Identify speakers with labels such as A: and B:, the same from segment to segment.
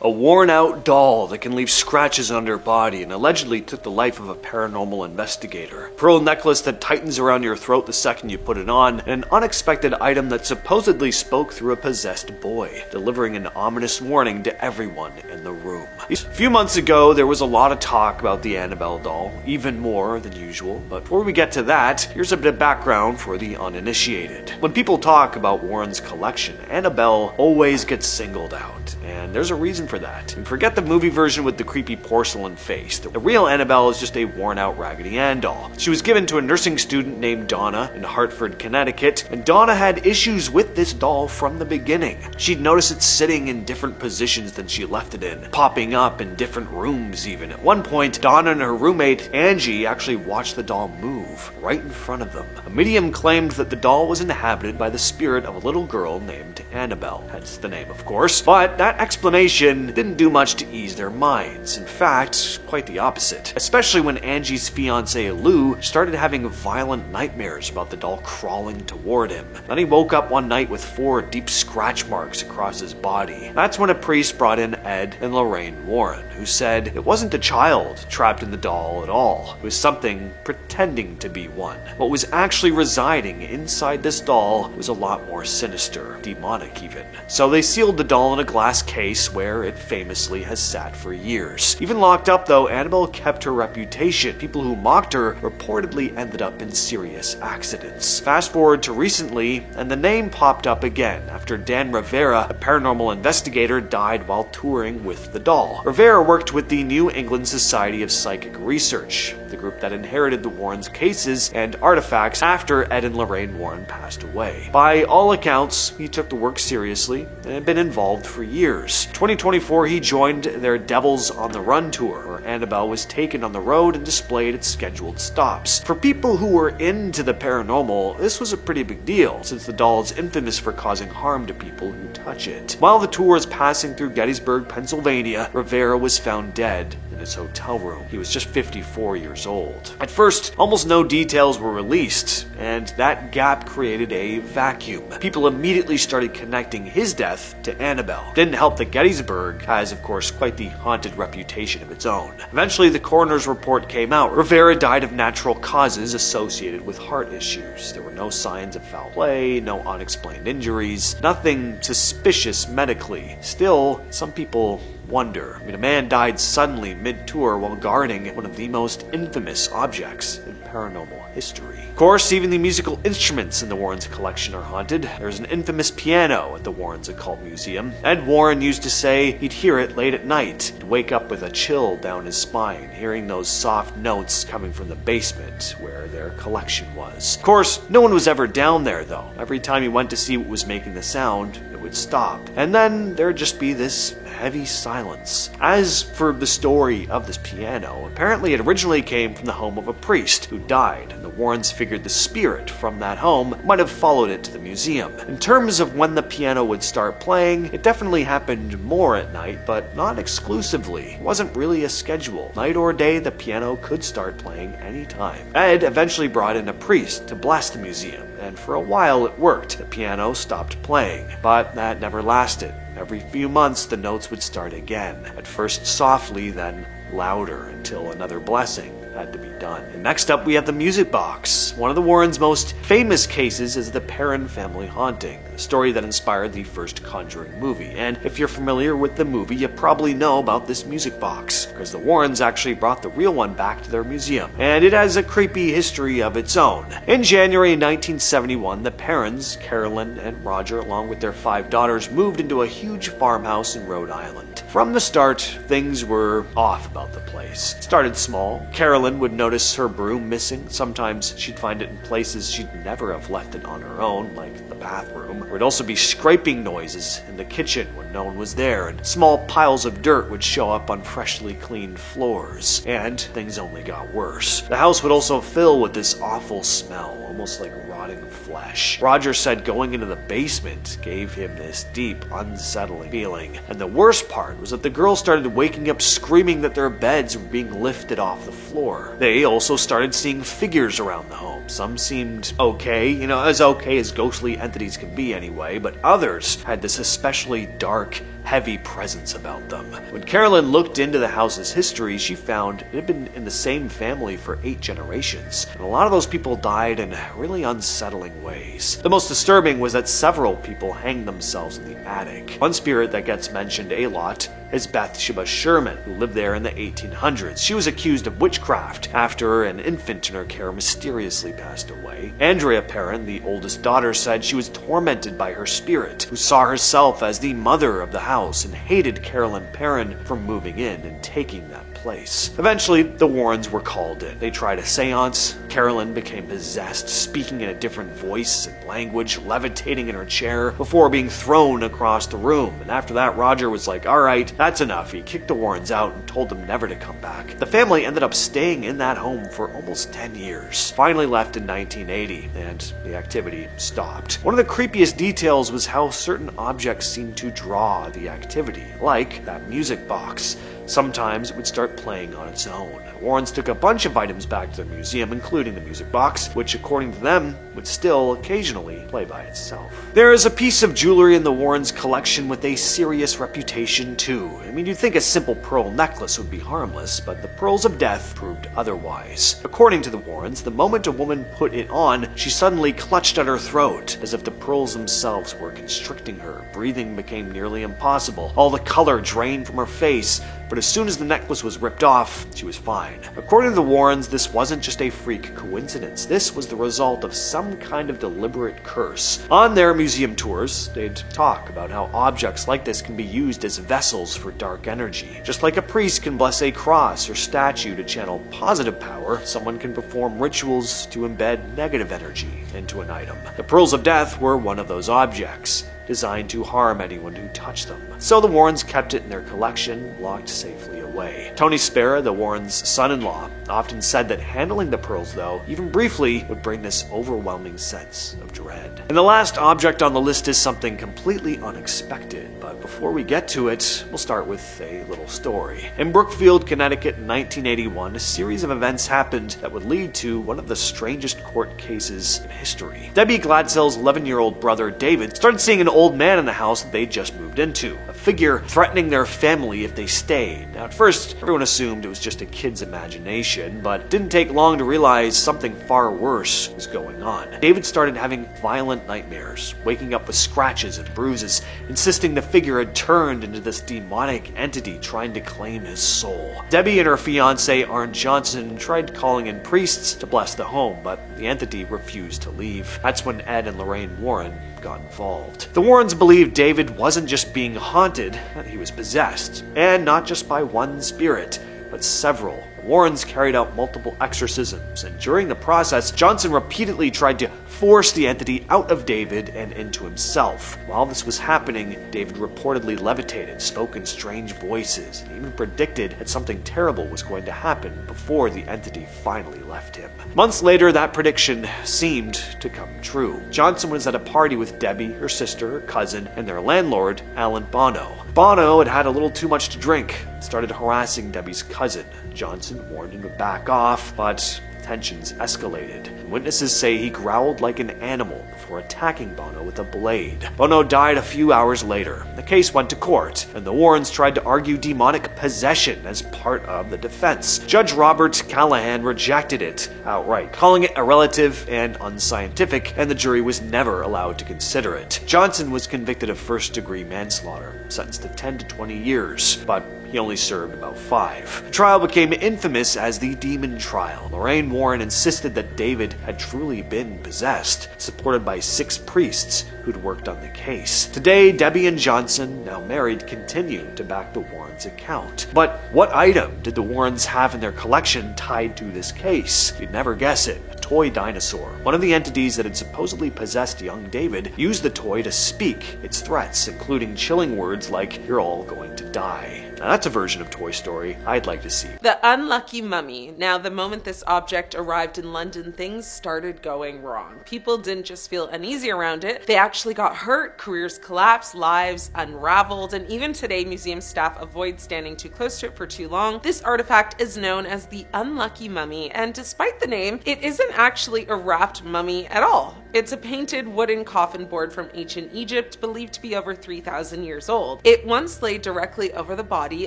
A: A worn-out doll that can leave scratches on her body and allegedly took the life of a paranormal investigator. Pearl necklace that tightens around your throat the second you put it on, and an unexpected item that supposedly spoke through a possessed boy, delivering an ominous warning to everyone in the room. A few months ago, there was a lot of talk about the Annabelle doll, even more than usual, but before we get to that, here's a bit of background for the uninitiated. When people talk about Warren's collection, Annabelle always gets singled out, and there's a reason for that. And forget the movie version with the creepy porcelain face. The real Annabelle is just a worn-out Raggedy Ann doll. She was given to a nursing student named Donna in Hartford, Connecticut, and Donna had issues with this doll from the beginning. She'd notice it sitting in different positions than she left it in, popping up in different rooms even. At one point, Donna and her roommate, Angie, actually watched the doll move right in front of them. A medium claimed that the doll was inhabited by the spirit of a little girl named Annabelle, hence the name of course, but that explanation didn't do much to ease their minds. In fact, quite the opposite. Especially when Angie's fiance Lou started having violent nightmares about the doll crawling toward him. Then he woke up one night with 4 deep scratch marks across his body. That's when a priest brought in Ed and Lorraine Warren, who said it wasn't a child trapped in the doll at all. It was something pretending to be one. What was actually residing inside this doll was a lot more sinister, demonic even. So they sealed the doll in a glass case where it famously has sat for years. Even locked up though, Annabelle kept her reputation. People who mocked her reportedly ended up in serious accidents. Fast forward to recently, and the name popped up again after Dan Rivera, a paranormal investigator, died while touring with the doll. Rivera worked with the New England Society of Psychic Research, the group that inherited the Warrens' cases and artifacts after Ed and Lorraine Warren passed away. By all accounts, he took the work seriously and had been involved for years. 2024, he joined their Devils on the Run tour, where Annabelle was taken on the road and displayed at scheduled stops. For people who were into the paranormal, this was a pretty big deal, since the doll is infamous for causing harm to people who touch it. While the tour was passing through Gettysburg, Pennsylvania, Rivera was found dead in his hotel room. He was just 54 years old. At first, almost no details were released, and that gap created a vacuum. People immediately started connecting his death to Annabelle. Didn't help that Gettysburg has, of course, quite the haunted reputation of its own. Eventually, the coroner's report came out. Rivera died of natural causes associated with heart issues. There were no signs of foul play, no unexplained injuries, nothing suspicious medically. Still, some people wonder. A man died suddenly mid-tour while guarding one of the most infamous objects in paranormal history. Of course, even the musical instruments in the Warrens' collection are haunted. There's an infamous piano at the Warrens' Occult Museum. Ed Warren used to say he'd hear it late at night and wake up with a chill down his spine, hearing those soft notes coming from the basement where their collection was. Of course, no one was ever down there though. Every time he went to see what was making the sound, it would stop. And then there'd just be this heavy silence. As for the story of this piano, apparently it originally came from the home of a priest who died, and the Warrens figured the spirit from that home might have followed it to the museum. In terms of when the piano would start playing, it definitely happened more at night, but not exclusively. It wasn't really a schedule. Night or day, the piano could start playing anytime. Ed eventually brought in a priest to bless the museum, and for a while it worked. The piano stopped playing, but that never lasted. Every few months, the notes would start again, at first softly, then louder, until another blessing had to be done. And next up, we have the music box. One of the Warrens' most famous cases is the Perrin family haunting, a story that inspired the first Conjuring movie. And if you're familiar with the movie, you probably know about this music box, because the Warrens actually brought the real one back to their museum, and it has a creepy history of its own. In January 1971, the Perrins, Carolyn and Roger, along with their 5 daughters, moved into a huge farmhouse in Rhode Island. From the start, things were off about the place. It started small. Carolyn would notice her broom missing. Sometimes she'd find it in places she'd never have left it on her own, like the bathroom. There'd also be scraping noises in the kitchen when no one was there, and small piles of dirt would show up on freshly cleaned floors. And things only got worse. The house would also fill with this awful smell, almost like rotting flesh. Roger said going into the basement gave him this deep, unsettling feeling. And the worst part was that the girls started waking up screaming that their beds were being lifted off the floor. They also started seeing figures around the home. Some seemed okay, as okay as ghostly entities can be anyway, but others had this especially dark dark, heavy presence about them. When Carolyn looked into the house's history, she found it had been in the same family for 8 generations, and a lot of those people died in really unsettling ways. The most disturbing was that several people hanged themselves in the attic. One spirit that gets mentioned a lot is Bathsheba Sherman, who lived there in the 1800s. She was accused of witchcraft after an infant in her care mysteriously passed away. Andrea Perrin, the oldest daughter, said she was tormented by her spirit, who saw herself as the mother of the house and hated Carolyn Perrin for moving in and taking that place. Eventually, the Warrens were called in. They tried a seance. Carolyn became possessed, speaking in a different voice and language, levitating in her chair before being thrown across the room. And after that, Roger was like, all right, that's enough. He kicked the Warrens out and told them never to come back. The family ended up staying in that home for almost 10 years. Finally left in 1980, and the activity stopped. One of the creepiest details was how certain objects seemed to draw the activity, like that music box. Sometimes it would start playing on its own. Warrens took a bunch of items back to the museum, including the music box, which according to them would still occasionally play by itself. There is a piece of jewelry in the Warrens' collection with a serious reputation too. I mean, you'd think a simple pearl necklace would be harmless, but the pearls of death proved otherwise. According to the Warrens, the moment a woman put it on, she suddenly clutched at her throat, as if the pearls themselves were constricting her. Breathing became nearly impossible. All the color drained from her face, but as soon as the necklace was ripped off, she was fine. According to the Warrens, this wasn't just a freak coincidence. This was the result of some kind of deliberate curse. On their museum tours, they'd talk about how objects like this can be used as vessels for dark energy. Just like a priest can bless a cross or statue to channel positive power, someone can perform rituals to embed negative energy into an item. The pearls of death were one of those objects, designed to harm anyone who touched them. So the Warrens kept it in their collection, locked safely away. Tony Spera, the Warrens' son-in-law, often said that handling the pearls, though, even briefly, would bring this overwhelming sense of dread. And the last object on the list is something completely unexpected, but before we get to it, we'll start with a little story. In Brookfield, Connecticut in 1981, a series of events happened that would lead to one of the strangest court cases in history. Debbie Gladsell's 11-year-old brother, David, started seeing an old man in the house that they'd just moved into, a figure threatening their family if they stayed. Now, at first, everyone assumed it was just a kid's imagination, but it didn't take long to realize something far worse was going on. David started having violent nightmares, waking up with scratches and bruises, insisting the figure had turned into this demonic entity trying to claim his soul. Debbie and her fiancé, Arn Johnson, tried calling in priests to bless the home, but the entity refused to leave. That's when Ed and Lorraine Warren got involved. The Warrens believed David wasn't just being haunted, that he was possessed, and not just by one spirit, but several. The Warrens carried out multiple exorcisms, and during the process, Johnson repeatedly tried to force the entity out of David and into himself. While this was happening, David reportedly levitated, spoke in strange voices, and even predicted that something terrible was going to happen before the entity finally left him. Months later, that prediction seemed to come true. Johnson was at a party with Debbie, her sister, her cousin, and their landlord, Alan Bono. Bono had had a little too much to drink and started harassing Debbie's cousin. Johnson warned him to back off, but tensions escalated. Witnesses say he growled like an animal before attacking Bono with a blade. Bono died a few hours later. The case went to court, and the Warrens tried to argue demonic possession as part of the defense. Judge Robert Callahan rejected it outright, calling it irrelative and unscientific, and the jury was never allowed to consider it. Johnson was convicted of first-degree manslaughter, sentenced to 10 to 20 years, but he only served about 5. The trial became infamous as the Demon Trial. Lorraine Warren insisted that David had truly been possessed, supported by 6 priests who'd worked on the case. Today, Debbie and Johnson, now married, continue to back the Warrens' account. But what item did the Warrens have in their collection tied to this case? You'd never guess it. A toy dinosaur. One of the entities that had supposedly possessed young David used the toy to speak its threats, including chilling words like, "You're all going to die." Now that's a version of Toy Story I'd like to see.
B: The unlucky mummy. Now, the moment this object arrived in London, things started going wrong. People didn't just feel uneasy around it, they actually got hurt, careers collapsed, lives unraveled, and even today museum staff avoid standing too close to it for too long. This artifact is known as the unlucky mummy, and despite the name, it isn't actually a wrapped mummy at all. It's a painted wooden coffin board from ancient Egypt, believed to be over 3,000 years old. It once lay directly over the body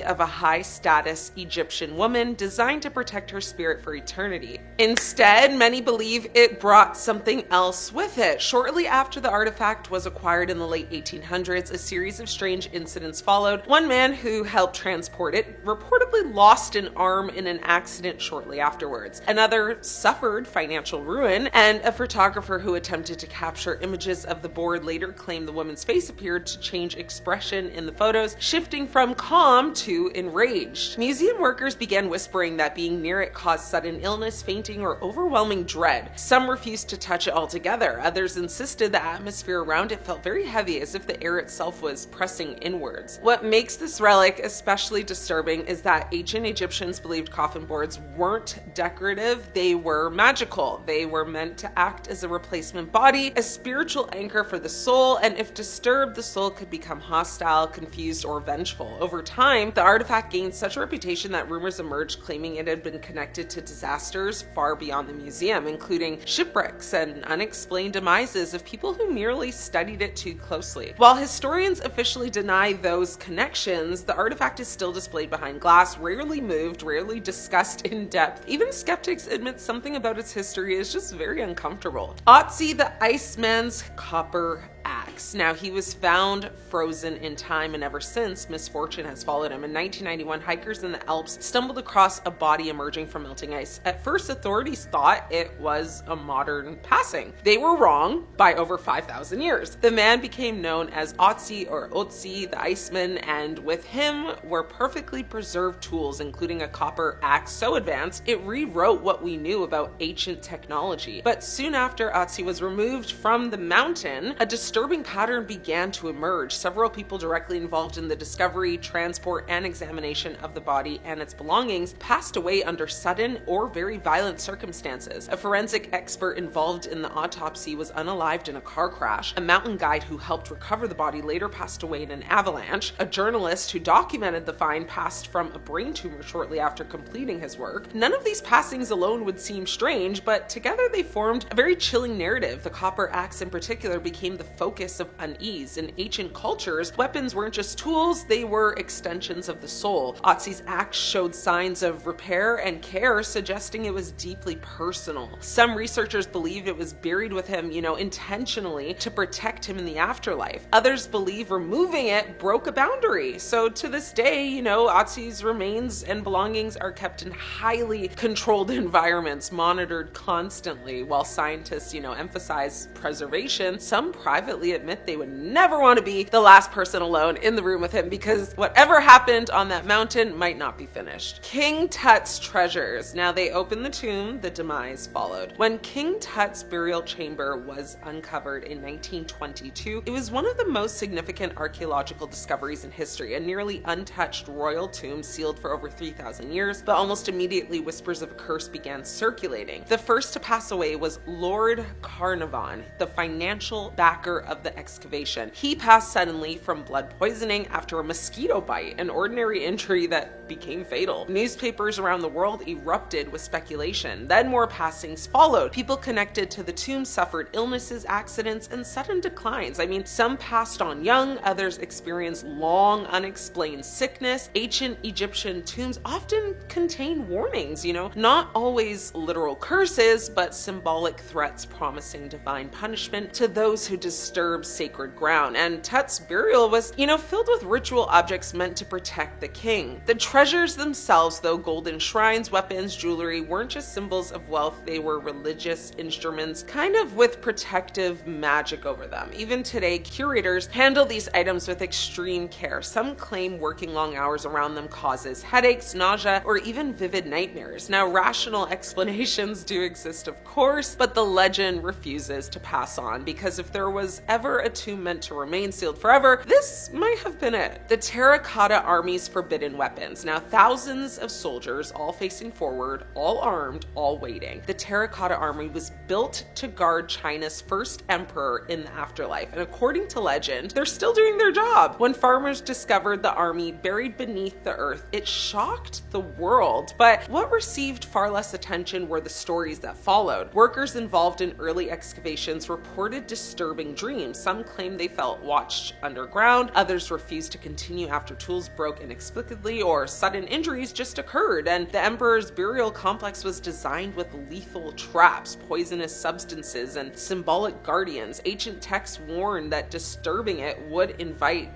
B: of a high-status Egyptian woman, designed to protect her spirit for eternity. Instead, many believe it brought something else with it. Shortly after the artifact was acquired in the late 1800s, a series of strange incidents followed. One man who helped transport it reportedly lost an arm in an accident shortly afterwards. Another suffered financial ruin, and a photographer who attempted to capture images of the board later claimed the woman's face appeared to change expression in the photos, shifting from calm to enraged. Museum workers began whispering that being near it caused sudden illness, fainting, or overwhelming dread. Some refused to touch it altogether. Others insisted the atmosphere around it felt very heavy, as if the air itself was pressing inwards. What makes this relic especially disturbing is that ancient Egyptians believed coffin boards weren't decorative, they were magical. They were meant to act as a replacement body, a spiritual anchor for the soul, and if disturbed, the soul could become hostile, confused, or vengeful. Over time, the artifact gained such a reputation that rumors emerged claiming it had been connected to disasters far beyond the museum, including shipwrecks and unexplained demises of people who merely studied it too closely. While historians officially deny those connections, the artifact is still displayed behind glass, rarely moved, rarely discussed in depth. Even skeptics admit something about its history is just very uncomfortable. Otzi the Iceman's copper axe. Now, he was found frozen in time, and ever since, misfortune has followed him. In 1991, hikers in the Alps stumbled across a body emerging from melting ice. At first, authorities thought it was a modern passing. They were wrong by over 5,000 years. The man became known as Otzi or Otzi the Iceman, and with him were perfectly preserved tools, including a copper axe so advanced it rewrote what we knew about ancient technology. But soon after Otzi was removed from the mountain, a disturbing pattern began to emerge. Several people directly involved in the discovery, transport, and examination of the body and its belongings passed away under sudden or very violent circumstances. A forensic expert involved in the autopsy was unalived in a car crash. A mountain guide who helped recover the body later passed away in an avalanche. A journalist who documented the find passed from a brain tumor shortly after completing his work. None of these passings alone would seem strange, but together they formed a very chilling narrative. The copper axe in particular became the focus of unease. In ancient cultures, weapons weren't just tools, they were extensions of the soul. Otzi's axe showed signs of repair and care, suggesting it was deeply personal. Some researchers believe it was buried with him, intentionally to protect him in the afterlife. Others believe removing it broke a boundary. So to this day, Otzi's remains and belongings are kept in highly controlled environments, monitored constantly. While scientists, emphasize preservation, some privately admit they would never want to be the last person alone in the room with him, because whatever happened on that mountain might not be finished. King Tut's treasures. Now, they opened the tomb, the demise followed. When King Tut's burial chamber was uncovered in 1922, it was one of the most significant archaeological discoveries in history, a nearly untouched royal tomb sealed for over 3,000 years, but almost immediately whispers of a curse began circulating. The first to pass away was Lord Carnarvon, the financial backer of the excavation. He passed suddenly from blood poisoning after a mosquito bite, an ordinary injury that became fatal. Newspapers around the world erupted with speculation. Then more passings followed. People connected to the tomb suffered illnesses, accidents, and sudden declines. Some passed on young, others experienced long, unexplained sickness. Ancient Egyptian tombs often contain warnings, not always literal curses, but symbolic threats promising divine punishment to those who disturb sacred ground. And Tut's burial was, filled with ritual objects meant to protect the king. The treasures themselves, though golden shrines, weapons, jewelry, weren't just symbols of wealth, they were religious instruments, kind of with protective magic over them. Even today, curators handle these items with extreme care. Some claim working long hours around them causes headaches, nausea, or even vivid nightmares. Now, rational explanations do exist, of course, but the legend refuses to pass on, because if there was ever never a tomb meant to remain sealed forever, this might have been it. The Terracotta Army's forbidden weapons. Now, thousands of soldiers, all facing forward, all armed, all waiting. The Terracotta Army was built to guard China's first emperor in the afterlife, and according to legend, they're still doing their job. When farmers discovered the army buried beneath the earth, it shocked the world. But what received far less attention were the stories that followed. Workers involved in early excavations reported disturbing dreams. Some claimed they felt watched underground, others refused to continue after tools broke inexplicably or sudden injuries just occurred, and the emperor's burial complex was designed with lethal traps, poisonous substances, and symbolic guardians. Ancient texts warned that disturbing it would invite,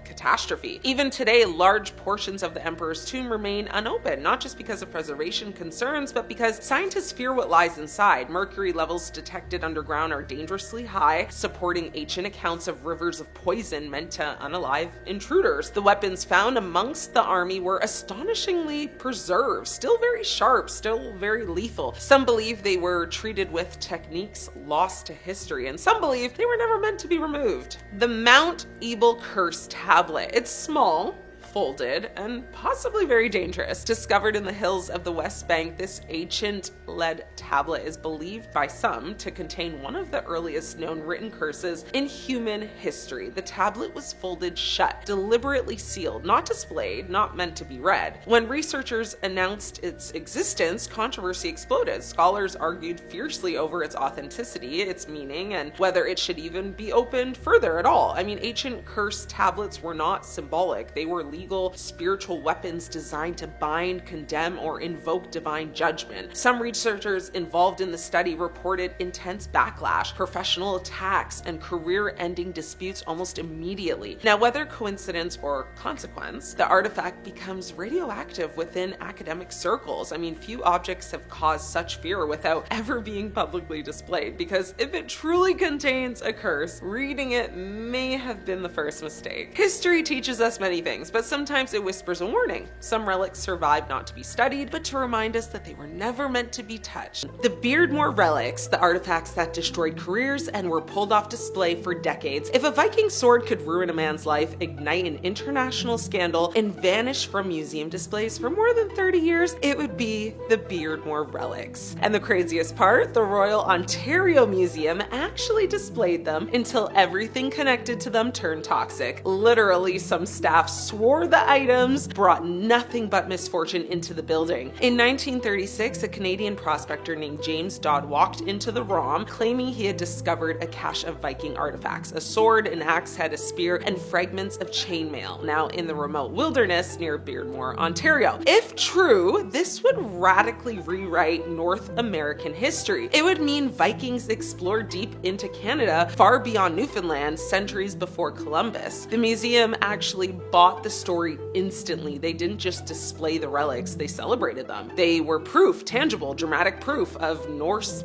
B: catastrophe. Even today, large portions of the emperor's tomb remain unopened, not just because of preservation concerns, but because scientists fear what lies inside. Mercury levels detected underground are dangerously high, supporting ancient accounts of rivers of poison meant to unalive intruders. The weapons found amongst the army were astonishingly preserved, still very sharp, still very lethal. Some believe they were treated with techniques lost to history, and some believe they were never meant to be removed. The Mount Ebal Curse tablet. It's small, folded, and possibly very dangerous. Discovered in the hills of the West Bank, this ancient lead tablet is believed by some to contain one of the earliest known written curses in human history. The tablet was folded shut, deliberately sealed, not displayed, not meant to be read. When researchers announced its existence, controversy exploded. Scholars argued fiercely over its authenticity, its meaning, and whether it should even be opened further at all. Ancient curse tablets were not symbolic. They were legal, spiritual weapons designed to bind, condemn, or invoke divine judgment. Some researchers involved in the study reported intense backlash, professional attacks, and career-ending disputes almost immediately. Now, whether coincidence or consequence, the artifact becomes radioactive within academic circles. Few objects have caused such fear without ever being publicly displayed, because if it truly contains a curse, reading it may have been the first mistake. History teaches us many things, but sometimes it whispers a warning. Some relics survive not to be studied, but to remind us that they were never meant to be touched. The Beardmore relics, the artifacts that destroyed careers and were pulled off display for decades. If a Viking sword could ruin a man's life, ignite an international scandal, and vanish from museum displays for more than 30 years, it would be the Beardmore relics. And the craziest part, the Royal Ontario Museum actually displayed them until everything connected to them turned toxic. Literally, some staff swore the items brought nothing but misfortune into the building. In 1936, a Canadian prospector named James Dodd walked into the ROM, claiming he had discovered a cache of Viking artifacts, a sword, an axe head, a spear, and fragments of chainmail, now in the remote wilderness near Beardmore, Ontario. If true, this would radically rewrite North American history. It would mean Vikings explored deep into Canada, far beyond Newfoundland, centuries before Columbus. The museum actually bought the story instantly. They didn't just display the relics, they celebrated them. They were proof, tangible, dramatic proof of Norse,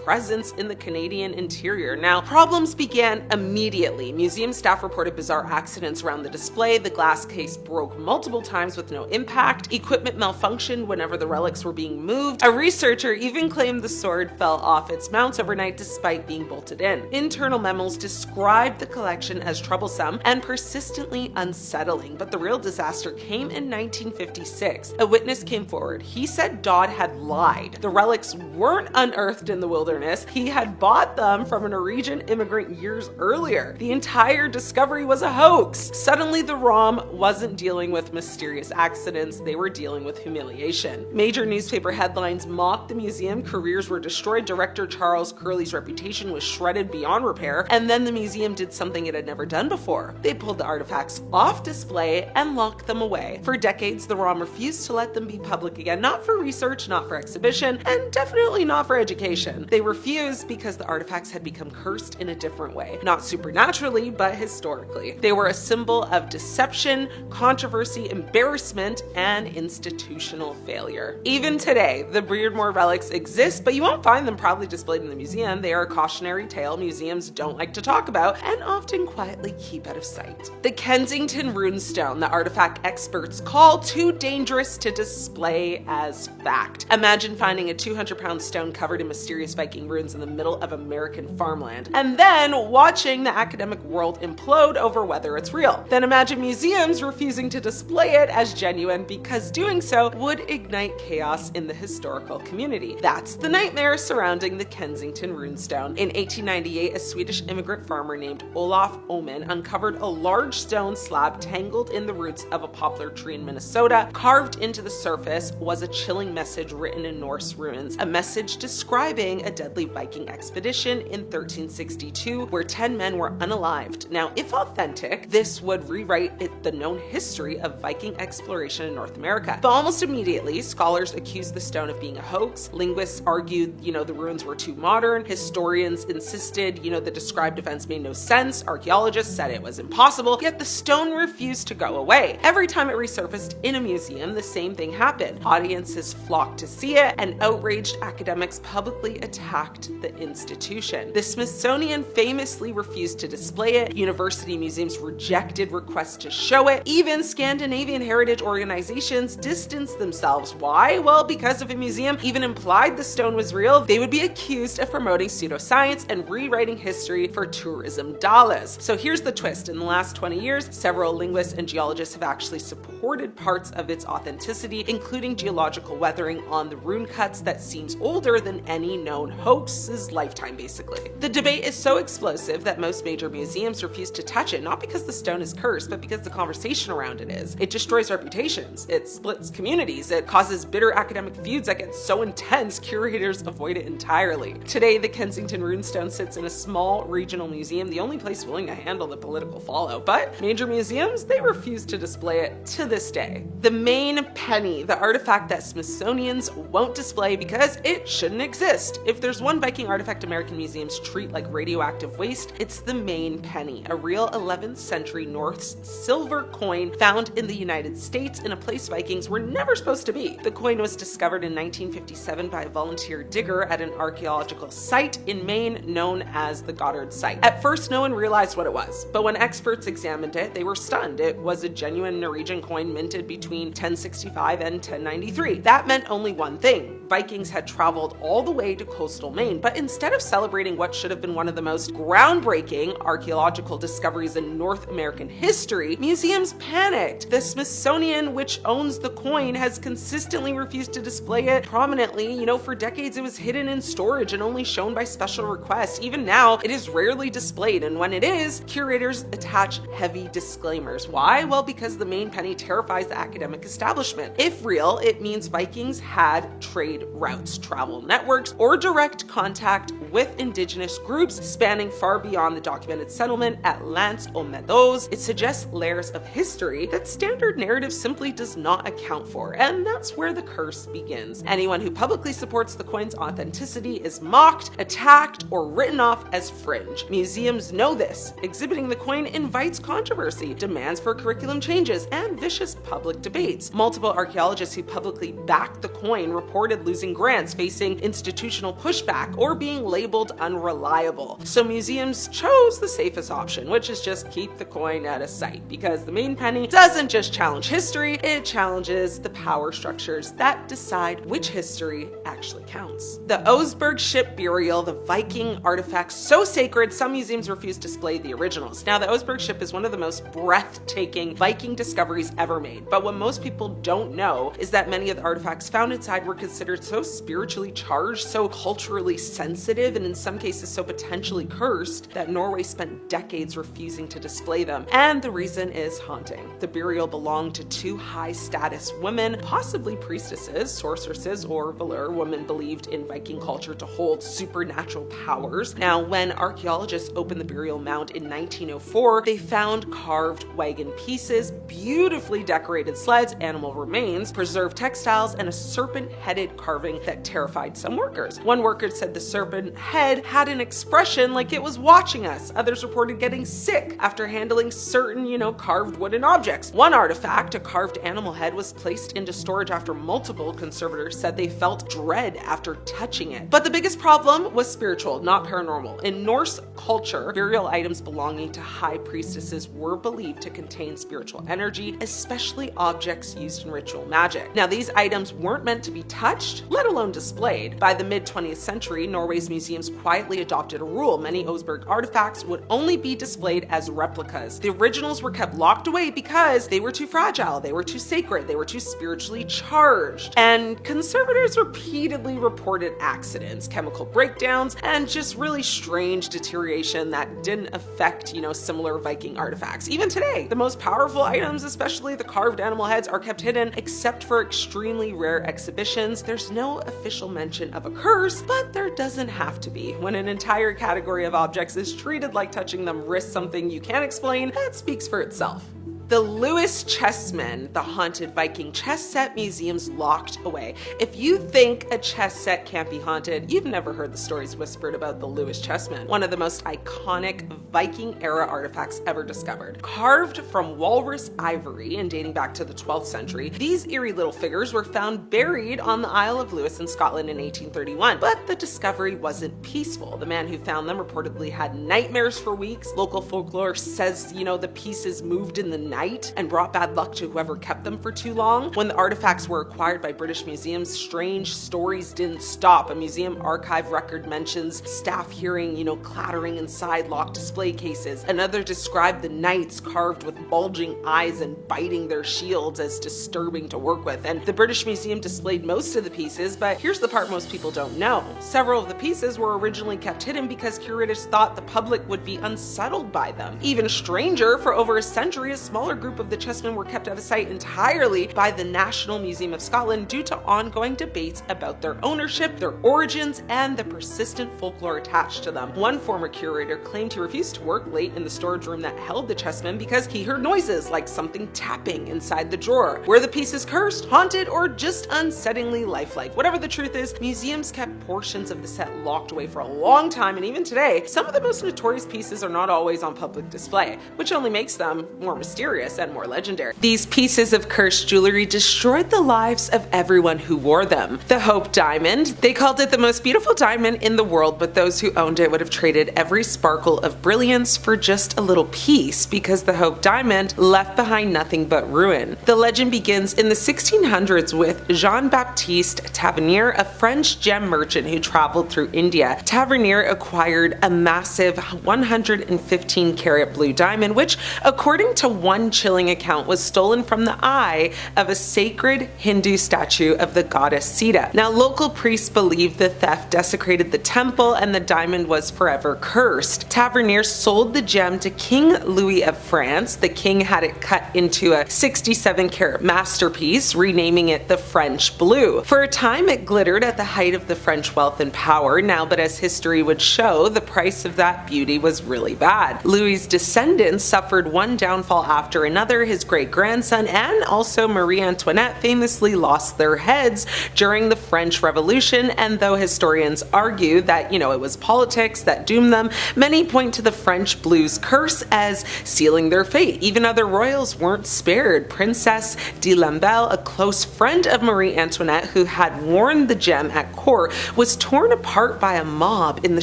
B: presence in the Canadian interior. Now, problems began immediately. Museum staff reported bizarre accidents around the display. The glass case broke multiple times with no impact. Equipment malfunctioned whenever the relics were being moved. A researcher even claimed the sword fell off its mounts overnight despite being bolted in. Internal memos described the collection as troublesome and persistently unsettling, but the real disaster came in 1956. A witness came forward. He said Dodd had lied. The relics weren't unearthed in the wilderness. He had bought them from a Norwegian immigrant years earlier. The entire discovery was a hoax. Suddenly, the ROM wasn't dealing with mysterious accidents. They were dealing with humiliation. Major newspaper headlines mocked the museum. Careers were destroyed. Director Charles Curley's reputation was shredded beyond repair. And then the museum did something it had never done before. They pulled the artifacts off display and locked them away. For decades, the ROM refused to let them be public again, not for research, not for exhibition, and definitely not for education. They refused because the artifacts had become cursed in a different way, not supernaturally, but historically. They were a symbol of deception, controversy, embarrassment, and institutional failure. Even today, the Beardmore relics exist, but you won't find them proudly displayed in the museum. They are a cautionary tale museums don't like to talk about and often quietly keep out of sight. The Kensington Runestone. that artifact experts call too dangerous to display as fact. Imagine finding a 200-pound stone covered in mysterious Viking ruins in the middle of American farmland, and then watching the academic world implode over whether it's real. Then imagine museums refusing to display it as genuine because doing so would ignite chaos in the historical community. That's the nightmare surrounding the Kensington Runestone. In 1898, a Swedish immigrant farmer named Olaf Oman uncovered a large stone slab tangled in the roots of a poplar tree in Minnesota. Carved into the surface was a chilling message written in Norse runes, a message describing a deadly Viking expedition in 1362 where 10 men were unalived. Now, if authentic, this would rewrite the known history of Viking exploration in North America. But almost immediately, scholars accused the stone of being a hoax. Linguists argued, the ruins were too modern. Historians insisted, the described events made no sense. Archaeologists said it was impossible, yet the stone refused to go away. Every time it resurfaced in a museum, the same thing happened. Audiences flocked to see it, and outraged academics publicly attacked the institution. The Smithsonian famously refused to display it. University museums rejected requests to show it. Even Scandinavian heritage organizations distanced themselves. Why? Well, because if a museum even implied the stone was real, they would be accused of promoting pseudoscience and rewriting history for tourism dollars. So here's the twist. In the last 20 years, several linguists and geologists have actually supported parts of its authenticity, including geological weathering on the rune cuts that seems older than any known hoax's lifetime, basically. The debate is so explosive that most major museums refuse to touch it, not because the stone is cursed, but because the conversation around it is. It destroys reputations, it splits communities, it causes bitter academic feuds that get so intense curators avoid it entirely. Today, the Kensington Runestone sits in a small regional museum, the only place willing to handle the political fallout, but major museums, they refuse to display it to this day. The Maine penny, the artifact that Smithsonians won't display because it shouldn't exist. If there's one Viking artifact American museums treat like radioactive waste, it's the Maine penny, a real 11th century Norse silver coin found in the United States in a place Vikings were never supposed to be. The coin was discovered in 1957 by a volunteer digger at an archaeological site in Maine known as the Goddard Site. At first, no one realized what it was, but when experts examined it, they were stunned. It was a genuine Norwegian coin minted between 1065 and 1093. That meant only one thing. Vikings had traveled all the way to coastal Maine, but instead of celebrating what should have been one of the most groundbreaking archaeological discoveries in North American history, museums panicked. The Smithsonian, which owns the coin, has consistently refused to display it prominently. For decades it was hidden in storage and only shown by special requests. Even now, it is rarely displayed, and when it is, curators attach heavy disclaimers. Why? Well, because the Maine penny terrifies the academic establishment. If real, it means Vikings had trade routes, travel networks, or direct contact with indigenous groups spanning far beyond the documented settlement at Lance aux Meadows. It suggests layers of history that standard narrative simply does not account for, and that's where the curse begins. Anyone who publicly supports the coin's authenticity is mocked, attacked, or written off as fringe. Museums know this. Exhibiting the coin invites controversy, demands for curriculum changes, and vicious public debates. Multiple archaeologists who publicly backed the coin reported losing grants, facing institutional pushback, or being labeled unreliable. So museums chose the safest option, which is just keep the coin at a site, because the Maine penny doesn't just challenge history, it challenges the power structures that decide which history actually counts. The Oseberg ship burial, the Viking artifact so sacred, some museums refuse to display the originals. Now, the Oseberg ship is one of the most breathtaking Viking discoveries ever made, but what most people don't know is that many of the artifacts found inside were considered so spiritually charged, so culturally sensitive, and in some cases so potentially cursed that Norway spent decades refusing to display them. And the reason is haunting. The burial belonged to two high-status women, possibly priestesses, sorceresses, or valor, women believed in Viking culture to hold supernatural powers. Now, when archaeologists opened the burial mound in 1904, they found carved wagon pieces, beautifully decorated sleds, animal remains, preserved textiles, and a serpent-headed carving that terrified some workers. One worker said the serpent head had an expression like it was watching us. Others reported getting sick after handling certain, carved wooden objects. One artifact, a carved animal head, was placed into storage after multiple conservators said they felt dread after touching it. But the biggest problem was spiritual, not paranormal. In Norse culture, burial items belonging to high priestesses were believed to contain spiritual spiritual energy, especially objects used in ritual magic. Now, these items weren't meant to be touched, let alone displayed. By the mid-20th century, Norway's museums quietly adopted a rule. Many Oseberg artifacts would only be displayed as replicas. The originals were kept locked away because they were too fragile, they were too sacred, they were too spiritually charged. And conservators repeatedly reported accidents, chemical breakdowns, and just really strange deterioration that didn't affect, similar Viking artifacts. Even today, the most powerful items, especially the carved animal heads, are kept hidden except for extremely rare exhibitions. There's no official mention of a curse, but there doesn't have to be. When an entire category of objects is treated like touching them risks something you can't explain, that speaks for itself. The Lewis Chessmen, the haunted Viking chess set museums locked away. If you think a chess set can't be haunted, you've never heard the stories whispered about the Lewis Chessmen, one of the most iconic Viking-era artifacts ever discovered. Carved from walrus ivory and dating back to the 12th century, these eerie little figures were found buried on the Isle of Lewis in Scotland in 1831. But the discovery wasn't peaceful. The man who found them reportedly had nightmares for weeks. Local folklore says, the pieces moved in the night and brought bad luck to whoever kept them for too long. When the artifacts were acquired by British museums, strange stories didn't stop. A museum archive record mentions staff hearing, clattering inside locked display cases. Another described the knights carved with bulging eyes and biting their shields as disturbing to work with. And the British Museum displayed most of the pieces, but here's the part most people don't know. Several of the pieces were originally kept hidden because curators thought the public would be unsettled by them. Even stranger, for over a century, a smaller group of the chessmen were kept out of sight entirely by the National Museum of Scotland due to ongoing debates about their ownership, their origins, and the persistent folklore attached to them. One former curator claimed he refused to work late in the storage room that held the chessmen because he heard noises like something tapping inside the drawer. Were the pieces cursed, haunted, or just unsettlingly lifelike? Whatever the truth is, museums kept portions of the set locked away for a long time, and even today, some of the most notorious pieces are not always on public display, which only makes them more mysterious and more legendary. These pieces of cursed jewelry destroyed the lives of everyone who wore them. The Hope Diamond, they called it the most beautiful diamond in the world, but those who owned it would have traded every sparkle of brilliance for just a little piece because the Hope Diamond left behind nothing but ruin. The legend begins in the 1600s with Jean-Baptiste Tavernier, a French gem merchant who traveled through India. Tavernier acquired a massive 115-carat blue diamond, which, according to one chilling account, was stolen from the eye of a sacred Hindu statue of the goddess Sita. Now, local priests believed the theft desecrated the temple and the diamond was forever cursed. Tavernier sold the gem to King Louis of France. The king had it cut into a 67-carat masterpiece, renaming it the French Blue. For a time, it glittered at the height of the French wealth and power. Now, but as history would show, the price of that beauty was really bad. Louis's descendants suffered one downfall after another. His great-grandson and also Marie Antoinette famously lost their heads during the French Revolution, and though historians argue that, it was politics that doomed them, many point to the French Blue's curse as sealing their fate. Even other royals weren't spared. Princess de Lamballe, a close friend of Marie Antoinette who had worn the gem at court, was torn apart by a mob in the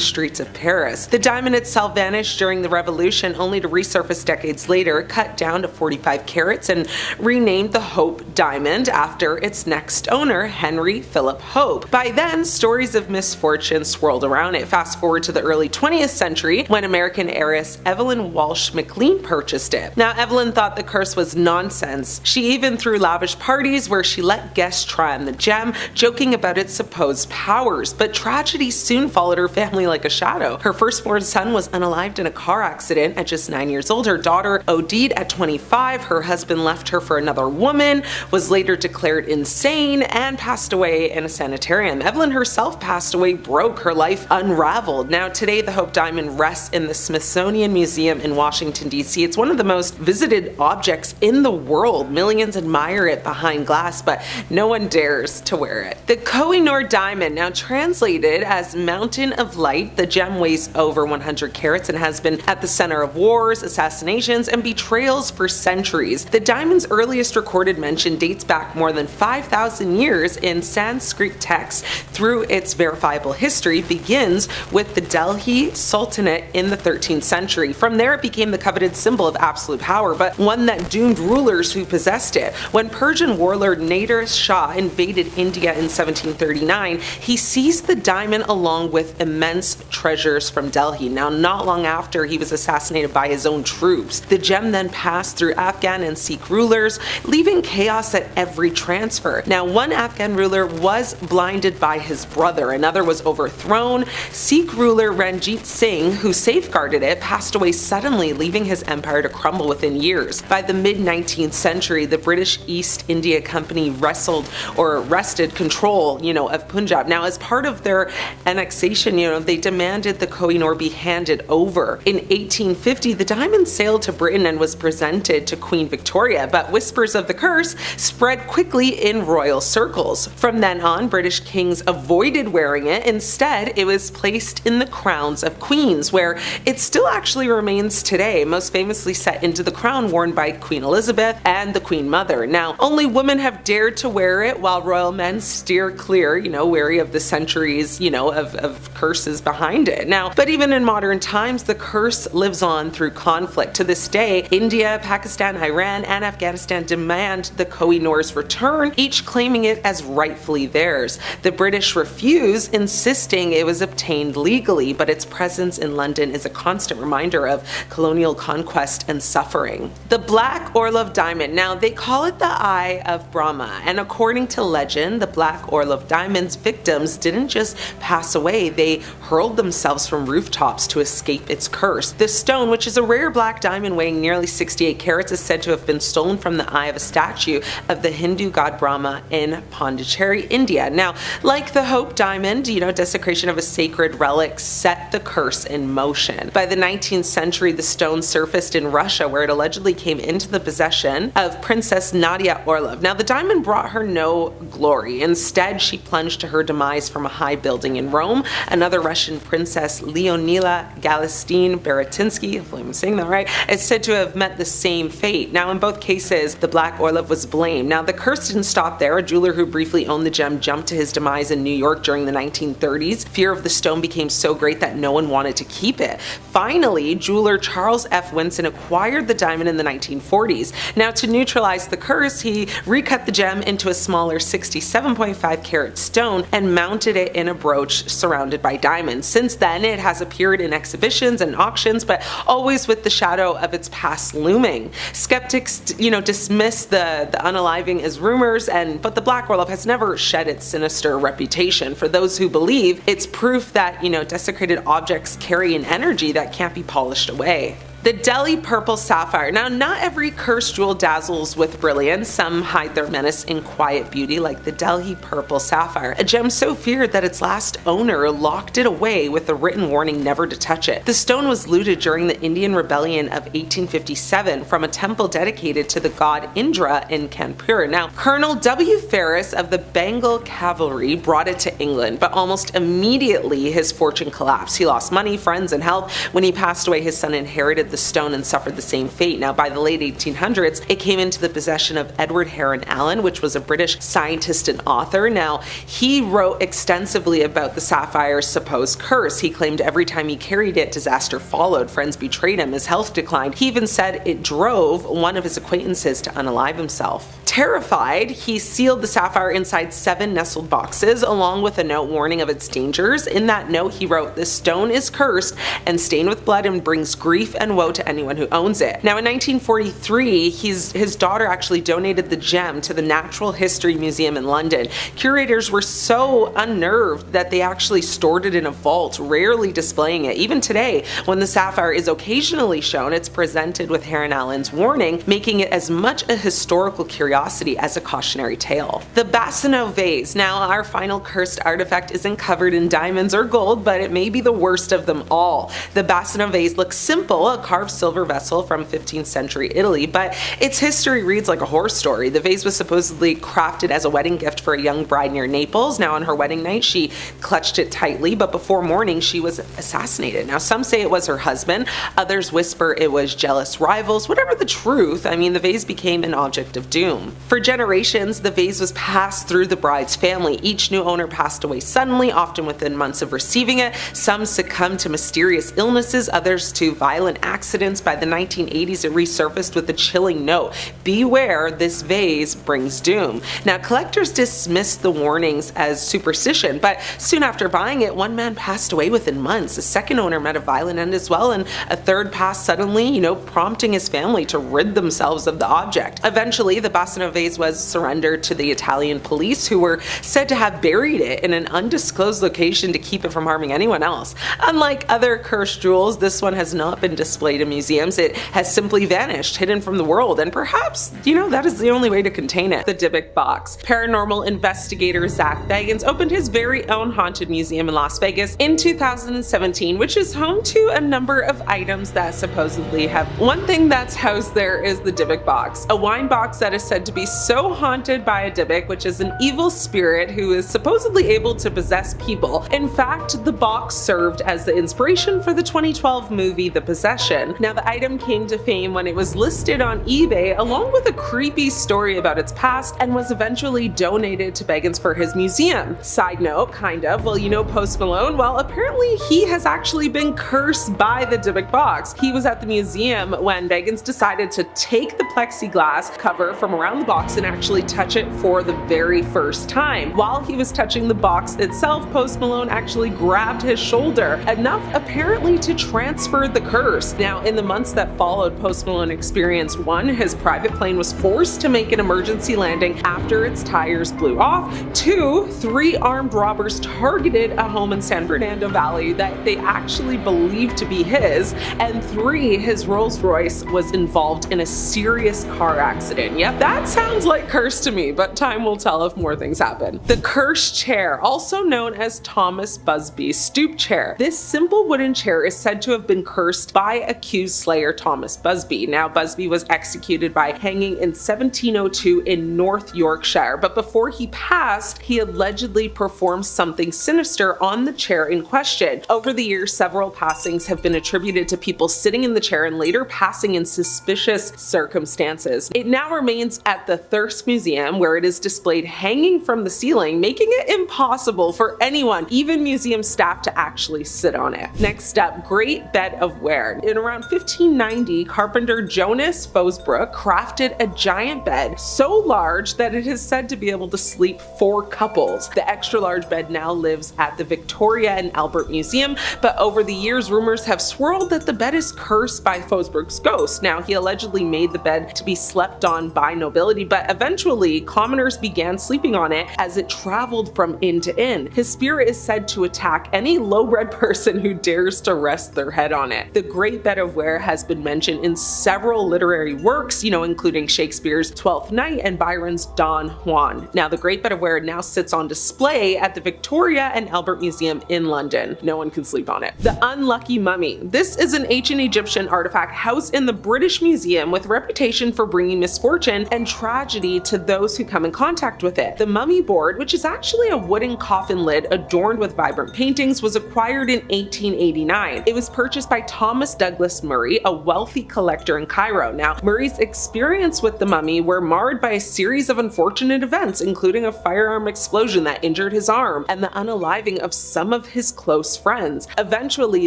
B: streets of Paris. The diamond itself vanished during the Revolution, only to resurface decades later, cut down to 45 carats and renamed the Hope Diamond after its next owner, Henry Philip Hope. By then, stories of misfortune swirled around it. Fast forward to the early 20th century when American heiress Evelyn Walsh McLean purchased it. Now, Evelyn thought the curse was nonsense. She even threw lavish parties where she let guests try on the gem, joking about its supposed powers. But tragedy soon followed her family like a shadow. Her firstborn son was unalived in a car accident at just 9 years old. Her daughter OD'd at 25. Her husband left her for another woman, was later declared insane, and passed away in a sanitarium. Evelyn herself passed away broke, her life unraveled. Now, today, the Hope Diamond rests in the Smithsonian Museum in Washington, D.C. It's one of the most visited objects in the world. Millions admire it behind glass, but no one dares to wear it. The Koh-i-Noor diamond. Now, translated as Mountain of Light. The gem weighs over 100 carats and has been at the center of wars, assassinations, and betrayals for centuries. The diamond's earliest recorded mention dates back more than 5,000 years in Sanskrit texts. Through its verifiable history begins with the Delhi Sultanate in the 13th century. From there it became the coveted symbol of absolute power, but one that doomed rulers who possessed it. When Persian warlord Nader Shah invaded India in 1739, he seized the diamond along with immense treasures from Delhi. Now, not long after he was assassinated by his own troops. The gem then passed through Afghan and Sikh rulers, leaving chaos at every transfer. Now, one Afghan ruler was blinded by his brother, another was overthrown. Sikh ruler Ranjit Singh, who safeguarded it, passed away suddenly, leaving his empire to crumble within years. By the mid-19th century, the British East India Company wrested control, of Punjab. Now, as part of their annexation, they demanded the Koh-i-Noor be handed over. In 1850, the diamond sailed to Britain and was presented to Queen Victoria, but whispers of the curse spread quickly in royal circles. From then on, British kings avoided wearing it. Instead, it was placed in the crowns of queens, where it still actually remains today, most famously set into the crown worn by Queen Elizabeth and the Queen Mother. Now, only women have dared to wear it, while royal men steer clear, wary of the centuries, of curses behind it. Now, but even in modern times, the curse lives on through conflict. To this day, India, Pakistan, Iran, and Afghanistan demand the Koh-i-Noor's return, each claiming it as rightfully theirs. The British refuse, insisting it was obtained legally, but its presence in London is a constant reminder of colonial conquest and suffering. The Black Orlov Diamond. Now, they call it the Eye of Brahma, and according to legend, the Black Orlov Diamond's victims didn't just pass away, they hurled themselves from rooftops to escape its curse. This stone, which is a rare black diamond weighing nearly 68 carats, is said to have been stolen from the eye of a statue of the Hindu god Brahma in Pondicherry, India. Now, like the Hope Diamond, desecration of a sacred relic set the curse in motion. By the 19th century, the stone surfaced in Russia, where it allegedly came into the possession of Princess Nadia Orlov. Now, the diamond brought her no glory. Instead, she plunged to her demise from a high building in Rome. Another Russian princess, Leonila Galistine Beretinsky, hopefully I'm saying that right, is said to have met the same fate. Now, in both cases, the Black Orlov was blamed. Now, the curse didn't stop there. A jeweler who briefly owned the gem jumped to his demise in New York during the 1930s. Fear of the stone became so great that no one wanted to keep it. Finally, jeweler Charles F. Winson acquired the diamond in the 1940s. Now, to neutralize the curse, he recut the gem into a smaller 67.5 carat stone and mounted it in a brooch surrounded by diamonds. Since then, it has appeared in exhibitions and auctions, but always with the shadow of its past looming. Skeptics, dismiss the unaliving as rumors, but the Black Orlov has never shed its sinister reputation. For those who believe, it's proof that, desecrated objects carry an energy that can't be polished away. The Delhi Purple Sapphire. Now, not every cursed jewel dazzles with brilliance. Some hide their menace in quiet beauty, like the Delhi Purple Sapphire, a gem so feared that its last owner locked it away with a written warning never to touch it. The stone was looted during the Indian Rebellion of 1857 from a temple dedicated to the god Indra in Kanpur. Now, Colonel W. Ferris of the Bengal Cavalry brought it to England, but almost immediately his fortune collapsed. He lost money, friends, and health. When he passed away, his son inherited the stone and suffered the same fate. Now, by the late 1800s, it came into the possession of Edward Heron Allen, which was a British scientist and author. Now, he wrote extensively about the sapphire's supposed curse. He claimed every time he carried it, disaster followed, friends betrayed him, his health declined. He even said it drove one of his acquaintances to unalive himself. Terrified, he sealed the sapphire inside 7 nestled boxes, along with a note warning of its dangers. In that note, he wrote, "This stone is cursed and stained with blood and brings grief and woe to anyone who owns it." Now, in 1943, his daughter actually donated the gem to the Natural History Museum in London. Curators were so unnerved that they actually stored it in a vault, rarely displaying it. Even today, when the sapphire is occasionally shown, it's presented with Heron Allen's warning, making it as much a historical curiosity as a cautionary tale. The Basano vase. Now, our final cursed artifact isn't covered in diamonds or gold, but it may be the worst of them all. The Basano vase looks simple, a carved silver vessel from 15th century Italy, but its history reads like a horror story. The vase was supposedly crafted as a wedding gift for a young bride near Naples. Now on her wedding night, she clutched it tightly, but before morning, she was assassinated. Now some say it was her husband, others whisper it was jealous rivals. Whatever the truth, I mean, the vase became an object of doom. For generations, the vase was passed through the bride's family. Each new owner passed away suddenly, often within months of receiving it. Some succumbed to mysterious illnesses, others to violent accidents. By the 1980s, it resurfaced with a chilling note: beware, this vase brings doom. Now, collectors dismissed the warnings as superstition, but soon after buying it, one man passed away within months. A second owner met a violent end as well, and a third passed suddenly, prompting his family to rid themselves of the object. Eventually, the Basano vase was surrendered to the Italian police, who were said to have buried it in an undisclosed location to keep it from harming anyone else. Unlike other cursed jewels, this one has not been displayed in museums. It has simply vanished, hidden from the world, and perhaps, that is the only way to contain it. The Dybbuk box. Paranormal investigator Zach Bagans opened his very own haunted museum in Las Vegas in 2017, which is home to a number of items that supposedly have. One thing that's housed there is the Dybbuk box, a wine box that is said to be so haunted by a Dybbuk, which is an evil spirit who is supposedly able to possess people. In fact, the box served as the inspiration for the 2012 movie The Possession. Now, the item came to fame when it was listed on eBay along with a creepy story about its past, and was eventually donated to Bagans for his museum. Side note, kind of, well, Post Malone? Well, apparently he has actually been cursed by the Dybbuk box. He was at the museum when Bagans decided to take the plexiglass cover from around the box and actually touch it for the very first time. While he was touching the box itself, Post Malone actually grabbed his shoulder, enough apparently to transfer the curse. Now, in the months that followed Post Malone experienced one, his private plane was forced to make an emergency landing after its tires blew off. 2, 3 armed robbers targeted a home in San Fernando Valley that they actually believed to be his, and 3, his Rolls Royce was involved in a serious car accident. Yep, that sounds like curse to me, but time will tell if more things happen. The cursed chair, also known as Thomas Busby's stoop chair. This simple wooden chair is said to have been cursed by accused slayer Thomas Busby. Now, Busby was executed by hanging in 1702 in North Yorkshire, but before he passed, he allegedly performed something sinister on the chair in question. Over the years, several passings have been attributed to people sitting in the chair and later passing in suspicious circumstances. It now remains at the Thirsk Museum, where it is displayed hanging from the ceiling, making it impossible for anyone, even museum staff, to actually sit on it. Next up, Great Bed of Ware. In around 1590, carpenter Jonas Fosbrook crafted a giant bed so large that it is said to be able to sleep 4 couples. The extra large bed now lives at the Victoria and Albert Museum, but over the years, rumors have swirled that the bed is cursed by Fosbrook's ghost. Now, he allegedly made the bed to be slept on by nobility, but eventually commoners began sleeping on it as it traveled from inn to inn. His spirit is said to attack any low-bred person who dares to rest their head on it. The Great Bed of Ware has been mentioned in several literary works, including Shakespeare's Twelfth Night and Byron's Don Juan. Now, the Great Bed of Ware now sits on display at the Victoria and Albert Museum in London. No one can sleep on it. The Unlucky Mummy. This is an ancient Egyptian artifact housed in the British Museum with a reputation for bringing misfortune and tragedy to those who come in contact with it. The mummy board, which is actually a wooden coffin lid adorned with vibrant paintings, was acquired in 1889. It was purchased by Thomas Douglas Murray, a wealthy collector in Cairo. Now, Murray's experience with the mummy were marred by a series of unfortunate events, including a firearm explosion that injured his arm and the unaliving of some of his close friends. Eventually,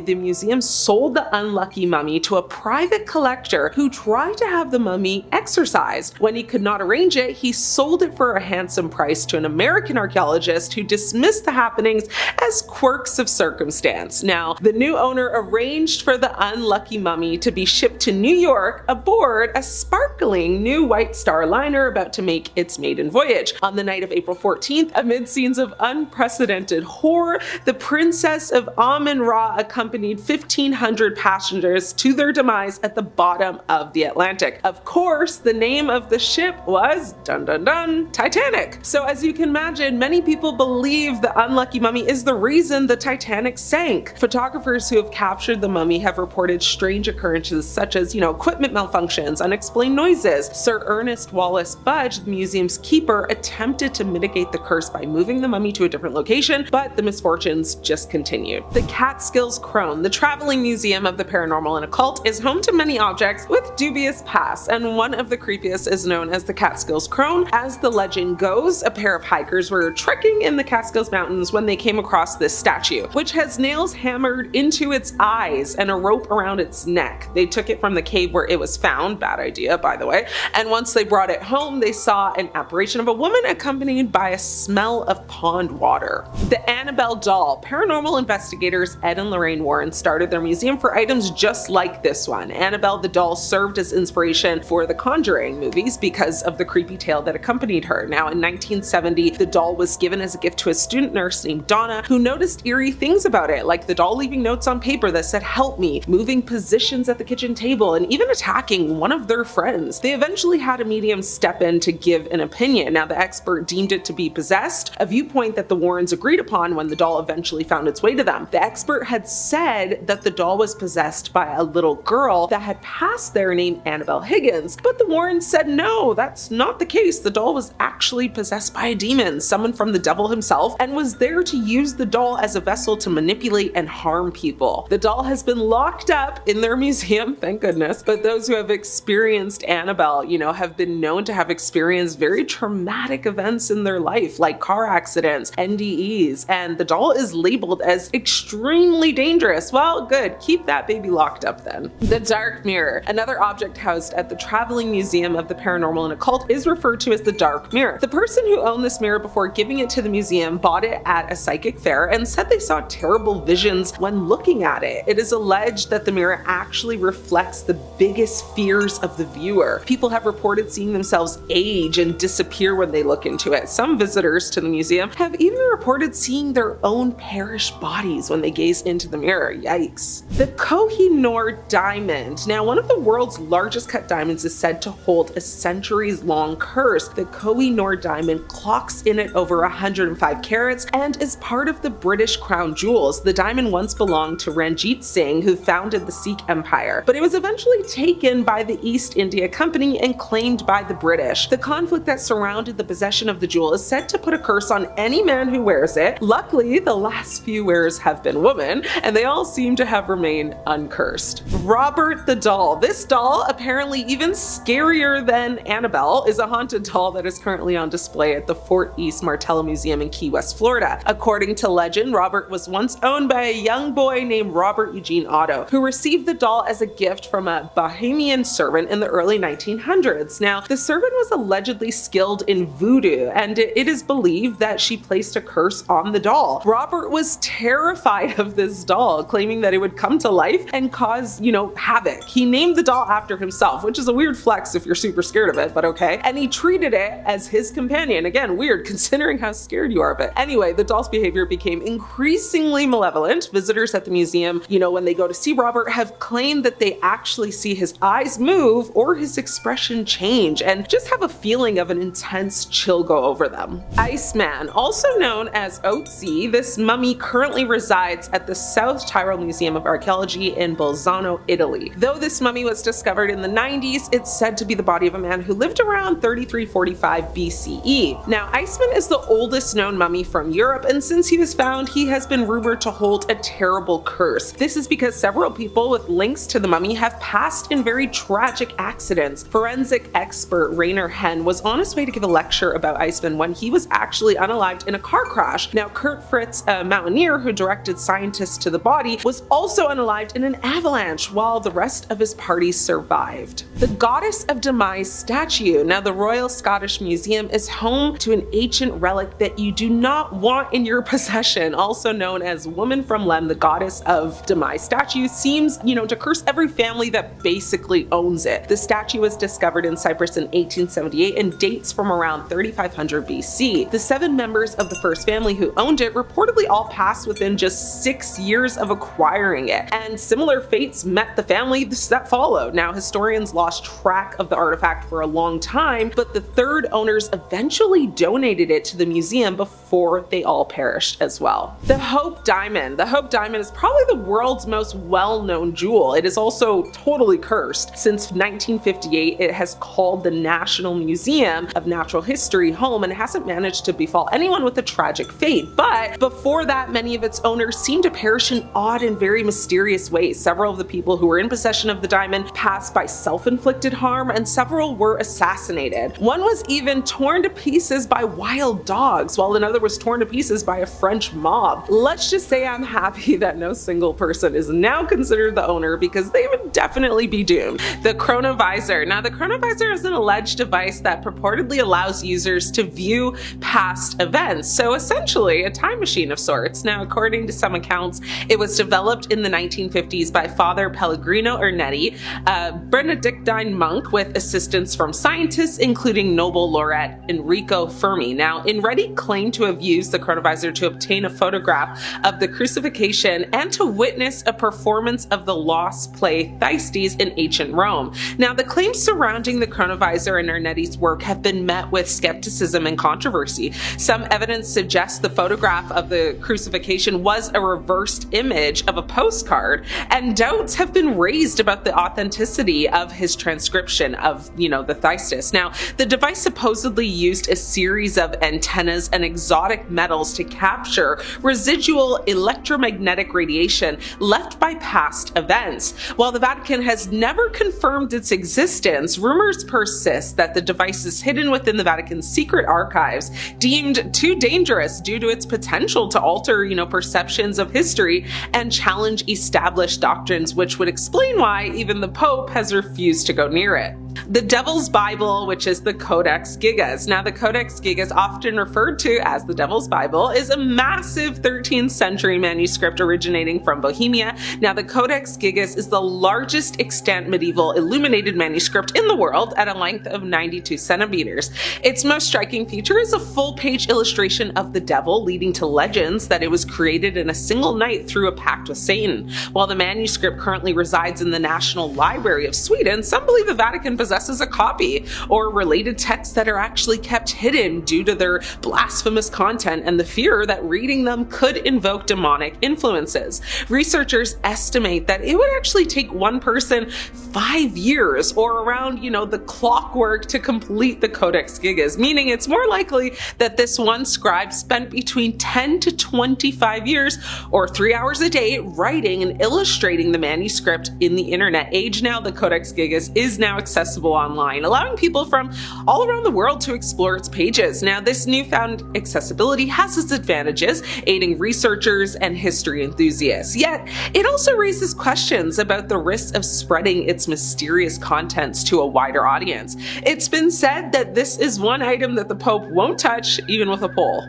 B: the museum sold the unlucky mummy to a private collector who tried to have the mummy exorcised. When he could not arrange it, he sold it for a handsome price to an American archaeologist who dismissed the happenings as quirks of circumstance. Now, the new owner arranged for the unlucky mummy to be shipped to New York aboard a sparkling new White Star liner about to make its maiden voyage. On the night of April 14th, amid scenes of unprecedented horror, the Princess of Amun-Ra accompanied 1,500 passengers to their demise at the bottom of the Atlantic. Of course, the name of the ship was, dun dun dun, Titanic. So as you can imagine, many people believe the unlucky mummy is the reason the Titanic sank. Photographers who have captured the mummy have reported strange occurrences such as, equipment malfunctions, unexplained noises. Sir Ernest Wallace Budge, the museum's keeper, attempted to mitigate the curse by moving the mummy to a different location, but the misfortunes just continued. The Catskills Crone, the traveling museum of the paranormal and occult, is home to many objects with dubious pasts, and one of the creepiest is known as the Catskills Crone. As the legend goes, a pair of hikers were trekking in the Catskills Mountains when they came across this statue, which has nails hammered into its eyes and a rope around its neck. They took it from the cave where it was found, bad idea by the way, and once they brought it home, they saw an apparition of a woman accompanied by a smell of pond water. The Annabelle doll. Paranormal investigators Ed and Lorraine Warren started their museum for items just like this one. Annabelle the doll served as inspiration for the Conjuring movies because of the creepy tale that accompanied her. Now, in 1970, the doll was given as a gift to a student nurse named Donna, who noticed eerie things about it, like the doll leaving notes on paper that said "help me," moving positions at the kitchen table, and even attacking one of their friends. They eventually had a medium step in to give an opinion. Now, the expert deemed it to be possessed, a viewpoint that the Warrens agreed upon when the doll eventually found its way to them. The expert had said that the doll was possessed by a little girl that had passed there named Annabelle Higgins, but the Warrens said no, that's not the case. The doll was actually possessed by a demon, summoned from the devil himself, and was there to use the doll as a vessel to manipulate and harm people. The doll has been locked up in their museum, thank goodness, but those who have experienced Annabelle, have been known to have experienced very traumatic events in their life, like car accidents, NDEs, and the doll is labeled as extremely dangerous. Well, good, keep that baby locked up then. The Dark Mirror, another object housed at the Traveling Museum of the Paranormal and Occult, is referred to as the Dark Mirror. The person who owned this mirror before giving it to the museum bought it at a psychic fair and said they saw terrible visions when looking at it. It is alleged that the mirror actually reflects the biggest fears of the viewer. People have reported seeing themselves age and disappear when they look into it. Some visitors to the museum have even reported seeing their own perished bodies when they gaze into the mirror. Yikes. The Koh-i-Noor diamond. Now, one of the world's largest cut diamonds is said to hold a centuries-long curse. The Koh-i-Noor diamond clocks in at over 105 carats and is part of the British crown jewels. The diamond once belonged to Ranjit Singh, who founded the Sikh Empire, but it was eventually taken by the East India Company and claimed by the British. The conflict that surrounded the possession of the jewel is said to put a curse on any man who wears it. Luckily, the last few wearers have been women, and they all seem to have remained uncursed. Robert the doll. This doll, apparently even scarier than Annabelle, is a haunted doll that is currently on display at the Fort East Martello Museum in Key West, Florida. According to legend, Robert was once owned by a young boy named Robert Eugene Otto, who received the doll as a gift from a Bahamian servant in the early 1900s. Now, the servant was allegedly skilled in voodoo, and it is believed that she placed a curse on the doll. Robert was terrified of this doll, claiming that it would come to life and cause, havoc. He named the doll after himself, which is a weird flex if you're super scared of it, but okay. And he treated it as his companion. Again, weird considering how scared you are of it. Anyway, the doll's behavior became increasingly malevolent. Visitors at the museum, when they go to see Robert, have claimed that they actually see his eyes move or his expression change and just have a feeling of an intense chill go over them. Iceman, also known as Otzi, this mummy currently resides at the South Tyrol Museum of Archaeology in Bolzano, Italy. Though this mummy was discovered in the 90s, it's said to be the body of a man who lived around 3345 BCE. Now, Iceman is the oldest known mummy from Europe, and since he was found, he has been rumored to hold a terrible curse. This is because several people with links to the mummy have passed in very tragic accidents. Forensic expert Rainer Henn was on his way to give a lecture about Iceman when he was actually unalived in a car crash. Now, Kurt Fritz, a mountaineer who directed scientists to the body, was also unalived in an avalanche while the rest of his party survived. The Goddess of Demise statue. Now, the Royal Scottish Museum is home to an ancient relic that you do not want in your possession, also known as Woman from Lem, the Goddess of Demise statue, seems, to curse every family that basically owns it. The statue was discovered in Cyprus in 1878 and dates from around 3500 BC. The 7 members of the first family who owned it reportedly all passed within just 6 years of acquiring it, and similar fates met the family that followed. Now, historians lost track of the artifact for a long time, but the third owners eventually donated it to the museum before they all perished as well. The Hope Diamond. The Hope Diamond is probably the world's most well-known known jewel. It is also totally cursed. Since 1958, it has called the National Museum of Natural History home, and it hasn't managed to befall anyone with a tragic fate. But before that, many of its owners seemed to perish in odd and very mysterious ways. Several of the people who were in possession of the diamond passed by self-inflicted harm, and several were assassinated. One was even torn to pieces by wild dogs, while another was torn to pieces by a French mob. Let's just say I'm happy that no single person is now considered the owner, because they would definitely be doomed. The Chronovisor. Now, the Chronovisor is an alleged device that purportedly allows users to view past events, so essentially a time machine of sorts. Now, according to some accounts, it was developed in the 1950s by Father Pellegrino Ernetti, a Benedictine monk with assistance from scientists, including Nobel laureate Enrico Fermi. Now, Ernetti claimed to have used the Chronovisor to obtain a photograph of the crucifixion and to witness a performance of the lost play Thyestes in ancient Rome. Now, the claims surrounding the Chronovisor and Ernetti's work have been met with skepticism and controversy. Some evidence suggests the photograph of the crucifixion was a reversed image of a postcard, and doubts have been raised about the authenticity of his transcription of, the Thyestes. Now, the device supposedly used a series of antennas and exotic metals to capture residual electromagnetic radiation left by past events. While the Vatican has never confirmed its existence, rumors persist that the device is hidden within the Vatican's secret archives, deemed too dangerous due to its potential to alter, perceptions of history and challenge established doctrines, which would explain why even the Pope has refused to go near it. The Devil's Bible, which is the Codex Gigas. Now, the Codex Gigas, often referred to as the Devil's Bible, is a massive 13th century manuscript originating from Bohemia. Now, the Codex Gigas is the largest extant medieval illuminated manuscript in the world at a length of 92 centimeters. Its most striking feature is a full-page illustration of the devil, leading to legends that it was created in a single night through a pact with Satan. While the manuscript currently resides in the National Library of Sweden, some believe the Vatican possesses a copy or related texts that are actually kept hidden due to their blasphemous content and the fear that reading them could invoke demonic influences. Researchers estimate that it would actually take one person 5 years or around, the clockwork to complete the Codex Gigas, meaning it's more likely that this one scribe spent between 10 to 25 years or 3 hours a day writing and illustrating the manuscript. In the internet age now, the Codex Gigas is now accessible online, allowing people from all around the world to explore its pages. Now, this newfound accessibility has its advantages, aiding researchers and history enthusiasts. Yet, it also raises questions about the risks of spreading its mysterious contents to a wider audience. It's been said that this is one item that the Pope won't touch, even with a pole.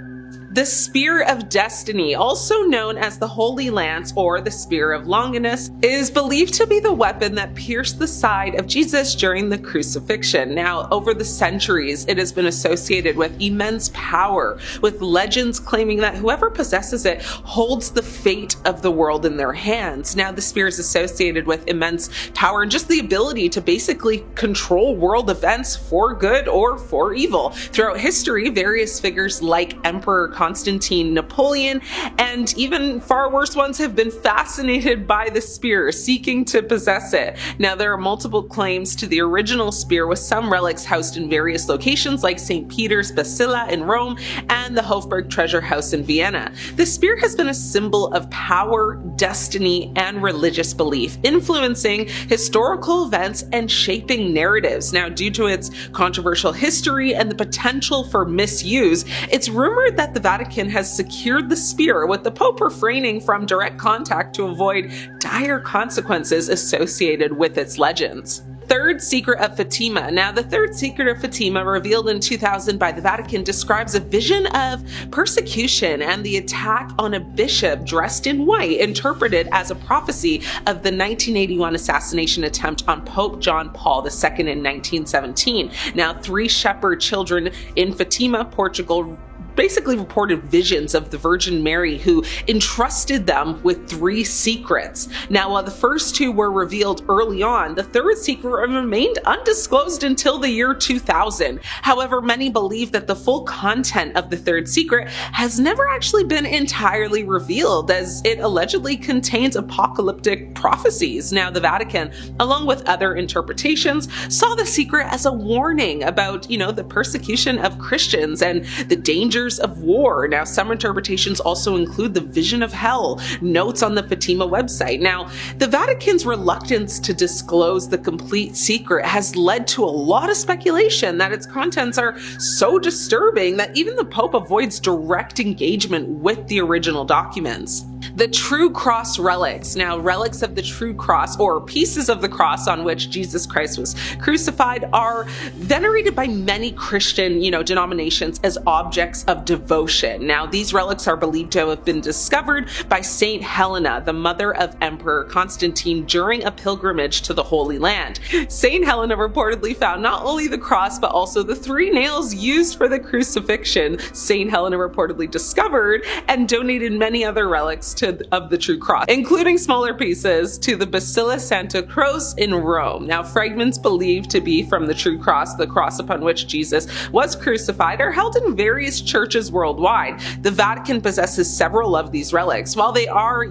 B: The Spear of Destiny, also known as the Holy Lance or the Spear of Longinus, is believed to be the weapon that pierced the side of Jesus during the crucifixion. Now, over the centuries, it has been associated with immense power, with legends claiming that whoever possesses it holds the fate of the world in their hands. Now, the spear is associated with immense power and just the ability to basically control world events for good or for evil. Throughout history, various figures like Emperor Constantine, Napoleon, and even far worse ones have been fascinated by the spear, seeking to possess it. Now, there are multiple claims to the original spear, with some relics housed in various locations like St. Peter's Basilica in Rome and the Hofburg Treasure House in Vienna. The spear has been a symbol of power, destiny, and religious belief, influencing historical events and shaping narratives. Now, due to its controversial history and the potential for misuse, it's rumored that the Vatican has secured the spear, with the Pope refraining from direct contact to avoid dire consequences associated with its legends. Third Secret of Fatima. Now, the Third Secret of Fatima, revealed in 2000 by the Vatican, describes a vision of persecution and the attack on a bishop dressed in white, interpreted as a prophecy of the 1981 assassination attempt on Pope John Paul II in 1917. Now, 3 shepherd children in Fatima, Portugal, basically reported visions of the Virgin Mary, who entrusted them with 3 secrets. Now, while the first 2 were revealed early on, the third secret remained undisclosed until the year 2000. However, many believe that the full content of the third secret has never actually been entirely revealed, as it allegedly contains apocalyptic prophecies. Now, the Vatican, along with other interpretations, saw the secret as a warning about, the persecution of Christians and the dangers of war. Now, some interpretations also include the vision of hell, notes on the Fatima website. Now, the Vatican's reluctance to disclose the complete secret has led to a lot of speculation that its contents are so disturbing that even the Pope avoids direct engagement with the original documents. The True Cross relics. Now, relics of the True Cross, or pieces of the cross on which Jesus Christ was crucified, are venerated by many Christian, denominations as objects of devotion. Now, these relics are believed to have been discovered by Saint Helena, the mother of Emperor Constantine, during a pilgrimage to the Holy Land. Saint Helena reportedly found not only the cross, but also the 3 nails used for the crucifixion. Saint Helena reportedly discovered and donated many other relics of the True Cross, including smaller pieces, to the Basilica Santa Croce in Rome. Now, fragments believed to be from the True Cross, the cross upon which Jesus was crucified, are held in various churches worldwide. The Vatican possesses several of these relics. While they are,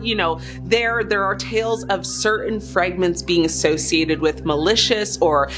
B: there are tales of certain fragments being associated with malicious or,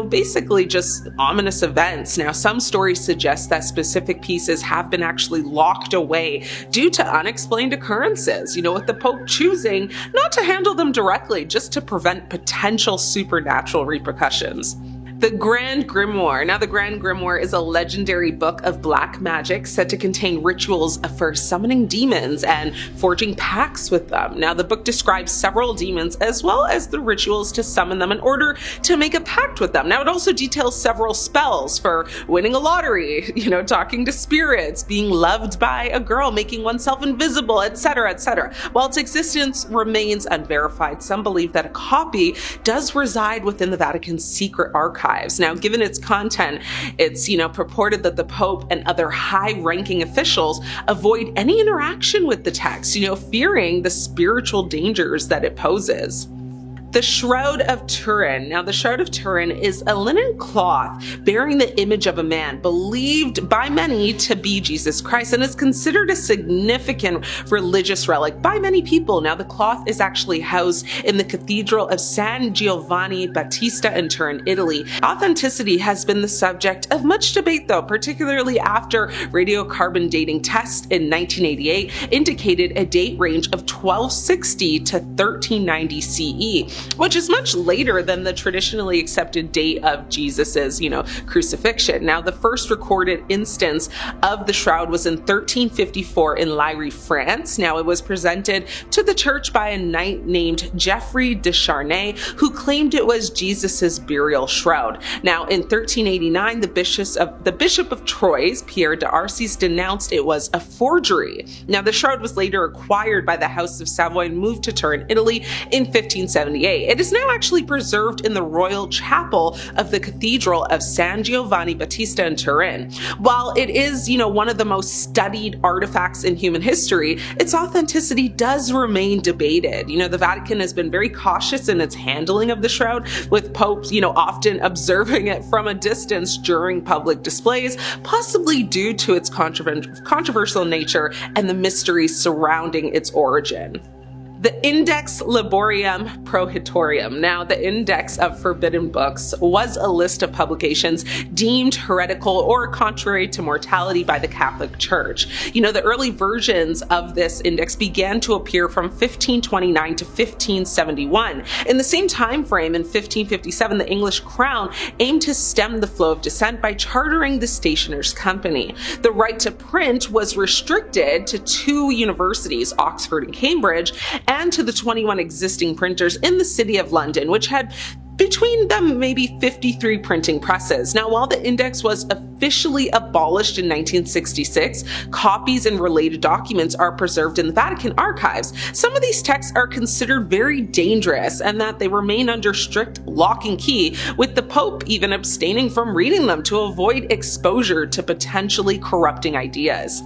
B: basically just ominous events. Now, some stories suggest that specific pieces have been actually locked away due to unexplained occurrences, with the Pope choosing not to handle them directly, just to prevent potential supernatural repercussions. The Grand Grimoire. Now, the Grand Grimoire is a legendary book of black magic said to contain rituals for summoning demons and forging pacts with them. Now, the book describes several demons as well as the rituals to summon them in order to make a pact with them. Now, it also details several spells for winning a lottery, talking to spirits, being loved by a girl, making oneself invisible, etc., etc. While its existence remains unverified, some believe that a copy does reside within the Vatican's secret archive. Now, given its content, it's, purported that the Pope and other high-ranking officials avoid any interaction with the text, fearing the spiritual dangers that it poses. The Shroud of Turin. Now, the Shroud of Turin is a linen cloth bearing the image of a man, believed by many to be Jesus Christ, and is considered a significant religious relic by many people. Now, the cloth is actually housed in the Cathedral of San Giovanni Battista in Turin, Italy. Authenticity has been the subject of much debate, though, particularly after radiocarbon dating tests in 1988 indicated a date range of 1260 to 1390 CE. Which is much later than the traditionally accepted date of Jesus's, crucifixion. Now, the first recorded instance of the shroud was in 1354 in Liry, France. Now, it was presented to the church by a knight named Geoffrey de Charnay, who claimed it was Jesus's burial shroud. Now, in 1389, the Bishop of Troyes, Pierre d'Arcis, denounced it was a forgery. Now, the shroud was later acquired by the House of Savoy and moved to Turin, Italy in 1578. It is now actually preserved in the Royal Chapel of the Cathedral of San Giovanni Battista in Turin. While it is, one of the most studied artifacts in human history, its authenticity does remain debated. The Vatican has been very cautious in its handling of the shroud, with popes, often observing it from a distance during public displays, possibly due to its controversial nature and the mysteries surrounding its origin. The Index Liborium Prohibitorium. Now, the Index of Forbidden Books was a list of publications deemed heretical or contrary to morality by the Catholic Church. The early versions of this index began to appear from 1529 to 1571. In the same time frame, in 1557, the English Crown aimed to stem the flow of dissent by chartering the Stationers' Company. The right to print was restricted to 2 universities, Oxford and Cambridge, and to the 21 existing printers in the City of London, which had between them maybe 53 printing presses. Now, while the index was officially abolished in 1966, copies and related documents are preserved in the Vatican archives. Some of these texts are considered very dangerous and that they remain under strict lock and key, with the Pope even abstaining from reading them to avoid exposure to potentially corrupting ideas.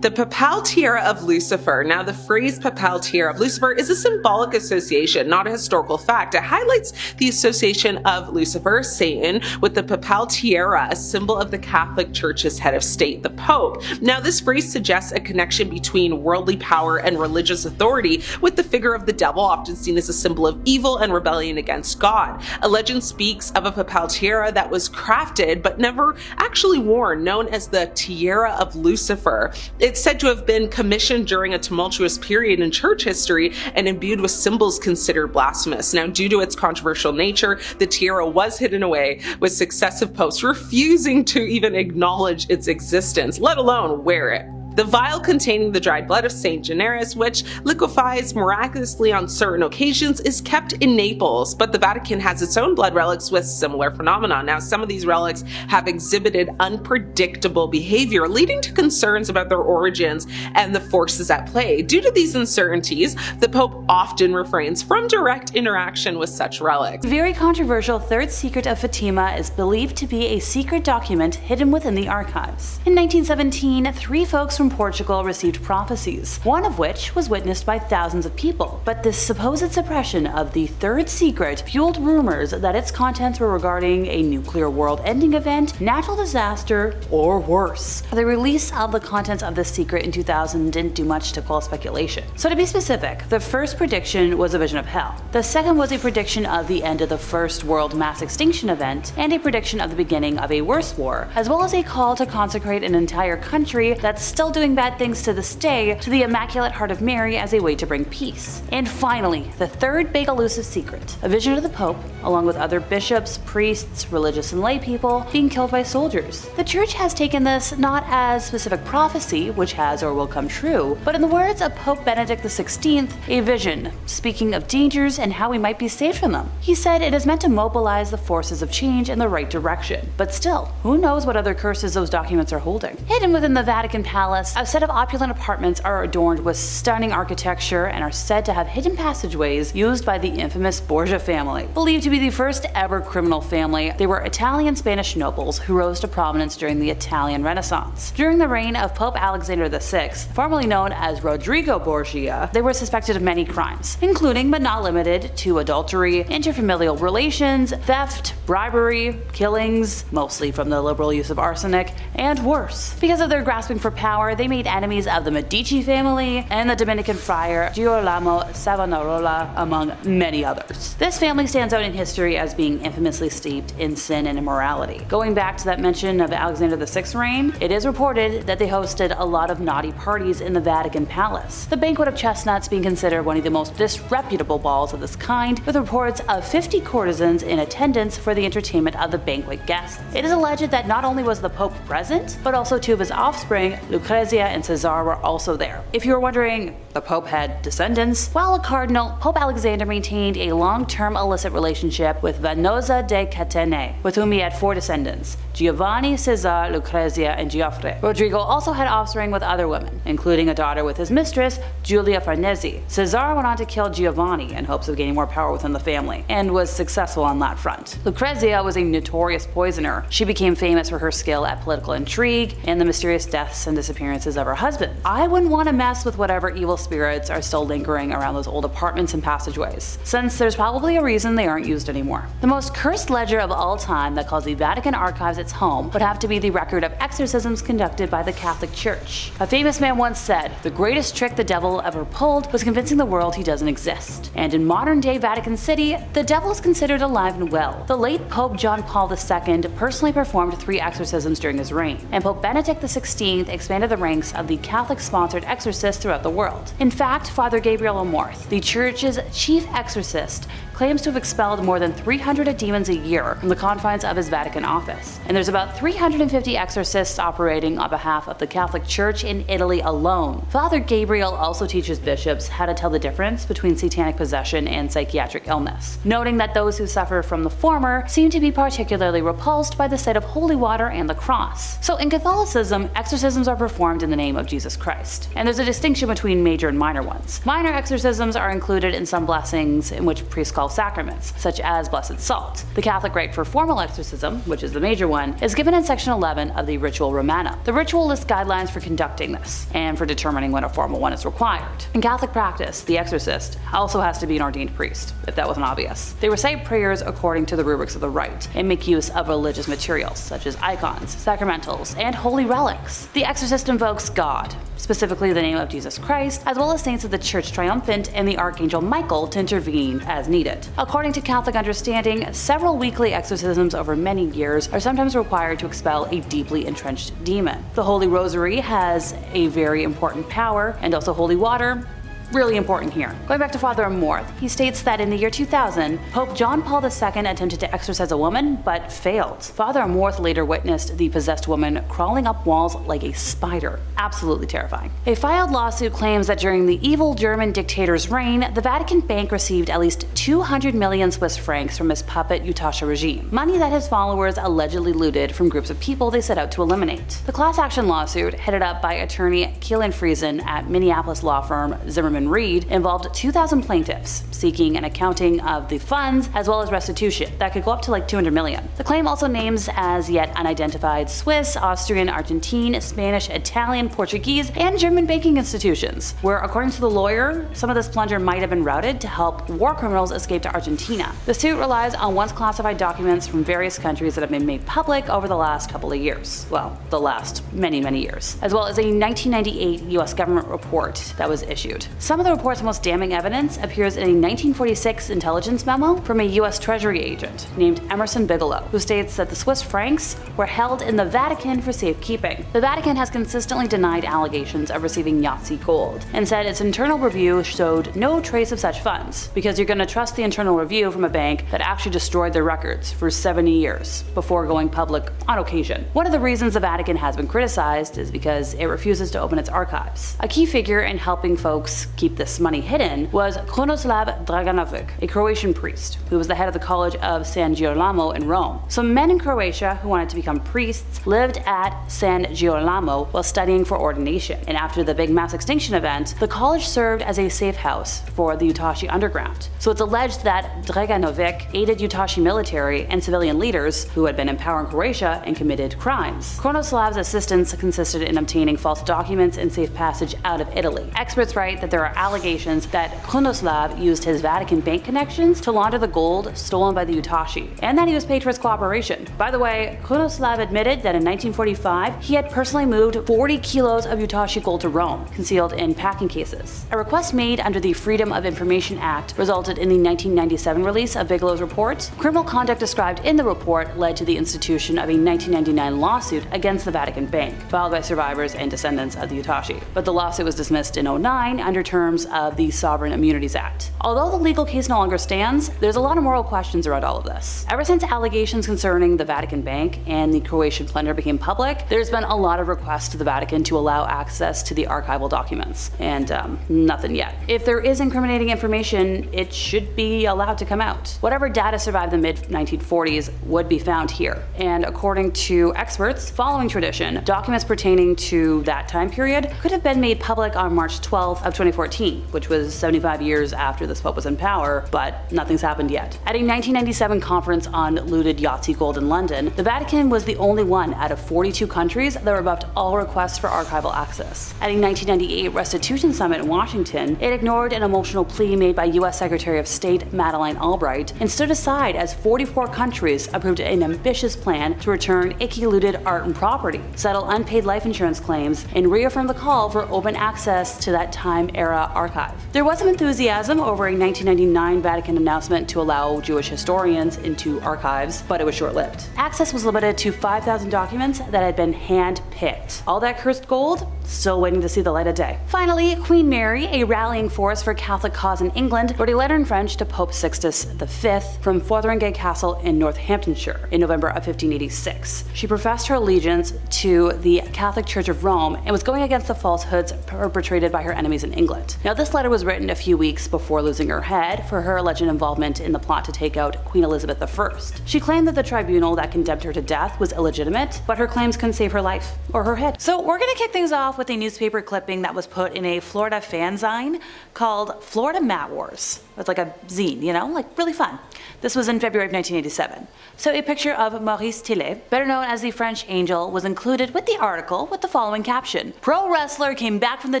B: The Papal Tiara of Lucifer. Now, the phrase Papal Tiara of Lucifer is a symbolic association, not a historical fact. It highlights the association of Lucifer, Satan, with the Papal Tiara, a symbol of the Catholic Church's head of state, the Pope. Now, this phrase suggests a connection between worldly power and religious authority, with the figure of the devil often seen as a symbol of evil and rebellion against God. A legend speaks of a Papal Tiara that was crafted but never actually worn, known as the Tiara of Lucifer. It's said to have been commissioned during a tumultuous period in church history and imbued with symbols considered blasphemous. Now, due to its controversial nature, the tiara was hidden away, with successive popes refusing to even acknowledge its existence, let alone wear it. The vial containing the dried blood of Saint Generis, which liquefies miraculously on certain occasions, is kept in Naples, but the Vatican has its own blood relics with similar phenomena. Now, some of these relics have exhibited unpredictable behavior, leading to concerns about their origins and the forces at play. Due to these uncertainties, the Pope often refrains from direct interaction with such relics.
C: The very controversial Third Secret of Fatima is believed to be a secret document hidden within the archives. In 1917, 3 folks from Portugal received prophecies, one of which was witnessed by thousands of people. But this supposed suppression of the Third Secret fueled rumors that its contents were regarding a nuclear world-ending event, natural disaster, or worse. The release of the contents of this secret in 2000 didn't do much to quell speculation. So to be specific, the first prediction was a vision of hell. The second was a prediction of the end of the First World Mass Extinction event, and a prediction of the beginning of a worse war, as well as a call to consecrate an entire country that's still doing bad things to this day to the Immaculate Heart of Mary as a way to bring peace. And finally, the third big elusive secret, a vision of the Pope, along with other bishops, priests, religious and lay people, being killed by soldiers. The Church has taken this not as specific prophecy, which has or will come true, but in the words of Pope Benedict XVI, a vision, speaking of dangers and how we might be saved from them. He said it is meant to mobilize the forces of change in the right direction. But still, who knows what other curses those documents are holding? Hidden within the Vatican Palace, a set of opulent apartments are adorned with stunning architecture and are said to have hidden passageways used by the infamous Borgia family. Believed to be the first ever criminal family, they were Italian-Spanish nobles who rose to prominence during the Italian Renaissance. During the reign of Pope Alexander VI, formerly known as Rodrigo Borgia, they were suspected of many crimes, including but not limited to adultery, interfamilial relations, theft, bribery, killings, mostly from the liberal use of arsenic, and worse. Because of their grasping for power, they made enemies of the Medici family and the Dominican friar Girolamo Savonarola, among many others. This family stands out in history as being infamously steeped in sin and immorality. Going back to that mention of Alexander VI's reign, it is reported that they hosted a lot of naughty parties in the Vatican Palace, the banquet of chestnuts being considered one of the most disreputable balls of this kind, with reports of 50 courtesans in attendance for the entertainment of the banquet guests. It is alleged that not only was the Pope present, but also 2 of his offspring, Lucrezia and Cesar, were also there. If you were wondering, the Pope had descendants? While a cardinal, Pope Alexander maintained a long-term illicit relationship with Vanosa de Catene, with whom he had 4 descendants, Giovanni, Cesar, Lucrezia, and Giuffre. Rodrigo also had offspring with other women, including a daughter with his mistress, Giulia Farnese. Cesar went on to kill Giovanni in hopes of gaining more power within the family, and was successful on that front. Lucrezia was a notorious poisoner. She became famous for her skill at political intrigue and the mysterious deaths and disappearances of her husband. I wouldn't want to mess with whatever evil spirits are still lingering around those old apartments and passageways, since there's probably a reason they aren't used anymore. The most cursed ledger of all time that calls the Vatican archives its home would have to be the record of exorcisms conducted by the Catholic Church. A famous man once said, "The greatest trick the devil ever pulled was convincing the world he doesn't exist." And in modern day Vatican City, the devil is considered alive and well. The late Pope John Paul II personally performed 3 exorcisms during his reign, and Pope Benedict XVI expanded the ranks of the Catholic-sponsored exorcists throughout the world. In fact, Father Gabriel Amorth, the Church's chief exorcist, claims to have expelled more than 300 demons a year from the confines of his Vatican office. And there's about 350 exorcists operating on behalf of the Catholic Church in Italy alone. Father Gabriel also teaches bishops how to tell the difference between satanic possession and psychiatric illness, noting that those who suffer from the former seem to be particularly repulsed by the sight of holy water and the cross. So in Catholicism, exorcisms are performed in the name of Jesus Christ, and there's a distinction between major and minor ones. Minor exorcisms are included in some blessings in which priests call sacraments, such as blessed salt. The Catholic rite for formal exorcism, which is the major one, is given in section 11 of the Ritual Romana. The ritual lists guidelines for conducting this, and for determining when a formal one is required. In Catholic practice, the exorcist also has to be an ordained priest, if that wasn't obvious. They recite prayers according to the rubrics of the rite, and make use of religious materials, such as icons, sacramentals, and holy relics. The exorcist invokes God, specifically the name of Jesus Christ, as well as saints of the Church Triumphant and the Archangel Michael to intervene as needed. According to Catholic understanding, several weekly exorcisms over many years are sometimes required to expel a deeply entrenched demon. The Holy Rosary has a very important power, and also holy water, really important here. Going back to Father Amorth, he states that in the year 2000, Pope John Paul II attempted to exorcise a woman, but failed. Father Amorth later witnessed the possessed woman crawling up walls like a spider. Absolutely terrifying. A filed lawsuit claims that during the evil German dictator's reign, the Vatican Bank received at least 200 million Swiss francs from his puppet Utasha regime, money that his followers allegedly looted from groups of people they set out to eliminate. The class action lawsuit, headed up by attorney Keelan Friesen at Minneapolis law firm Zimmerman Reed, involved 2,000 plaintiffs, seeking an accounting of the funds as well as restitution that could go up to like 200 million. The claim also names as yet unidentified Swiss, Austrian, Argentine, Spanish, Italian, Portuguese, and German banking institutions, where according to the lawyer, some of this plunder might have been routed to help war criminals escape to Argentina. The suit relies on once classified documents from various countries that have been made public over the last couple of years. Well, the last many years, as well as a 1998 US government report that was issued. Some of the report's most damning evidence appears in a 1946 intelligence memo from a US Treasury agent named Emerson Bigelow, who states that the Swiss francs were held in the Vatican for safekeeping. The Vatican has consistently denied allegations of receiving Yahtzee gold, and said its internal review showed no trace of such funds, because you're going to trust the internal review from a bank that actually destroyed their records for 70 years before going public on occasion. One of the reasons the Vatican has been criticized is because it refuses to open its archives. A key figure in helping folks keep this money hidden was Krunoslav Draganovic, a Croatian priest who was the head of the College of San Girolamo in Rome. So men in Croatia who wanted to become priests lived at San Girolamo while studying for ordination, and after the big mass extinction event, the college served as a safe house for the Utashi underground. So it's alleged that Draganovic aided Utashi military and civilian leaders who had been in power in Croatia and committed crimes. Krunoslav's assistance consisted in obtaining false documents and safe passage out of Italy. Experts write that there are allegations that Krunoslav used his Vatican bank connections to launder the gold stolen by the Utashi, and that he was paid for his cooperation. By the way, Krunoslav admitted that in 1945 he had personally moved 40 kilos of Utashi gold to Rome, concealed in packing cases. A request made under the Freedom of Information Act resulted in the 1997 release of Bigelow's report. Criminal conduct described in the report led to the institution of a 1999 lawsuit against the Vatican Bank, filed by survivors and descendants of the Utashi. But the lawsuit was dismissed in 2009 under terms of the Sovereign Immunities Act. Although the legal case no longer stands, there's a lot of moral questions around all of this. Ever since allegations concerning the Vatican Bank and the Croatian plunder became public, there's been a lot of requests to the Vatican to allow access to the archival documents, and nothing yet. If there is incriminating information, it should be allowed to come out. Whatever data survived the mid-1940s would be found here, and according to experts following tradition, documents pertaining to that time period could have been made public on March 12th of 2014, which was 75 years after this Pope was in power, but nothing's happened yet. At a 1997 conference on looted Yahtzee gold in London, the Vatican was the only one out of 42 countries that rebuffed all requests for archival access. At a 1998 restitution summit in Washington, it ignored an emotional plea made by US Secretary of State Madeleine Albright and stood aside as 44 countries approved an ambitious plan to return icky looted art and property, settle unpaid life insurance claims, and reaffirm the call for open access to that time-era archive. There was some enthusiasm over a 1999 Vatican announcement to allow Jewish historians into archives, but it was short-lived. Access was limited to 5,000 documents that had been hand-picked. All that cursed gold still waiting to see the light of day. Finally, Queen Mary, a rallying force for Catholic cause in England, wrote a letter in French to Pope Sixtus V from Fotheringay Castle in Northamptonshire in November of 1586. She professed her allegiance to the Catholic Church of Rome and was going against the falsehoods perpetrated by her enemies in England. Now, this letter was written a few weeks before losing her head for her alleged involvement in the plot to take out Queen Elizabeth I. She claimed that the tribunal that condemned her to death was illegitimate, but her claims couldn't save her life or her head. So we're gonna kick things off with a newspaper clipping that was put in a Florida fanzine called Florida Mat Wars. It's like a zine, you know, like really fun. This was in February of 1987. So a picture of Maurice Tillet, better known as the French Angel, was included with the article with the following caption: "Pro wrestler came back from the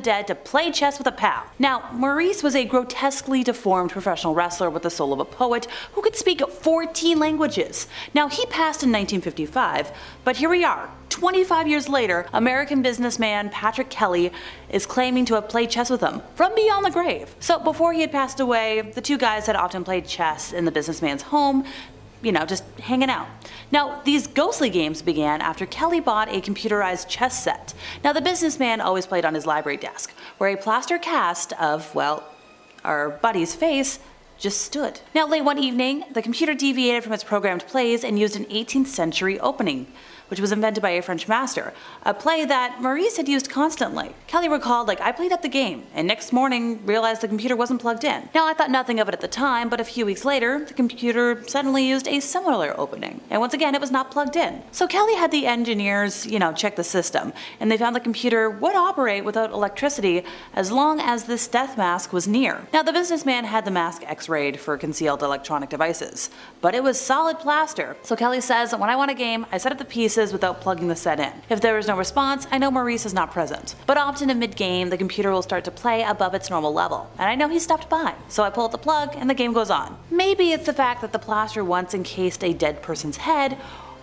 C: dead to play chess with a pal." Now, Maurice was a grotesquely deformed professional wrestler with the soul of a poet who could speak 14 languages. Now, he passed in 1955, but here we are. 25 years later, American businessman Patrick Kelly is claiming to have played chess with him from beyond the grave. So before he had passed away, the two guys had often played chess in the businessman's home, you know, just hanging out. Now, these ghostly games began after Kelly bought a computerized chess set. Now, the businessman always played on his library desk, where a plaster cast of, well, our buddy's face just stood. Now, late one evening, the computer deviated from its programmed plays and used an 18th century opening, which was invented by a French master, a play that Maurice had used constantly. Kelly recalled, I played up the game, and next morning realized the computer wasn't plugged in. Now, I thought nothing of it at the time, but a few weeks later, the computer suddenly used a similar opening, and once again, it was not plugged in. So Kelly had the engineers, check the system, and they found the computer would operate without electricity as long as this death mask was near. Now, the businessman had the mask x-rayed for concealed electronic devices, but it was solid plaster. So Kelly says, "When I want a game, I set up the pieces without plugging the set in. If there is no response, I know Maurice is not present. But often in mid-game, the computer will start to play above its normal level, and I know he stopped by. So I pull out the plug and the game goes on." Maybe it's the fact that the plaster once encased a dead person's head,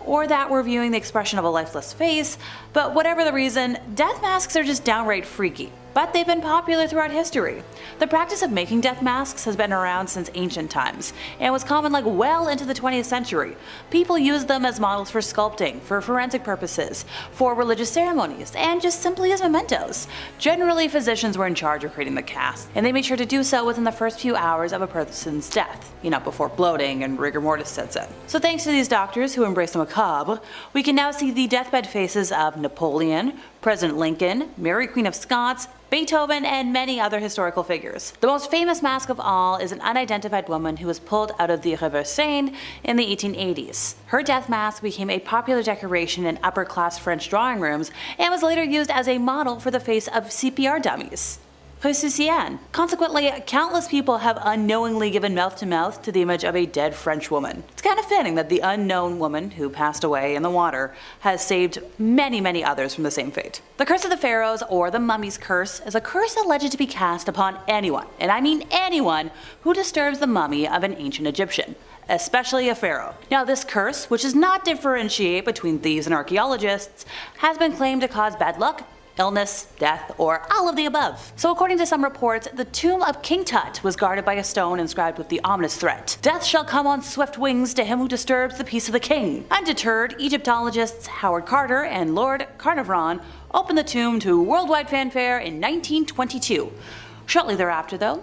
C: or that we're viewing the expression of a lifeless face, but whatever the reason, death masks are just downright freaky. But they've been popular throughout history. The practice of making death masks has been around since ancient times, and was common well into the 20th century. People used them as models for sculpting, for forensic purposes, for religious ceremonies, and just simply as mementos. Generally, physicians were in charge of creating the cast, and they made sure to do so within the first few hours of a person's death, before bloating and rigor mortis sets in. So thanks to these doctors who embrace the macabre, we can now see the deathbed faces of Napoleon, President Lincoln, Mary Queen of Scots, Beethoven, and many other historical figures. The most famous mask of all is an unidentified woman who was pulled out of the River Seine in the 1880s. Her death mask became a popular decoration in upper-class French drawing rooms and was later used as a model for the face of CPR dummies. Ressuscian. Consequently, countless people have unknowingly given mouth-to-mouth to the image of a dead French woman. It's kind of fitting that the unknown woman who passed away in the water has saved many, many others from the same fate. The Curse of the Pharaohs, or the Mummy's Curse, is a curse alleged to be cast upon anyone, and I mean anyone, who disturbs the mummy of an ancient Egyptian, especially a pharaoh. Now, this curse, which does not differentiate between thieves and archaeologists, has been claimed to cause bad luck, illness, death, or all of the above. So according to some reports, the tomb of King Tut was guarded by a stone inscribed with the ominous threat: "Death shall come on swift wings to him who disturbs the peace of the king." Undeterred, Egyptologists Howard Carter and Lord Carnarvon opened the tomb to worldwide fanfare in 1922. Shortly thereafter, though,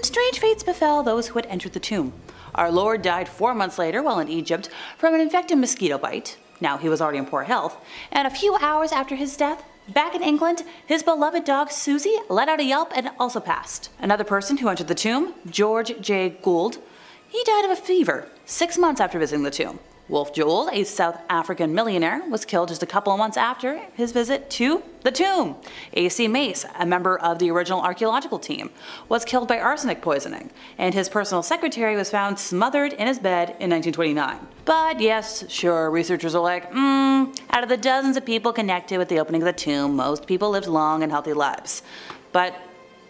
C: strange fates befell those who had entered the tomb. Our Lord died 4 months later while in Egypt from an infected mosquito bite. Now, he was already in poor health, and a few hours after his death, back in England, his beloved dog Susie let out a yelp and also passed. Another person who entered the tomb, George J. Gould, he died of a fever 6 months after visiting the tomb. Wolf Joel, a South African millionaire, was killed just a couple of months after his visit to the tomb. A.C. Mace, a member of the original archaeological team, was killed by arsenic poisoning, and his personal secretary was found smothered in his bed in 1929. But yes, sure, researchers are like, out of the dozens of people connected with the opening of the tomb, most people lived long and healthy lives. But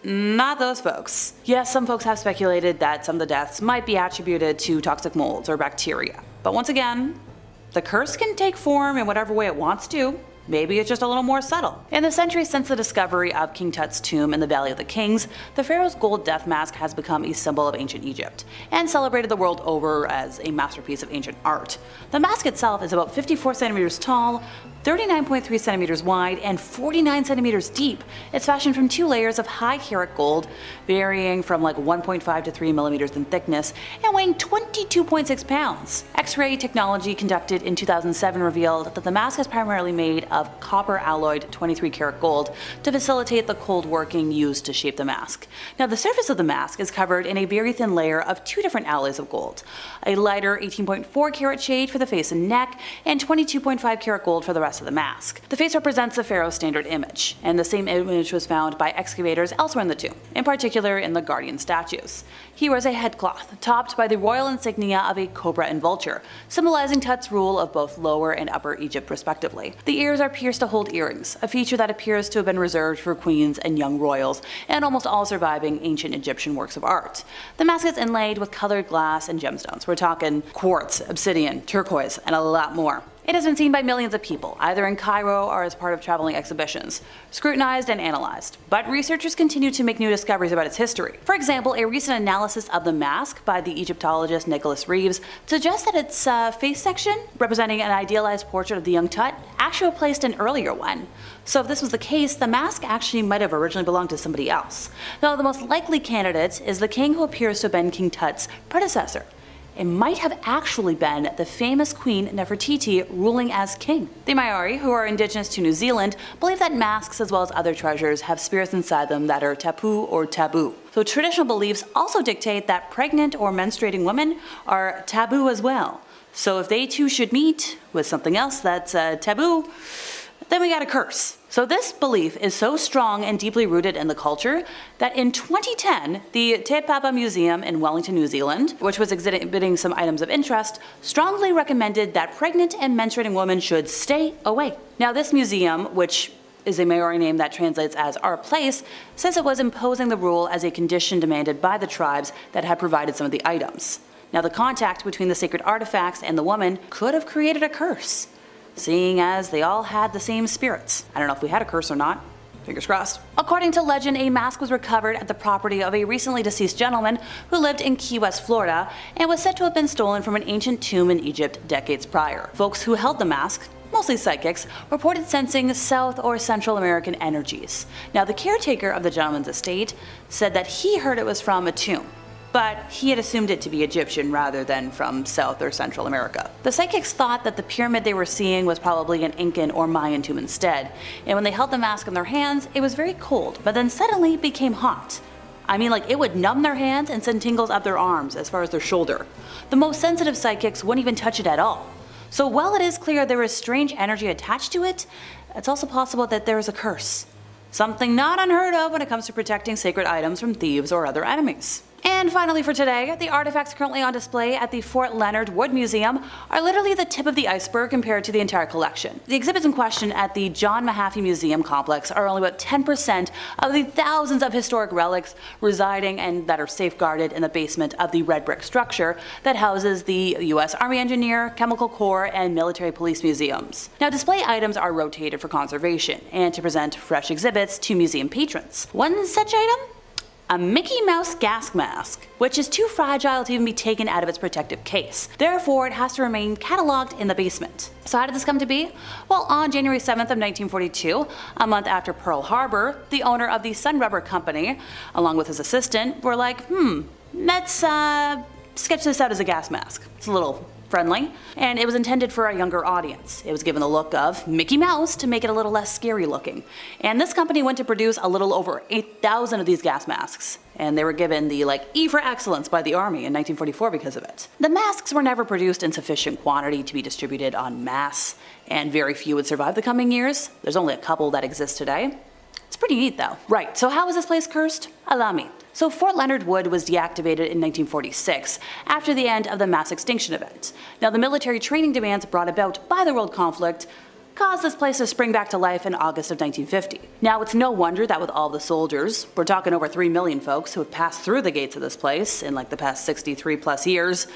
C: not those folks. Yes, some folks have speculated that some of the deaths might be attributed to toxic molds or bacteria. But once again, the curse can take form in whatever way it wants to. Maybe it's just a little more subtle. In the centuries since the discovery of King Tut's tomb in the Valley of the Kings, the pharaoh's gold death mask has become a symbol of ancient Egypt, and celebrated the world over as a masterpiece of ancient art. The mask itself is about 54 centimeters tall, 39.3 centimeters wide and 49 centimeters deep. It's fashioned from 2 layers of high karat gold, varying from like 1.5 to 3 millimeters in thickness and weighing 22.6 pounds. X-ray technology conducted in 2007 revealed that the mask is primarily made of copper alloyed 23 karat gold to facilitate the cold working used to shape the mask. Now the surface of the mask is covered in a very thin layer of 2 different alloys of gold, a lighter 18.4 karat shade for the face and neck, and 22.5 karat gold for the rest of the mask. The face represents the pharaoh's standard image, and the same image was found by excavators elsewhere in the tomb, in particular in the guardian statues. He wears a headcloth, topped by the royal insignia of a cobra and vulture, symbolizing Tut's rule of both Lower and Upper Egypt respectively. The ears are pierced to hold earrings, a feature that appears to have been reserved for queens and young royals, and almost all surviving ancient Egyptian works of art. The mask is inlaid with colored glass and gemstones. We're talking quartz, obsidian, turquoise, and a lot more. It has been seen by millions of people, either in Cairo or as part of traveling exhibitions, scrutinized and analyzed, but researchers continue to make new discoveries about its history. For example, a recent analysis of the mask by the Egyptologist Nicholas Reeves suggests that its face section, representing an idealized portrait of the young Tut, actually replaced an earlier one. So if this was the case, the mask actually might have originally belonged to somebody else. Though the most likely candidate is the king who appears to have been King Tut's predecessor. It might have actually been the famous Queen Nefertiti ruling as king. The Maori, who are indigenous to New Zealand, believe that masks as well as other treasures have spirits inside them that are tapu or taboo. So traditional beliefs also dictate that pregnant or menstruating women are taboo as well. So if they too should meet with something else that's taboo, then we got a curse. So this belief is so strong and deeply rooted in the culture that in 2010, the Te Papa Museum in Wellington, New Zealand, which was exhibiting some items of interest, strongly recommended that pregnant and menstruating women should stay away. Now this museum, which is a Maori name that translates as our place, says it was imposing the rule as a condition demanded by the tribes that had provided some of the items. Now the contact between the sacred artifacts and the woman could have created a curse, seeing as they all had the same spirits. I don't know if we had a curse or not. Fingers crossed. According to legend, a mask was recovered at the property of a recently deceased gentleman who lived in Key West, Florida, and was said to have been stolen from an ancient tomb in Egypt decades prior. Folks who held the mask, mostly psychics, reported sensing South or Central American energies. Now the caretaker of the gentleman's estate said that he heard it was from a tomb, but he had assumed it to be Egyptian rather than from South or Central America. The psychics thought that the pyramid they were seeing was probably an Incan or Mayan tomb instead, and when they held the mask in their hands, it was very cold, but then suddenly became hot. I mean, like, it would numb their hands and send tingles up their arms as far as their shoulder. The most sensitive psychics wouldn't even touch it at all. So while it is clear there is strange energy attached to it, it's also possible that there is a curse. Something not unheard of when it comes to protecting sacred items from thieves or other enemies. And finally for today, the artifacts currently on display at the Fort Leonard Wood Museum are literally the tip of the iceberg compared to the entire collection. The exhibits in question at the John Mahaffey Museum complex are only about 10% of the thousands of historic relics residing and that are safeguarded in the basement of the red brick structure that houses the U.S. Army Engineer, Chemical Corps, and Military Police museums. Now display items are rotated for conservation and to present fresh exhibits to museum patrons. One such item? A Mickey Mouse gas mask, which is too fragile to even be taken out of its protective case. Therefore, it has to remain cataloged in the basement. So how did this come to be? Well, on January 7th of 1942, a month after Pearl Harbor, the owner of the Sun Rubber Company, along with his assistant, were like, let's sketch this out as a gas mask. It's a little friendly, and it was intended for a younger audience. It was given the look of Mickey Mouse to make it a little less scary looking. And this company went to produce a little over 8,000 of these gas masks, and they were given the E for excellence by the Army in 1944 because of it. The masks were never produced in sufficient quantity to be distributed en masse, and very few would survive the coming years. There's only a couple that exist today. It's pretty neat though. Right, so how was this place cursed? Allow me. So Fort Leonard Wood was deactivated in 1946 after the end of the mass extinction event. Now the military training demands brought about by the world conflict caused this place to spring back to life in August of 1950. Now it's no wonder that with all the soldiers, we're talking over 3 million folks who have passed through the gates of this place in the past 63 plus years,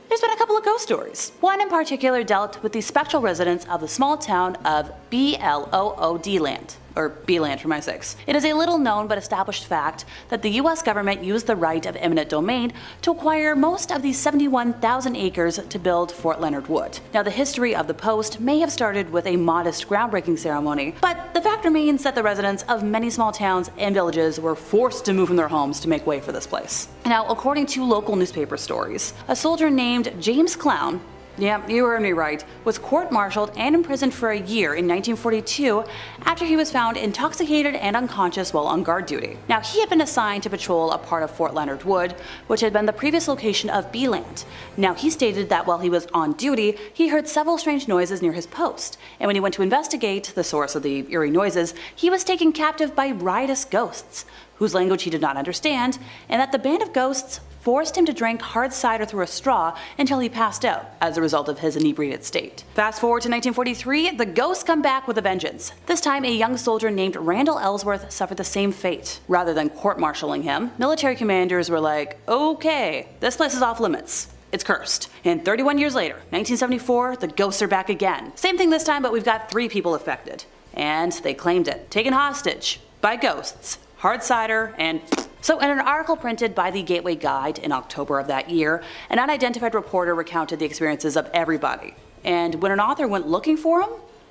C: there's been a couple of ghost stories. One in particular dealt with the spectral residents of the small town of Blood Land. or Beeland for my sakes. It is a little known but established fact that the US government used the right of eminent domain to acquire most of the 71,000 acres to build Fort Leonard Wood. Now, the history of the post may have started with a modest groundbreaking ceremony, but the fact remains that the residents of many small towns and villages were forced to move from their homes to make way for this place. Now, according to local newspaper stories, a soldier named James Clown, yeah, you heard me right, was court-martialed and imprisoned for a year in 1942 after he was found intoxicated and unconscious while on guard duty. Now, he had been assigned to patrol a part of Fort Leonard Wood, which had been the previous location of Beeland. Now, he stated that while he was on duty, he heard several strange noises near his post, and when he went to investigate the source of the eerie noises, he was taken captive by riotous ghosts, whose language he did not understand, and that the band of ghosts forced him to drink hard cider through a straw until he passed out as a result of his inebriated state. Fast forward to 1943, the ghosts come back with a vengeance. This time, a young soldier named Randall Ellsworth suffered the same fate. Rather than court-martialing him, military commanders were like, okay, this place is off limits. It's cursed. And 31 years later, 1974, the ghosts are back again. Same thing this time, but we've got 3 people affected. And they claimed it. Taken hostage by ghosts, hard cider, and... So in an article printed by the Gateway Guide in October of that year, an unidentified reporter recounted the experiences of everybody. And when an author went looking for him,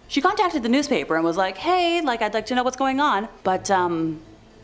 C: she contacted the newspaper and was like, hey, I'd like to know what's going on, but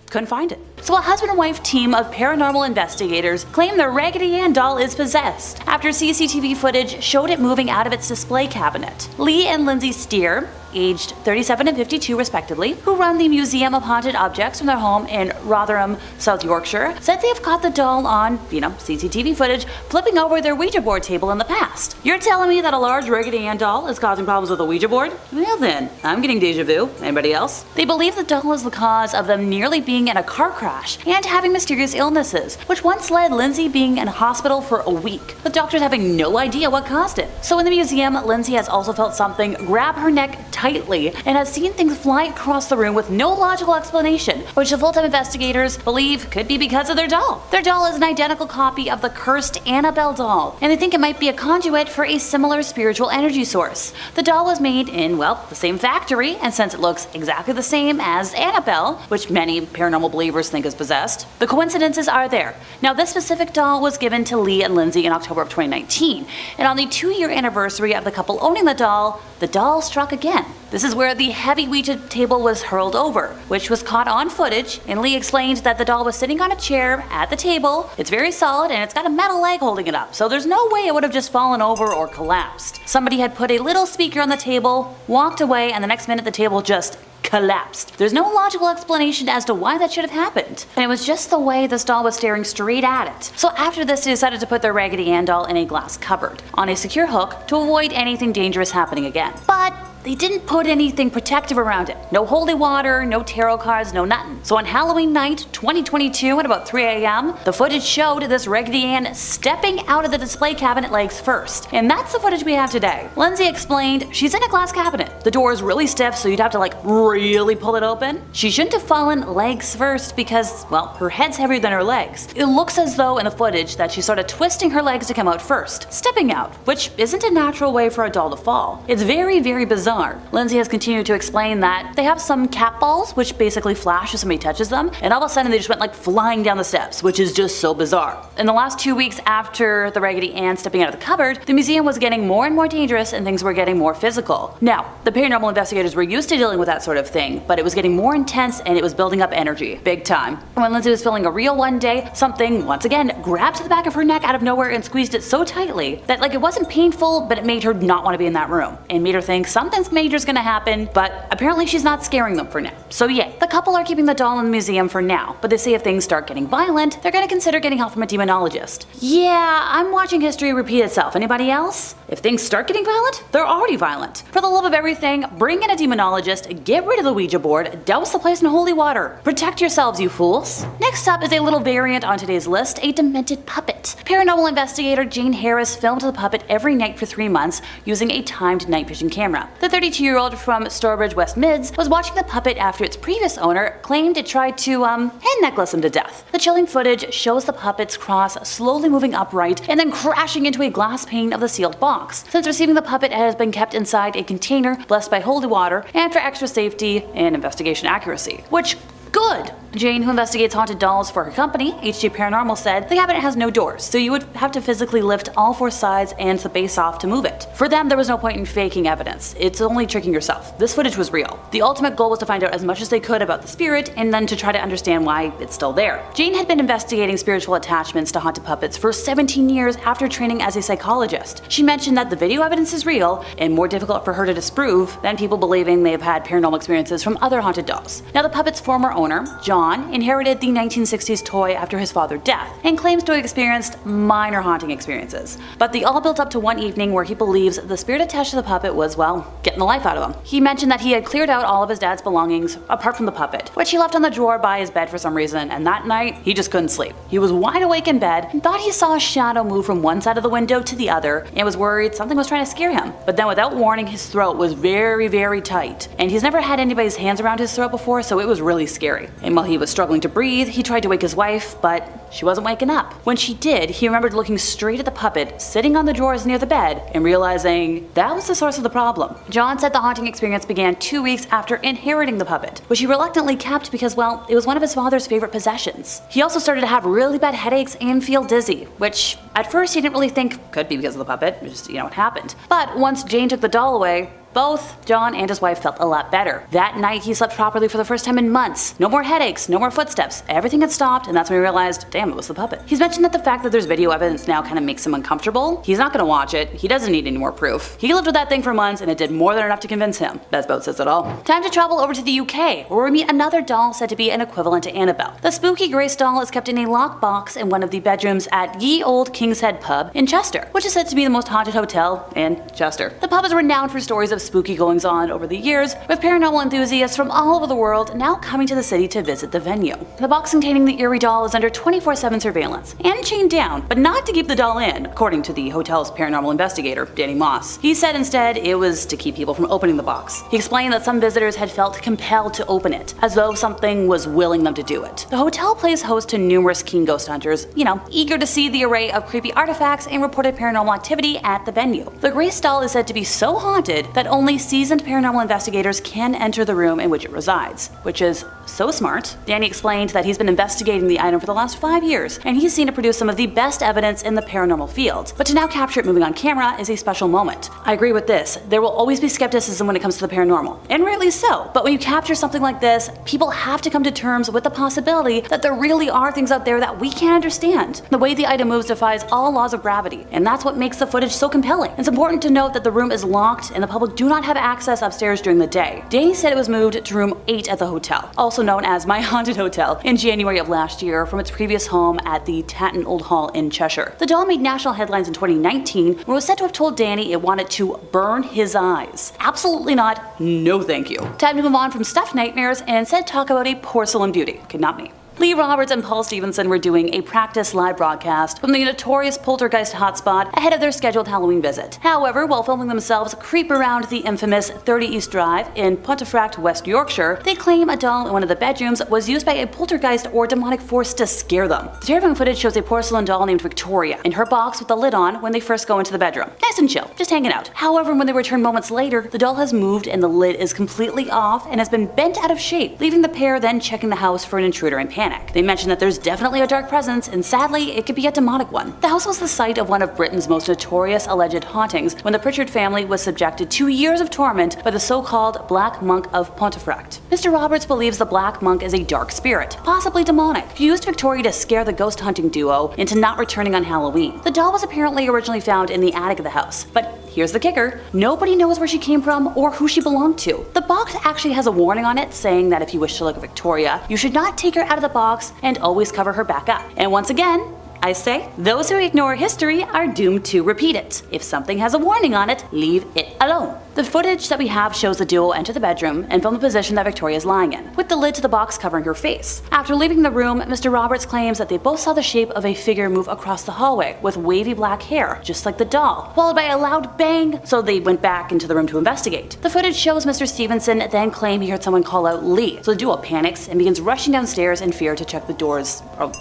C: couldn't find it. So a husband and wife team of paranormal investigators claim the Raggedy Ann doll is possessed after CCTV footage showed it moving out of its display cabinet. Lee and Lindsay Steer, aged 37 and 52 respectively, who run the Museum of Haunted Objects from their home in Rotherham, South Yorkshire, said they have caught the doll on, CCTV footage flipping over their Ouija board table in the past. You're telling me that a large Raggedy Ann doll is causing problems with a Ouija board? Well then, I'm getting deja vu. Anybody else? They believe the doll is the cause of them nearly being in a car crash and having mysterious illnesses, which once led Lindsay being in hospital for a week, with doctors having no idea what caused it. So in the museum, Lindsay has also felt something grab her neck tightly and has seen things fly across the room with no logical explanation, which the full-time investigators believe could be because of their doll. Their doll is an identical copy of the cursed Annabelle doll, and they think it might be a conduit for a similar spiritual energy source. The doll was made in, well, the same factory, and since it looks exactly the same as Annabelle, which many paranormal believers think is possessed, the coincidences are there. Now, this specific doll was given to Lee and Lindsay in October of 2019, and on the 2-year anniversary of the couple owning the doll struck again. This is where the heavy Ouija table was hurled over, which was caught on footage, and Lee explained that the doll was sitting on a chair at the table. It's very solid and it's got a metal leg holding it up, so there's no way it would have just fallen over or collapsed. Somebody had put a little speaker on the table, walked away, and the next minute the table just collapsed. There's no logical explanation as to why that should have happened, and it was just the way this doll was staring straight at it. So after this, they decided to put their Raggedy Ann doll in a glass cupboard on a secure hook to avoid anything dangerous happening again. But they didn't put anything protective around it. No holy water, no tarot cards, no nothing. So on Halloween night, 2022 at about 3 a.m., the footage showed this Raggedy Ann stepping out of the display cabinet legs first. And that's the footage we have today. Lindsay explained she's in a glass cabinet. The door is really stiff, so you'd have to really pull it open. She shouldn't have fallen legs first because, well, her head's heavier than her legs. It looks as though in the footage that she started twisting her legs to come out first, stepping out, which isn't a natural way for a doll to fall. It's very, very bizarre. Lindsay has continued to explain that they have some cat balls which basically flash if somebody touches them, and all of a sudden they just went flying down the steps, which is just so bizarre. In the last 2 weeks after the Raggedy Ann stepping out of the cupboard, the museum was getting more and more dangerous and things were getting more physical. Now, the paranormal investigators were used to dealing with that sort of thing, but it was getting more intense and it was building up energy, big time. When Lindsay was feeling a reel one day, something, once again, grabbed the back of her neck out of nowhere and squeezed it so tightly that it wasn't painful, but it made her not want to be in that room, and made her think something major's gonna happen, but apparently she's not scaring them for now. So yeah, the couple are keeping the doll in the museum for now, but they say if things start getting violent, they're gonna consider getting help from a demonologist. Yeah, I'm watching history repeat itself. Anybody else? If things start getting violent, they're already violent. For the love of everything, bring in a demonologist, get rid of the Ouija board, douse the place in holy water. Protect yourselves, you fools. Next up is a little variant on today's list, a demented puppet. Paranormal investigator Jane Harris filmed the puppet every night for 3 months using a timed night vision camera. The 32-year-old from Stourbridge, West Mids, was watching the puppet after its previous owner claimed it tried to, hand necklace him to death. The chilling footage shows the puppet's cross slowly moving upright and then crashing into a glass pane of the sealed box. Since receiving the puppet, it has been kept inside a container blessed by holy water and for extra safety and investigation accuracy. Which, good! Jane, who investigates haunted dolls for her company, HG Paranormal, said the cabinet has no doors, so you would have to physically lift all four sides and the base off to move it. For them, there was no point in faking evidence. It's only tricking yourself. This footage was real. The ultimate goal was to find out as much as they could about the spirit and then to try to understand why it's still there. Jane had been investigating spiritual attachments to haunted puppets for 17 years after training as a psychologist. She mentioned that the video evidence is real and more difficult for her to disprove than people believing they have had paranormal experiences from other haunted dolls. Now, the puppet's former owner, John, inherited the 1960s toy after his father's death and claims to have experienced minor haunting experiences. But they all built up to one evening where he believes the spirit attached to the puppet was, well, getting the life out of him. He mentioned that he had cleared out all of his dad's belongings apart from the puppet, which he left on the drawer by his bed for some reason, and that night he just couldn't sleep. He was wide awake in bed and thought he saw a shadow move from one side of the window to the other and was worried something was trying to scare him. But then without warning, his throat was very, very tight, and he's never had anybody's hands around his throat before, so it was really scary. And while he was struggling to breathe, he tried to wake his wife, but she wasn't waking up. When she did, he remembered looking straight at the puppet sitting on the drawers near the bed and realizing that was the source of the problem. John said the haunting experience began 2 weeks after inheriting the puppet, which he reluctantly kept because, well, it was one of his father's favorite possessions. He also started to have really bad headaches and feel dizzy, which at first he didn't really think could be because of the puppet, just, it happened. But once Jane took the doll away, both John and his wife felt a lot better. That night he slept properly for the first time in months. No more headaches, no more footsteps. Everything had stopped, and that's when he realized, damn, it was the puppet. He's mentioned that the fact that there's video evidence now kind of makes him uncomfortable. He's not gonna watch it. He doesn't need any more proof. He lived with that thing for months, and it did more than enough to convince him. Best boat says it all. Time to travel over to the UK, where we meet another doll said to be an equivalent to Annabelle. The spooky Grace doll is kept in a locked box in one of the bedrooms at Ye Old King's Head pub in Chester, which is said to be the most haunted hotel in Chester. The pub is renowned for stories of spooky goings-on over the years, with paranormal enthusiasts from all over the world now coming to the city to visit the venue. The box containing the eerie doll is under 24/7 surveillance and chained down, but not to keep the doll in, according to the hotel's paranormal investigator, Danny Moss. He said instead it was to keep people from opening the box. He explained that some visitors had felt compelled to open it, as though something was willing them to do it. The hotel plays host to numerous keen ghost hunters, eager to see the array of creepy artifacts and reported paranormal activity at the venue. The Grace doll is said to be so haunted that only seasoned paranormal investigators can enter the room in which it resides, which is so smart. Danny explained that he's been investigating the item for the last 5 years, and he's seen it produce some of the best evidence in the paranormal field. But to now capture it moving on camera is a special moment. I agree with this. There will always be skepticism when it comes to the paranormal, and rightly so. But when you capture something like this, people have to come to terms with the possibility that there really are things out there that we can't understand. The way the item moves defies all laws of gravity, and that's what makes the footage so compelling. It's important to note that the room is locked and the public do not have access upstairs during the day. Danny said it was moved to room 8 at the hotel, also known as My Haunted Hotel, in January of last year from its previous home at the Tatton Old Hall in Cheshire. The doll made national headlines in 2019 where it was said to have told Danny it wanted to burn his eyes. Absolutely not. No thank you. Time to move on from stuffed nightmares and instead talk about a porcelain beauty. Could not me. Lee Roberts and Paul Stevenson were doing a practice live broadcast from the notorious poltergeist hotspot ahead of their scheduled Halloween visit. However, while filming themselves creep around the infamous 30 East Drive in Pontefract, West Yorkshire, they claim a doll in one of the bedrooms was used by a poltergeist or demonic force to scare them. The terrifying footage shows a porcelain doll named Victoria in her box with the lid on when they first go into the bedroom. Nice and chill, just hanging out. However, when they return moments later, the doll has moved and the lid is completely off and has been bent out of shape, leaving the pair then checking the house for an intruder in panic. They mention that there's definitely a dark presence, and sadly, it could be a demonic one. The house was the site of one of Britain's most notorious alleged hauntings when the Pritchard family was subjected to years of torment by the so-called Black Monk of Pontefract. Mr. Roberts believes the Black Monk is a dark spirit, possibly demonic, who used Victoria to scare the ghost hunting duo into not returning on Halloween. The doll was apparently originally found in the attic of the house, but here's the kicker. Nobody knows where she came from or who she belonged to. The box actually has a warning on it saying that if you wish to look at Victoria, you should not take her out of the box and always cover her back up. And once again, I say, those who ignore history are doomed to repeat it. If something has a warning on it, leave it alone. The footage that we have shows the duo enter the bedroom and film the position that Victoria is lying in, with the lid to the box covering her face. After leaving the room, Mr. Roberts claims that they both saw the shape of a figure move across the hallway with wavy black hair, just like the doll, followed by a loud bang, so they went back into the room to investigate. The footage shows Mr. Stevenson then claim he heard someone call out Lee, so the duo panics and begins rushing downstairs in fear to check the doors are,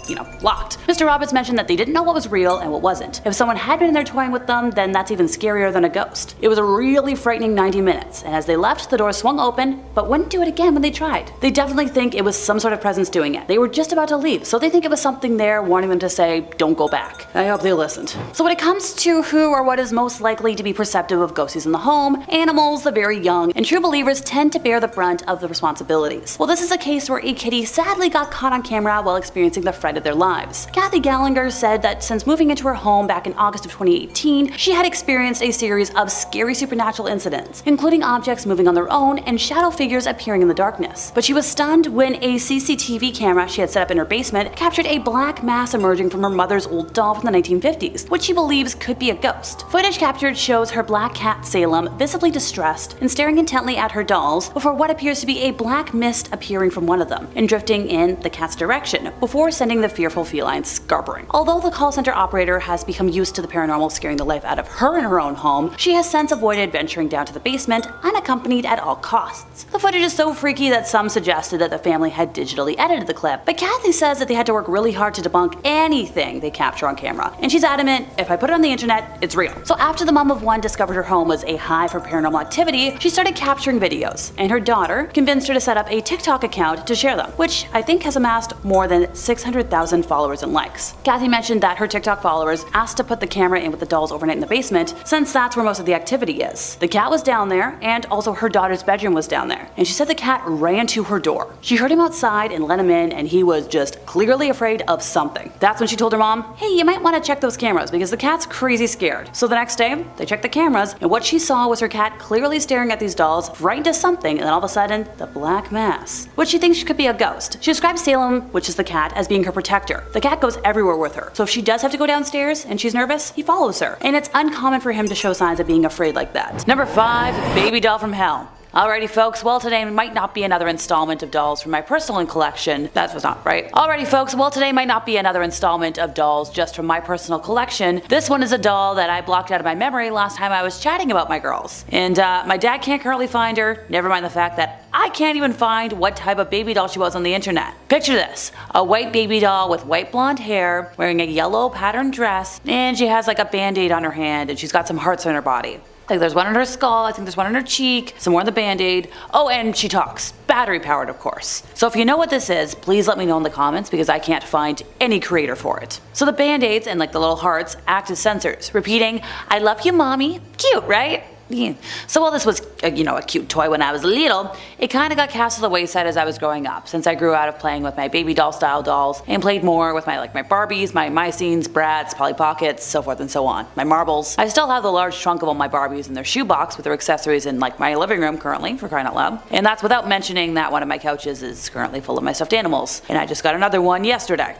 C: locked. Mr. Roberts mentioned that they didn't know what was real and what wasn't. If someone had been in there toying with them, then that's even scarier than a ghost. It was a really frightening 90 minutes, and as they left, the door swung open, but wouldn't do it again when they tried. They definitely think it was some sort of presence doing it. They were just about to leave, so they think it was something there warning them to say, don't go back. I hope they listened. So when it comes to who or what is most likely to be perceptive of ghosties in the home, animals, the very young, and true believers tend to bear the brunt of the responsibilities. Well, this is a case where a kitty sadly got caught on camera while experiencing the fright of their lives. Kathy Gallagher said that since moving into her home back in August of 2018, she had experienced a series of scary supernatural incidents, including objects moving on their own and shadow figures appearing in the darkness. But she was stunned when a CCTV camera she had set up in her basement captured a black mass emerging from her mother's old doll from the 1950s, which she believes could be a ghost. Footage captured shows her black cat Salem visibly distressed and staring intently at her dolls before what appears to be a black mist appearing from one of them and drifting in the cat's direction before sending the fearful feline scarpering. Although the call center operator has become used to the paranormal scaring the life out of her in her own home, she has since avoided venturing down to the basement unaccompanied at all costs. The footage is so freaky that some suggested that the family had digitally edited the clip, but Kathy says that they had to work really hard to debunk anything they capture on camera, and she's adamant, if I put it on the internet, it's real. So after the mom of one discovered her home was a hive for paranormal activity, she started capturing videos, and her daughter convinced her to set up a TikTok account to share them, which I think has amassed more than 600,000 followers and likes. Kathy mentioned that her TikTok followers asked to put the camera in with the dolls overnight in the basement, since that's where most of the activity is. The cat was down there, and also her daughter's bedroom was down there, and she said the cat ran to her door. She heard him outside and let him in, and he was just clearly afraid of something. That's when she told her mom, hey, you might want to check those cameras because the cat's crazy scared. So the next day, they checked the cameras, and what she saw was her cat clearly staring at these dolls, frightened to something, and then all of a sudden, the black mass, which she thinks could be a ghost. She describes Salem, which is the cat, as being her protector. The cat goes everywhere with her, so if she does have to go downstairs and she's nervous, he follows her, and it's uncommon for him to show signs of being afraid like that. Number 5, Baby Doll from Hell. Alrighty folks, well today might not be another installment of dolls from my personal collection. That was not right. Alrighty folks, well today might not be another installment of dolls just from my personal collection. This one is a doll that I blocked out of my memory last time I was chatting about my girls. And my dad can't currently find her, never mind the fact that I can't even find what type of baby doll she was on the internet. Picture this, a white baby doll with white blonde hair, wearing a yellow patterned dress, and she has like a band-aid on her hand and she's got some hearts on her body. Like there's one on her skull, I think there's one on her cheek, some more on the band-aid. Oh, and she talks. Battery powered, of course. So if you know what this is, please let me know in the comments because I can't find any creator for it. So the band-aids and like the little hearts act as sensors, repeating, I love you mommy. Cute, right? Yeah. So while this was, a cute toy when I was little, it kind of got cast to the wayside as I was growing up, since I grew out of playing with my baby doll style dolls and played more with my Barbies, my Mycenes, Bratz, Polly Pockets, so forth and so on. My marbles. I still have the large trunk of all my Barbies in their shoebox with their accessories in my living room currently, for crying out loud. And that's without mentioning that one of my couches is currently full of my stuffed animals, and I just got another one yesterday.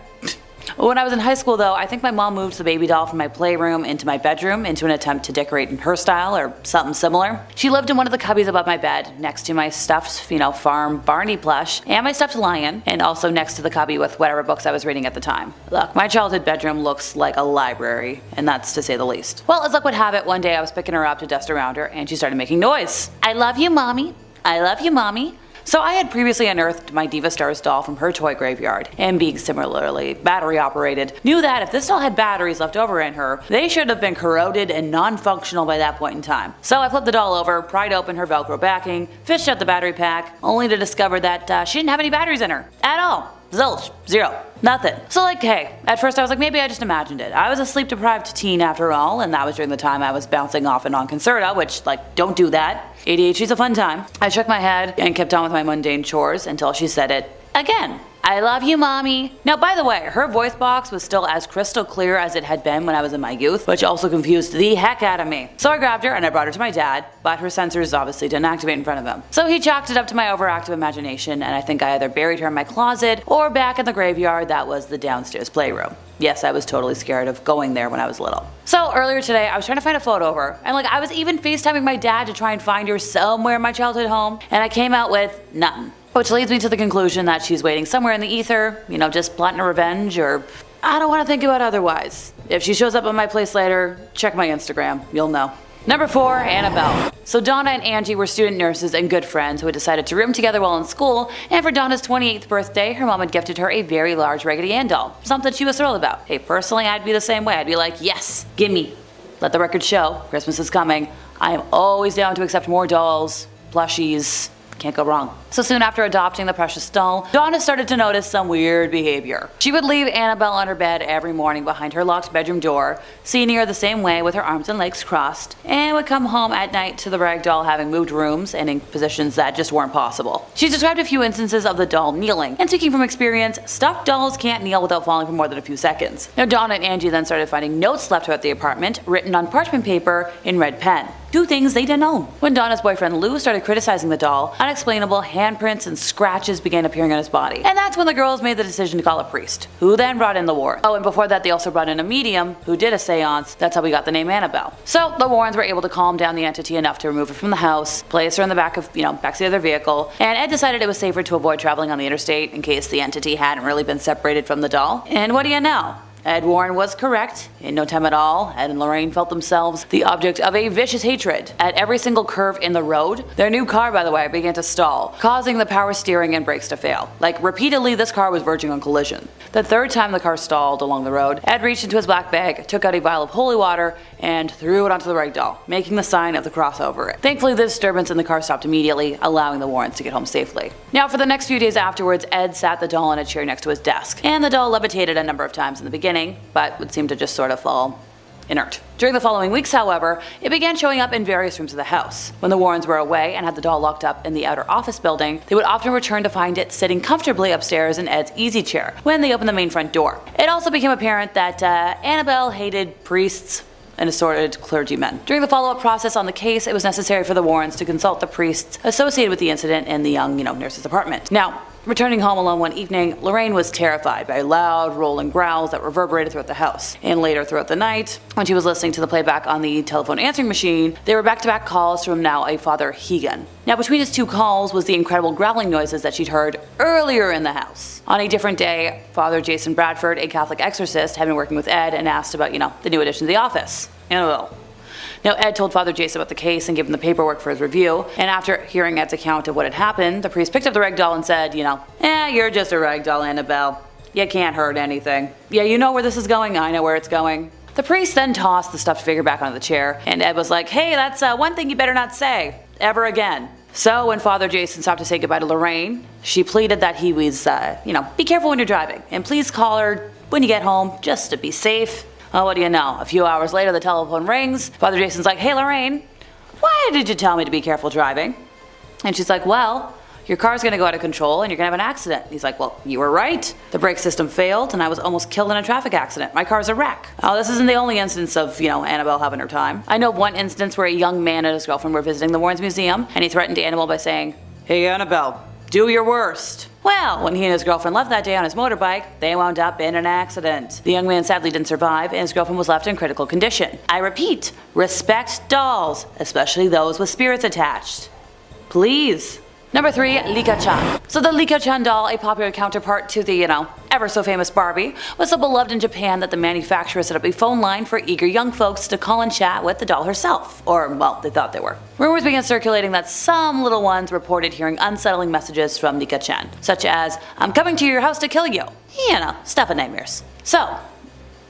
C: When I was in high school though, I think my mom moved the baby doll from my playroom into my bedroom into an attempt to decorate in her style or something similar. She lived in one of the cubbies above my bed, next to my stuffed, farm Barney plush and my stuffed lion, and also next to the cubby with whatever books I was reading at the time. Look, my childhood bedroom looks like a library, and that's to say the least. Well, as luck would have it, one day I was picking her up to dust around her and she started making noise. I love you, mommy. I love you, mommy. So I had previously unearthed my Diva Stars doll from her toy graveyard, and being similarly battery operated, knew that if this doll had batteries left over in her, they should have been corroded and non-functional by that point in time. So I flipped the doll over, pried open her Velcro backing, fished out the battery pack, only to discover that she didn't have any batteries in her. At all. Zilch. Zero. Nothing. So hey, at first I was like, maybe I just imagined it. I was a sleep deprived teen after all, and that was during the time I was bouncing off and on Concerta, which don't do that. ADHD's a fun time. I shook my head and kept on with my mundane chores until she said it again. I love you, mommy. Now, by the way, her voice box was still as crystal clear as it had been when I was in my youth, which also confused the heck out of me. So I grabbed her and I brought her to my dad, but her sensors obviously didn't activate in front of him. So he chalked it up to my overactive imagination, and I think I either buried her in my closet or back in the graveyard that was the downstairs playroom. Yes, I was totally scared of going there when I was little. So earlier today, I was trying to find a photo of her, and I was even FaceTiming my dad to try and find her somewhere in my childhood home, and I came out with nothing. Which leads me to the conclusion that she's waiting somewhere in the ether, just plotting a revenge, or I don't want to think about otherwise. If she shows up at my place later, check my Instagram, you'll know. Number 4, Annabelle. So Donna and Angie were student nurses and good friends who had decided to room together while in school, and for Donna's 28th birthday, her mom had gifted her a very large Raggedy Ann doll, something she was thrilled about. Hey, personally, I'd be the same way. I'd be like, yes, gimme. Let the record show, Christmas is coming. I am always down to accept more dolls, plushies. Can't go wrong. So soon after adopting the precious doll, Donna started to notice some weird behavior. She would leave Annabelle on her bed every morning behind her locked bedroom door, seeing her the same way with her arms and legs crossed, and would come home at night to the rag doll having moved rooms and in positions that just weren't possible. She described a few instances of the doll kneeling, and speaking from experience, stuffed dolls can't kneel without falling for more than a few seconds. Now Donna and Angie then started finding notes left throughout the apartment, written on parchment paper in red pen. 2 things they didn't own. When Donna's boyfriend Lou started criticizing the doll, unexplainable handprints and scratches began appearing on his body. And that's when the girls made the decision to call a priest, who then brought in the Warrens. Oh, and before that they also brought in a medium who did a seance. That's how we got the name Annabelle. So the Warrens were able to calm down the entity enough to remove her from the house, place her in the backseat of their vehicle, and Ed decided it was safer to avoid traveling on the interstate in case the entity hadn't really been separated from the doll. And what do you know? Ed Warren was correct. In no time at all, Ed and Lorraine felt themselves the object of a vicious hatred. At every single curve in the road, their new car, by the way, began to stall, causing the power steering and brakes to fail. Repeatedly, this car was verging on collision. The 3rd time the car stalled along the road, Ed reached into his black bag, took out a vial of holy water, and threw it onto the rag doll, making the sign of the cross over it. Thankfully, the disturbance in the car stopped immediately, allowing the Warrens to get home safely. Now, for the next few days afterwards, Ed sat the doll in a chair next to his desk, and the doll levitated a number of times in the beginning, but would seem to just sort of fall inert. During the following weeks, however, it began showing up in various rooms of the house. When the Warrens were away and had the doll locked up in the outer office building, they would often return to find it sitting comfortably upstairs in Ed's easy chair when they opened the main front door. It also became apparent that Annabelle hated priests and assorted clergymen. During the follow-up process on the case, it was necessary for the Warrens to consult the priests associated with the incident in the young, nurse's apartment. Now, returning home alone one evening, Lorraine was terrified by loud, rolling growls that reverberated throughout the house. And later throughout the night, when she was listening to the playback on the telephone answering machine, there were back-to-back calls from now a Father Hegan. Now, between his 2 calls was the incredible growling noises that she'd heard earlier in the house. On a different day, Father Jason Bradford, a Catholic exorcist, had been working with Ed and asked about, the new addition to the office, Annabelle. Now, Ed told Father Jason about the case and gave him the paperwork for his review, and after hearing Ed's account of what had happened, the priest picked up the rag doll and said, you're just a rag doll, Annabelle. You can't hurt anything. Yeah, you know where this is going, I know where it's going. The priest then tossed the stuffed figure back onto the chair, and Ed was like, hey, that's one thing you better not say, ever again. So when Father Jason stopped to say goodbye to Lorraine, she pleaded that he was, be careful when you're driving, and please call her when you get home, just to be safe. Oh, what do you know? A few hours later, the telephone rings. Father Jason's like, hey, Lorraine, why did you tell me to be careful driving? And she's like, well, your car's going to go out of control and you're going to have an accident. He's like, well, you were right. The brake system failed and I was almost killed in a traffic accident. My car's a wreck. Oh, this isn't the only instance of, Annabelle having her time. I know of one instance where a young man and his girlfriend were visiting the Warrens Museum, and he threatened Annabelle by saying, hey, Annabelle, do your worst. Well, when he and his girlfriend left that day on his motorbike, they wound up in an accident. The young man sadly didn't survive, and his girlfriend was left in critical condition. I repeat, respect dolls, especially those with spirits attached. Please. Number 3, Leica Chan. So the Leica Chan doll, a popular counterpart to the, ever so famous Barbie, was so beloved in Japan that the manufacturer set up a phone line for eager young folks to call and chat with the doll herself. Or, well, they thought they were. Rumors began circulating that some little ones reported hearing unsettling messages from Leica Chan, such as, I'm coming to your house to kill you. Stuff of nightmares. So,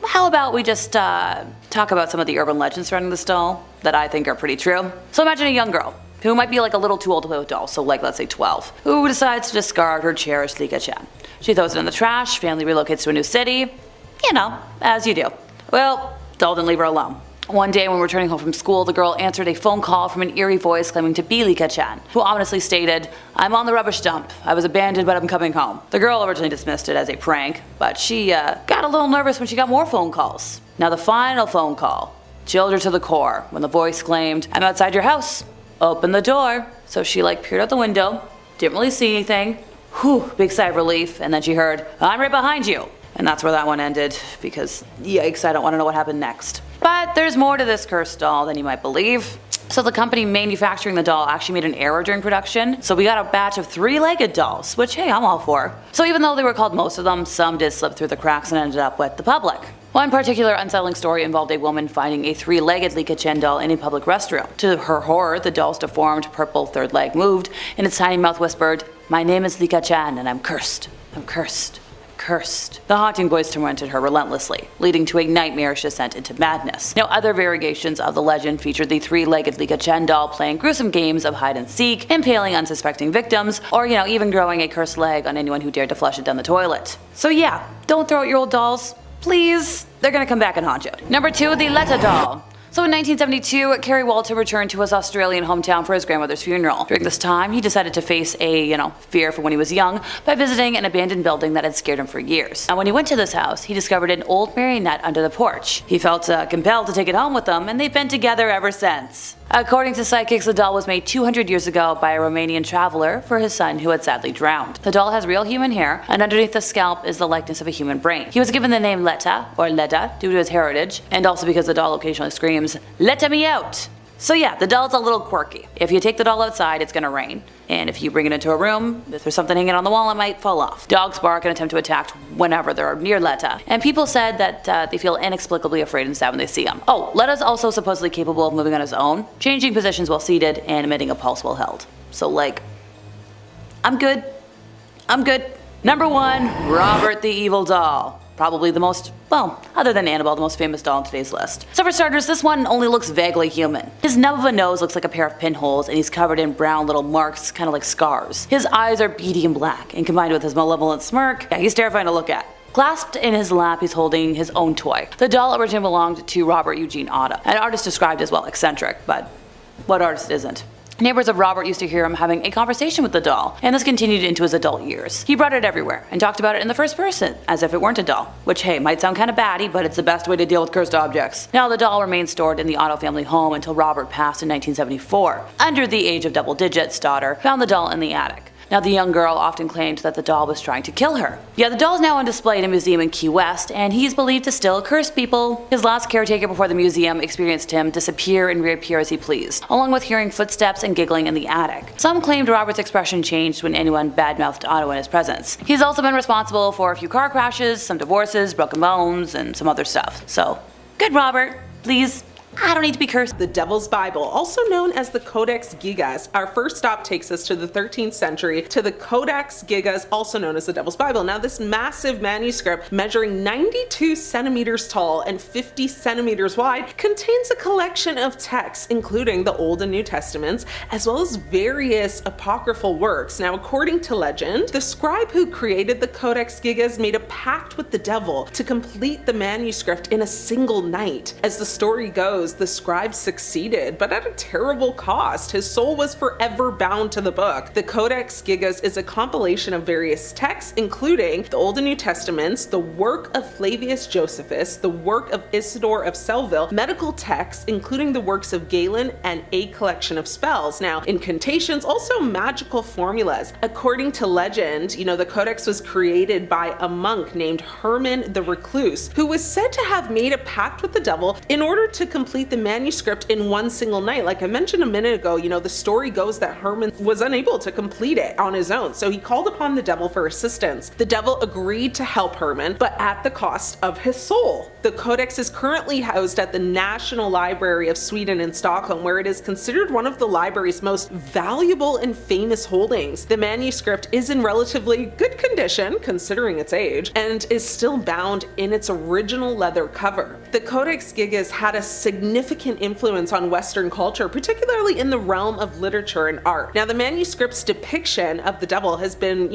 C: how about we just talk about some of the urban legends surrounding this doll that I think are pretty true. So imagine a young girl who might be a little too old to play with dolls, so let's say 12, who decides to discard her cherished Leica Chan. She throws it in the trash, family relocates to a new city, as you do. Well, doll didn't leave her alone. One day when returning home from school, the girl answered a phone call from an eerie voice claiming to be Leica Chan, who ominously stated, "I'm on the rubbish dump. I was abandoned but I'm coming home." The girl originally dismissed it as a prank, but she got a little nervous when she got more phone calls. Now the final phone call chilled her to the core when the voice claimed, "I'm outside your house. Open the door." So she peered out the window, didn't really see anything. Whew, big sigh of relief, and then she heard, "I'm right behind you." And that's where that one ended, because yikes, I don't want to know what happened next. But there's more to this cursed doll than you might believe. So the company manufacturing the doll actually made an error during production, so we got a batch of 3-legged dolls, which hey, I'm all for. So even though they were called most of them, some did slip through the cracks and ended up with the public. One particular unsettling story involved a woman finding a 3-legged Leica Chan doll in a public restroom. To her horror, the doll's deformed purple third leg moved, and its tiny mouth whispered, "My name is Leica Chan and I'm cursed. I'm cursed. Cursed." The haunting voice tormented her relentlessly, leading to a nightmarish descent into madness. Now, other variations of the legend featured the 3-legged Leica Chan doll playing gruesome games of hide and seek, impaling unsuspecting victims, or even growing a cursed leg on anyone who dared to flush it down the toilet. So yeah, don't throw out your old dolls. Please, they're gonna come back and haunt you. Number 2, the Letta doll. So in 1972, Kerry Walton returned to his Australian hometown for his grandmother's funeral. During this time, he decided to face a, fear from when he was young by visiting an abandoned building that had scared him for years. And when he went to this house, he discovered an old marionette under the porch. He felt compelled to take it home with him, and they've been together ever since. According to psychics, the doll was made 200 years ago by a Romanian traveler for his son who had sadly drowned. The doll has real human hair, and underneath the scalp is the likeness of a human brain. He was given the name Letta, or Leda, due to his heritage, and also because the doll occasionally screams, "Let me out!" So yeah, the doll's a little quirky. If you take the doll outside, it's gonna rain. And if you bring it into a room, if there's something hanging on the wall, it might fall off. Dogs bark and attempt to attack whenever they're near Letta. And people said that they feel inexplicably afraid and sad when they see him. Oh, Letta's also supposedly capable of moving on his own, changing positions while seated, and emitting a pulse while held. So I'm good. I'm good. Number 1, Robert the Evil Doll. Probably the most, other than Annabelle, the most famous doll on today's list. So for starters, this one only looks vaguely human. His nub of a nose looks like a pair of pinholes, and he's covered in brown little marks, kind of like scars. His eyes are beady and black, and combined with his malevolent smirk, he's terrifying to look at. Clasped in his lap, he's holding his own toy. The doll originally belonged to Robert Eugene Otto, an artist described as eccentric, but what artist isn't? Neighbors of Robert used to hear him having a conversation with the doll, and this continued into his adult years. He brought it everywhere, and talked about it in the first person, as if it weren't a doll. Which, hey, might sound kinda batty, but it's the best way to deal with cursed objects. Now, the doll remained stored in the Otto family home until Robert passed in 1974. Under the age of double digits, daughter found the doll in the attic. Now, the young girl often claimed that the doll was trying to kill her. Yeah, the doll is now on display in a museum in Key West, and he's believed to still curse people. His last caretaker before the museum experienced him disappear and reappear as he pleased, along with hearing footsteps and giggling in the attic. Some claimed Robert's expression changed when anyone badmouthed Otto in his presence. He's also been responsible for a few car crashes, some divorces, broken bones, and some other stuff. So, good Robert, please. I don't need to be cursed.
B: The Devil's Bible, also known as the Codex Gigas. Our first stop takes us to the 13th century to the Codex Gigas, also known as the Devil's Bible. Now, this massive manuscript, measuring 92 centimeters tall and 50 centimeters wide, contains a collection of texts, including the Old and New Testaments, as well as various apocryphal works. Now, according to legend, the scribe who created the Codex Gigas made a pact with the devil to complete the manuscript in a single night. As the story goes, the scribe succeeded, but at a terrible cost. His soul was forever bound to the book. The Codex Gigas is a compilation of various texts, including the Old and New Testaments, the work of Flavius Josephus, the work of Isidore of Sellville, medical texts, including the works of Galen, and a collection of spells. Now, incantations, also magical formulas. According to legend, the Codex was created by a monk named Herman the Recluse, who was said to have made a pact with the devil in order to complete the manuscript in one single night. Like I mentioned a minute ago, the story goes that Herman was unable to complete it on his own, so he called upon the devil for assistance. The devil agreed to help Herman, but at the cost of his soul. The Codex is currently housed at the National Library of Sweden in Stockholm, where it is considered one of the library's most valuable and famous holdings. The manuscript is in relatively good condition, considering its age, and is still bound in its original leather cover. The Codex Gigas had a significant significant influence on Western culture, particularly in the realm of literature and art. Now, the manuscript's depiction of the devil has been,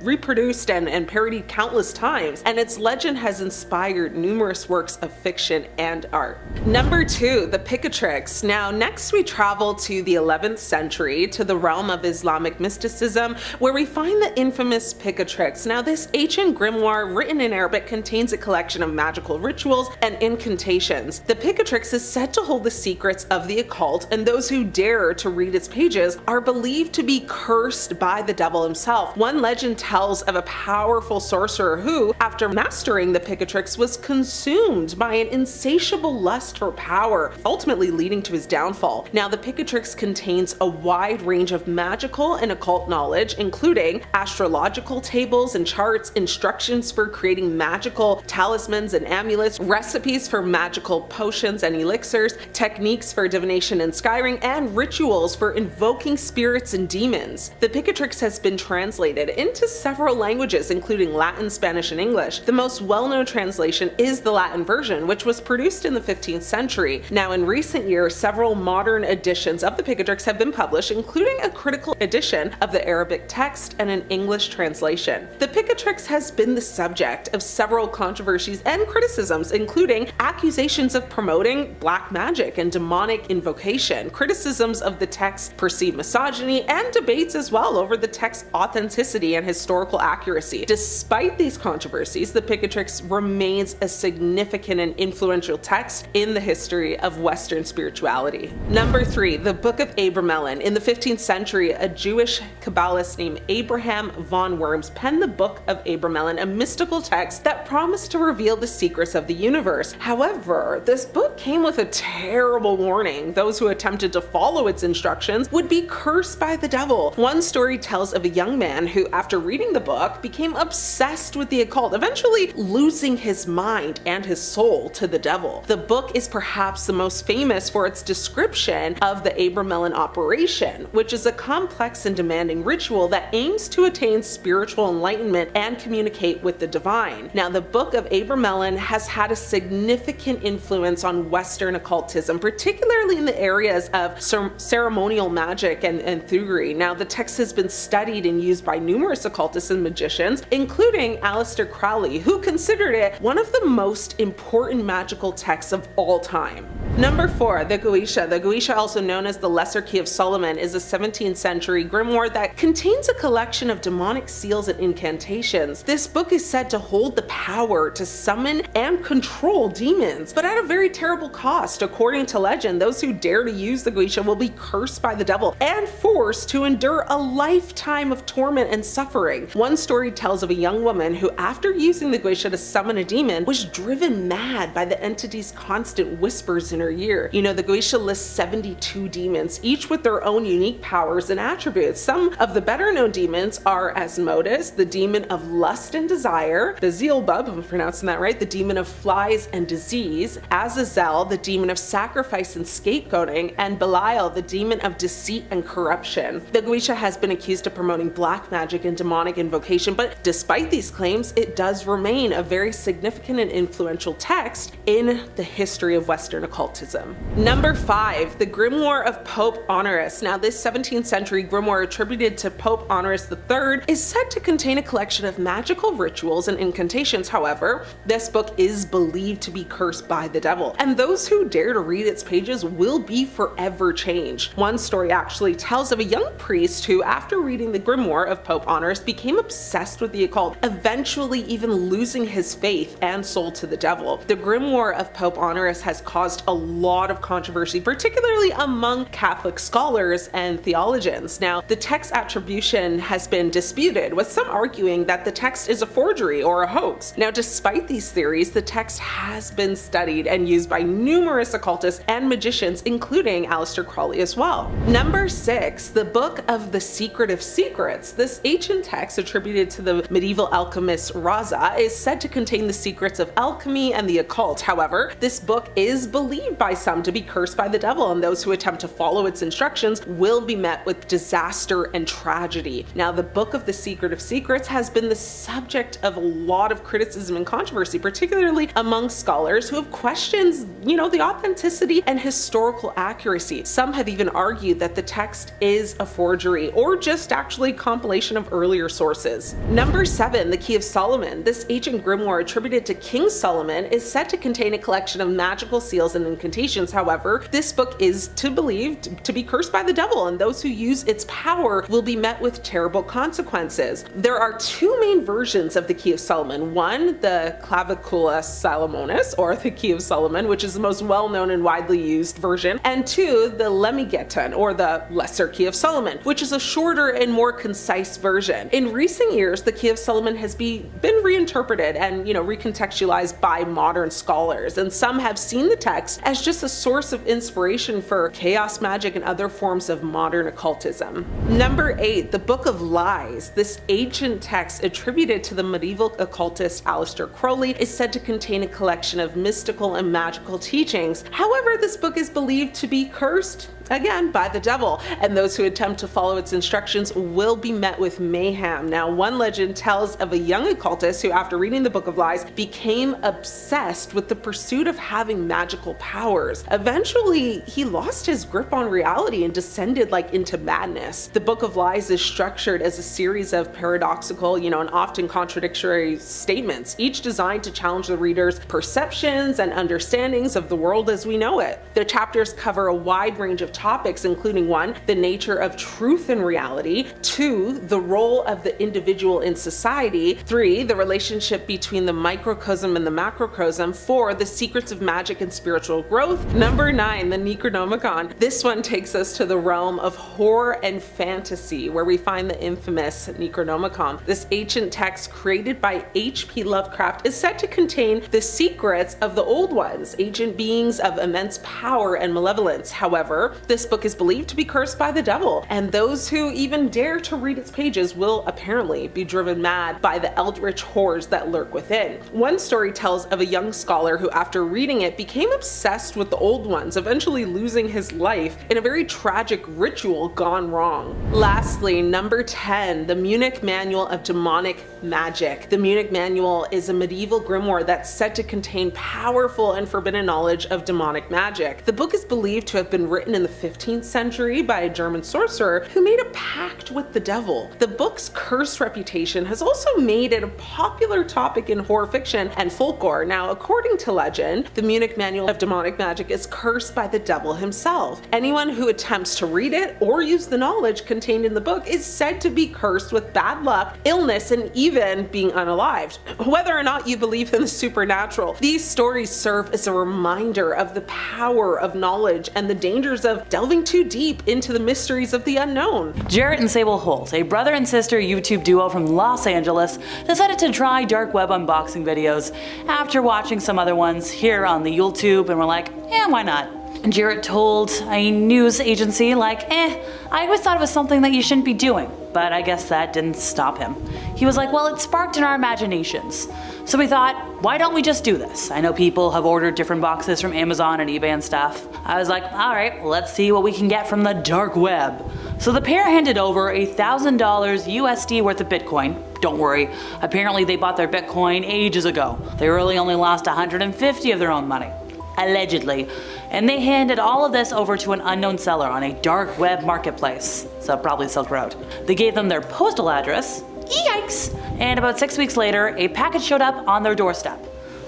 B: reproduced and parodied countless times, and its legend has inspired numerous works of fiction and art. Number 2, the Picatrix. Now, next we travel to the 11th century, to the realm of Islamic mysticism, where we find the infamous Picatrix. Now, this ancient grimoire, written in Arabic, contains a collection of magical rituals and incantations. The Picatrix is said to hold the secrets of the occult, and those who dare to read its pages are believed to be cursed by the devil himself. One legend tells of a powerful sorcerer who, after mastering the Picatrix, was consumed by an insatiable lust for power, ultimately leading to his downfall. Now, the Picatrix contains a wide range of magical and occult knowledge, including astrological tables and charts, instructions for creating magical talismans and amulets, recipes for magical potions and elixirs, techniques for divination and scrying, and rituals for invoking spirits and demons. The Picatrix has been translated into several languages, including Latin, Spanish, and English. The most well-known translation is the Latin version, which was produced in the 15th century. Now, in recent years, several modern editions of the Picatrix have been published, including a critical edition of the Arabic text and an English translation. The Picatrix has been the subject of several controversies and criticisms, including accusations of promoting black magic and demonic invocation, criticisms of the text's perceived misogyny, and debates as well over the text's authenticity and historical accuracy. Despite these controversies, the Picatrix remains a significant and influential text in the history of Western spirituality. Number 3, the Book of Abramelin. In the 15th century, a Jewish Kabbalist named Abraham von Worms penned the Book of Abramelin, a mystical text that promised to reveal the secrets of the universe. However, this book came with a terrible warning. Those who attempted to follow its instructions would be cursed by the devil. One story tells of a young man who, after reading the book, became obsessed with the occult, eventually losing his mind and his soul to the devil. The book is perhaps the most famous for its description of the Abramelin operation, which is a complex and demanding ritual that aims to attain spiritual enlightenment and communicate with the divine. Now, the Book of Abramelin has had a significant influence on Western occultism, particularly in the areas of ceremonial magic and thuggery. Now, the text has been studied and used by numerous occultists and magicians, including Aleister Crowley, who considered it one of the most important magical texts of all time. Number 4, the Goetia. The Goetia, also known as the Lesser Key of Solomon, is a 17th century grimoire that contains a collection of demonic seals and incantations. This book is said to hold the power to summon and control demons, but at a very terrible cost. According to legend, those who dare to use the Goetia will be cursed by the devil and forced to endure a lifetime of torment and suffering. One story tells of a young woman who, after using the Goetia to summon a demon, was driven mad by the entity's constant whispers in her ear. The Goetia lists 72 demons, each with their own unique powers and attributes. Some of the better known demons are Asmodeus, the demon of lust and desire, Beelzebub, I'm pronouncing that right, the demon of flies and disease, Azazel, the demon of sacrifice and scapegoating, and Belial, the demon of deceit and corruption. The Goetia has been accused of promoting black magic and demonic invocation, but despite these claims, it does remain a very significant and influential text in the history of Western occultism. Number 5, the Grimoire of Pope Honorius. Now, this 17th century grimoire attributed to Pope Honorius III is said to contain a collection of magical rituals and incantations. However, this book is believed to be cursed by the devil, and those who dare to read its pages will be forever changed. One story actually tells of a young priest who, after reading the Grimoire of Pope Honorius, became obsessed with the occult, eventually even losing his faith and soul to the devil. The Grimoire of Pope Honorius has caused a lot of controversy, particularly among Catholic scholars and theologians. Now, the text attribution has been disputed, with some arguing that the text is a forgery or a hoax. Now, despite these theories, the text has been studied and used by numerous occultists and magicians, including Aleister Crowley as well. Number 6, the Book of the Secret of Secrets. This ancient text, attributed to the medieval alchemist Raza, is said to contain the secrets of alchemy and the occult. However, this book is believed by some to be cursed by the devil, and those who attempt to follow its instructions will be met with disaster and tragedy. Now, the Book of the Secret of Secrets has been the subject of a lot of criticism and controversy, particularly among scholars who have questioned, the authenticity and historical accuracy. Some have even argued that the text is a forgery or just actually a compilation of earlier sources. Number 7, the Key of Solomon. This ancient grimoire attributed to King Solomon is said to contain a collection of magical seals and incantations. However, this book is believed to be cursed by the devil, and those who use its power will be met with terrible consequences. There are 2 main versions of the Key of Solomon. One, the Clavicula Salomonis, or the Key of Solomon, which is the most well-known and widely used version, and 2, the Lemmigeton, or the Lesser Key of Solomon, which is a shorter and more concise version. In recent years, the Key of Solomon has been reinterpreted and recontextualized by modern scholars, and some have seen the text as just a source of inspiration for chaos magic and other forms of modern occultism. Number 8, the Book of Lies. This ancient text attributed to the medieval occultist Aleister Crowley is said to contain a collection of mystical and magical teachings. However, this book is believed to be cursed, again, by the devil, and those who attempt to follow its instructions will be met with mayhem. Now, one legend tells of a young occultist who, after reading the Book of Lies, became obsessed with the pursuit of having magical powers. Eventually, he lost his grip on reality and descended into madness. The Book of Lies is structured as a series of paradoxical, and often contradictory statements, each designed to challenge the reader's perceptions and understandings of the world as we know it. The chapters cover a wide range of topics, including 1, the nature of truth and reality, 2, the role of the individual in society, 3, the relationship between the microcosm and the macrocosm, 4, the secrets of magic and spiritual growth. Number 9, the Necronomicon. This one takes us to the realm of horror and fantasy, where we find the infamous Necronomicon. This ancient text created by H.P. Lovecraft is said to contain the secrets of the Old Ones, ancient beings of immense power and malevolence. However, this book is believed to be cursed by the devil, and those who even dare to read its pages will apparently be driven mad by the eldritch horrors that lurk within. One story tells of a young scholar who, after reading it, became obsessed with the Old Ones, eventually losing his life in a very tragic ritual gone wrong. Lastly, number 10, the Munich Manual of Demonic Magic. The Munich Manual is a medieval grimoire that's said to contain powerful and forbidden knowledge of demonic magic. The book is believed to have been written in the 15th century by a German sorcerer who made a pact with the devil. The book's cursed reputation has also made it a popular topic in horror fiction and folklore. Now, according to legend, the Munich Manual of Demonic Magic is cursed by the devil himself. Anyone who attempts to read it or use the knowledge contained in the book is said to be cursed with bad luck, illness, and even being unalived. Whether or not you believe in the supernatural, these stories serve as a reminder of the power of knowledge and the dangers of delving too deep into the mysteries of the unknown.
C: Jarrett and Sable Holt, a brother and sister YouTube duo from Los Angeles, decided to try dark web unboxing videos after watching some other ones here on the YouTube, and were like, why not? Jarrett told a news agency I always thought it was something that you shouldn't be doing, but I guess that didn't stop him. He was like, well, it sparked in our imaginations. So we thought, why don't we just do this? I know people have ordered different boxes from Amazon and eBay and stuff. I was like, alright, let's see what we can get from the dark web. So the pair handed over $1,000 USD worth of Bitcoin. Don't worry, apparently they bought their Bitcoin ages ago. They really only lost 150 of their own money. Allegedly. And they handed all of this over to an unknown seller on a dark web marketplace, so probably Silk Road. They gave them their postal address, yikes, and about 6 weeks later, a package showed up on their doorstep.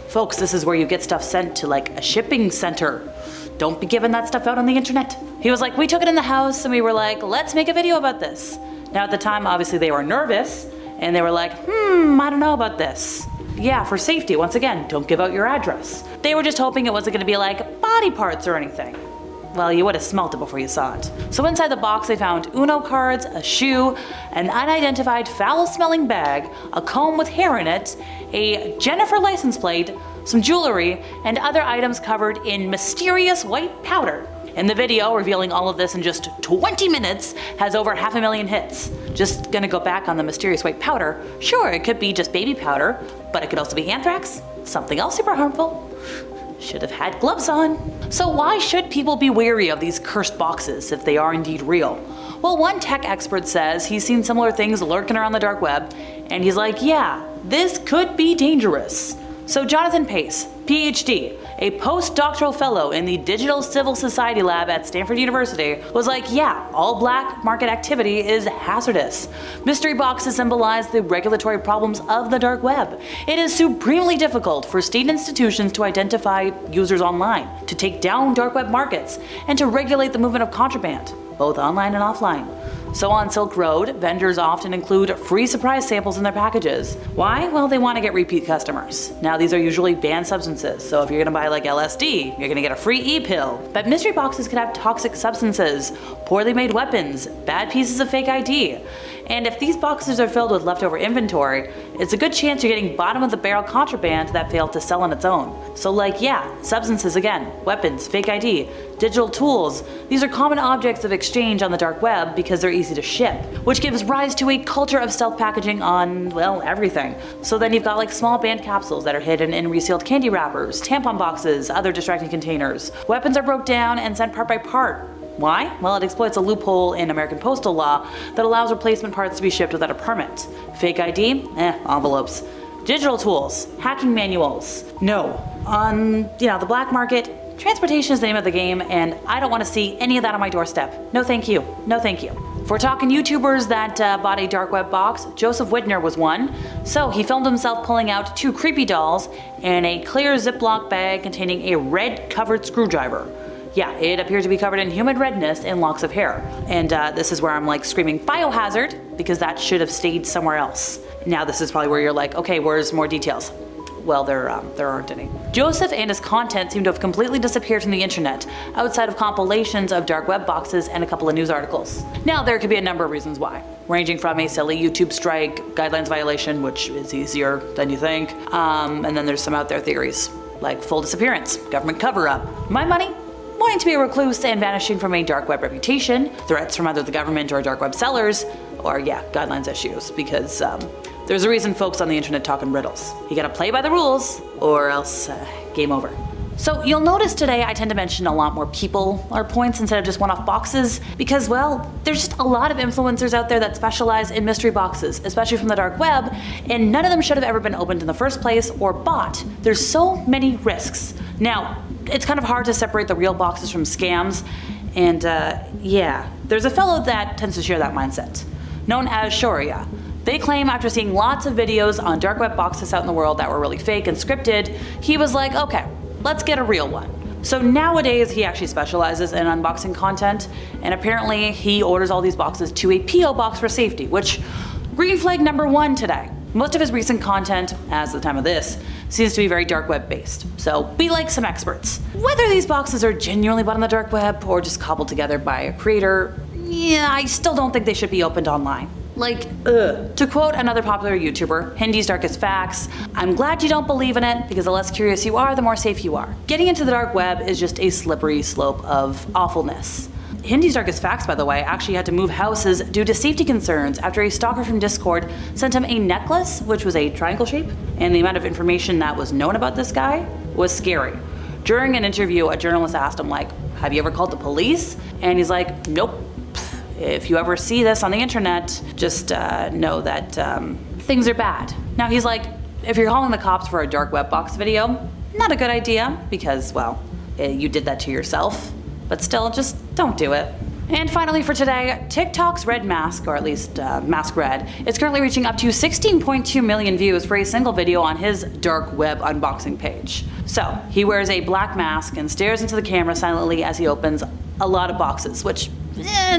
C: Folks, this is where you get stuff sent to a shipping center. Don't be giving that stuff out on the internet. He was like, we took it in the house and we were like, let's make a video about this. Now at the time, obviously they were nervous and they were like, I don't know about this. Yeah, for safety, once again, don't give out your address. They were just hoping it wasn't gonna be body parts or anything. Well, you would have smelt it before you saw it. So inside the box they found Uno cards, a shoe, an unidentified foul-smelling bag, a comb with hair in it, a Jennifer license plate, some jewelry, and other items covered in mysterious white powder. And the video, revealing all of this in just 20 minutes, has over 500,000 hits. Just gonna go back on the mysterious white powder. Sure, it could be just baby powder, but it could also be anthrax, something else super harmful. Should have had gloves on. So why should people be wary of these cursed boxes if they are indeed real? Well, one tech expert says he's seen similar things lurking around the dark web, and he's like, yeah, this could be dangerous. So Jonathan Pace, PhD, a postdoctoral fellow in the Digital Civil Society lab at Stanford University, was like, yeah, all black market activity is hazardous. Mystery boxes symbolize the regulatory problems of the dark web. It is supremely difficult for state institutions to identify users online, to take down dark web markets, and to regulate the movement of contraband, both online and offline. So on Silk Road, vendors often include free surprise samples in their packages. Why? Well, they want to get repeat customers. Now, these are usually banned substances, so if you're gonna buy like LSD, you're gonna get a free e-pill. But mystery boxes can have toxic substances, poorly made weapons, bad pieces of fake ID. And if these boxes are filled with leftover inventory, it's a good chance you're getting bottom of the barrel contraband that failed to sell on its own. So like, yeah, substances again, weapons, fake ID, digital tools, these are common objects of exchange on the dark web because they're easy to ship, which gives rise to a culture of stealth packaging on, well, everything. So then you've got like small band capsules that are hidden in resealed candy wrappers, tampon boxes, other distracting containers. Weapons are broke down and sent part by part. Why? Well, it exploits a loophole in American postal law that allows replacement parts to be shipped without a permit. Fake ID? Envelopes. Digital tools, hacking manuals. No. On, the black market, transportation is the name of the game, and I don't want to see any of that on my doorstep. No thank you. No thank you. If we're talking YouTubers that bought a dark web box, Joseph Widner was one. So he filmed himself pulling out 2 creepy dolls and a clear Ziploc bag containing a red covered screwdriver. Yeah, it appeared to be covered in humid redness and locks of hair. And this is where I'm like screaming biohazard, because that should have stayed somewhere else. Now this is probably where you're like, okay, where's more details? Well, there aren't any. Joseph and his content seem to have completely disappeared from the internet, outside of compilations of dark web boxes and a couple of news articles. Now, there could be a number of reasons why, ranging from a silly YouTube strike, guidelines violation, which is easier than you think, and then there's some out there theories, like full disappearance, government cover-up. My money? Wanting to be a recluse and vanishing from a dark web reputation, threats from either the government or dark web sellers, or guidelines issues, because there's a reason folks on the internet talk in riddles. You gotta play by the rules, or else game over. So you'll notice today I tend to mention a lot more people or points instead of just one-off boxes, because, well, there's just a lot of influencers out there that specialize in mystery boxes, especially from the dark web, and none of them should have ever been opened in the first place or bought. There's so many risks. Now, it's kind of hard to separate the real boxes from scams, and there's a fellow that tends to share that mindset, known as Shoria. They claim after seeing lots of videos on dark web boxes out in the world that were really fake and scripted, he was like, okay, let's get a real one. So nowadays he actually specializes in unboxing content, and apparently he orders all these boxes to a P.O. box for safety, which, green flag number 1 today. Most of his recent content, as of the time of this, seems to be very dark web based, so be like some experts. Whether these boxes are genuinely bought on the dark web or just cobbled together by a creator, I still don't think they should be opened online. Like, ugh. To quote another popular YouTuber, Hindy's Darkest Facts, I'm glad you don't believe in it, because the less curious you are, the more safe you are. Getting into the dark web is just a slippery slope of awfulness. Hindy's Darkest Facts, by the way, actually had to move houses due to safety concerns after a stalker from Discord sent him a necklace, which was a triangle shape, and the amount of information that was known about this guy was scary. During an interview, a journalist asked him, like, have you ever called the police? And he's like, nope. If you ever see this on the internet, just know that things are bad. Now he's like, if you're calling the cops for a dark web box video, not a good idea, because, well, you did that to yourself. But still, just don't do it. And finally for today, TikTok's Red Mask, or at least Mask Red, is currently reaching up to 16.2 million views for a single video on his dark web unboxing page. So, he wears a black mask and stares into the camera silently as he opens a lot of boxes, which,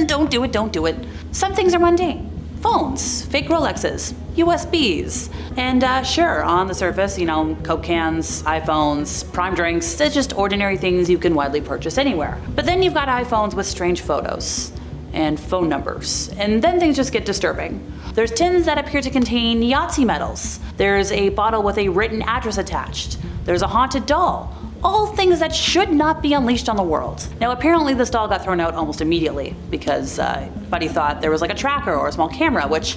C: don't do it. Some things are mundane. Phones, fake Rolexes, USBs, and sure, on the surface, Coke cans, iPhones, prime drinks, it's just ordinary things you can widely purchase anywhere. But then you've got iPhones with strange photos and phone numbers, and then things just get disturbing. There's tins that appear to contain Yahtzee medals. There's a bottle with a written address attached. There's a haunted doll. All things that should not be unleashed on the world. Now apparently this doll got thrown out almost immediately because Buddy thought there was like a tracker or a small camera, which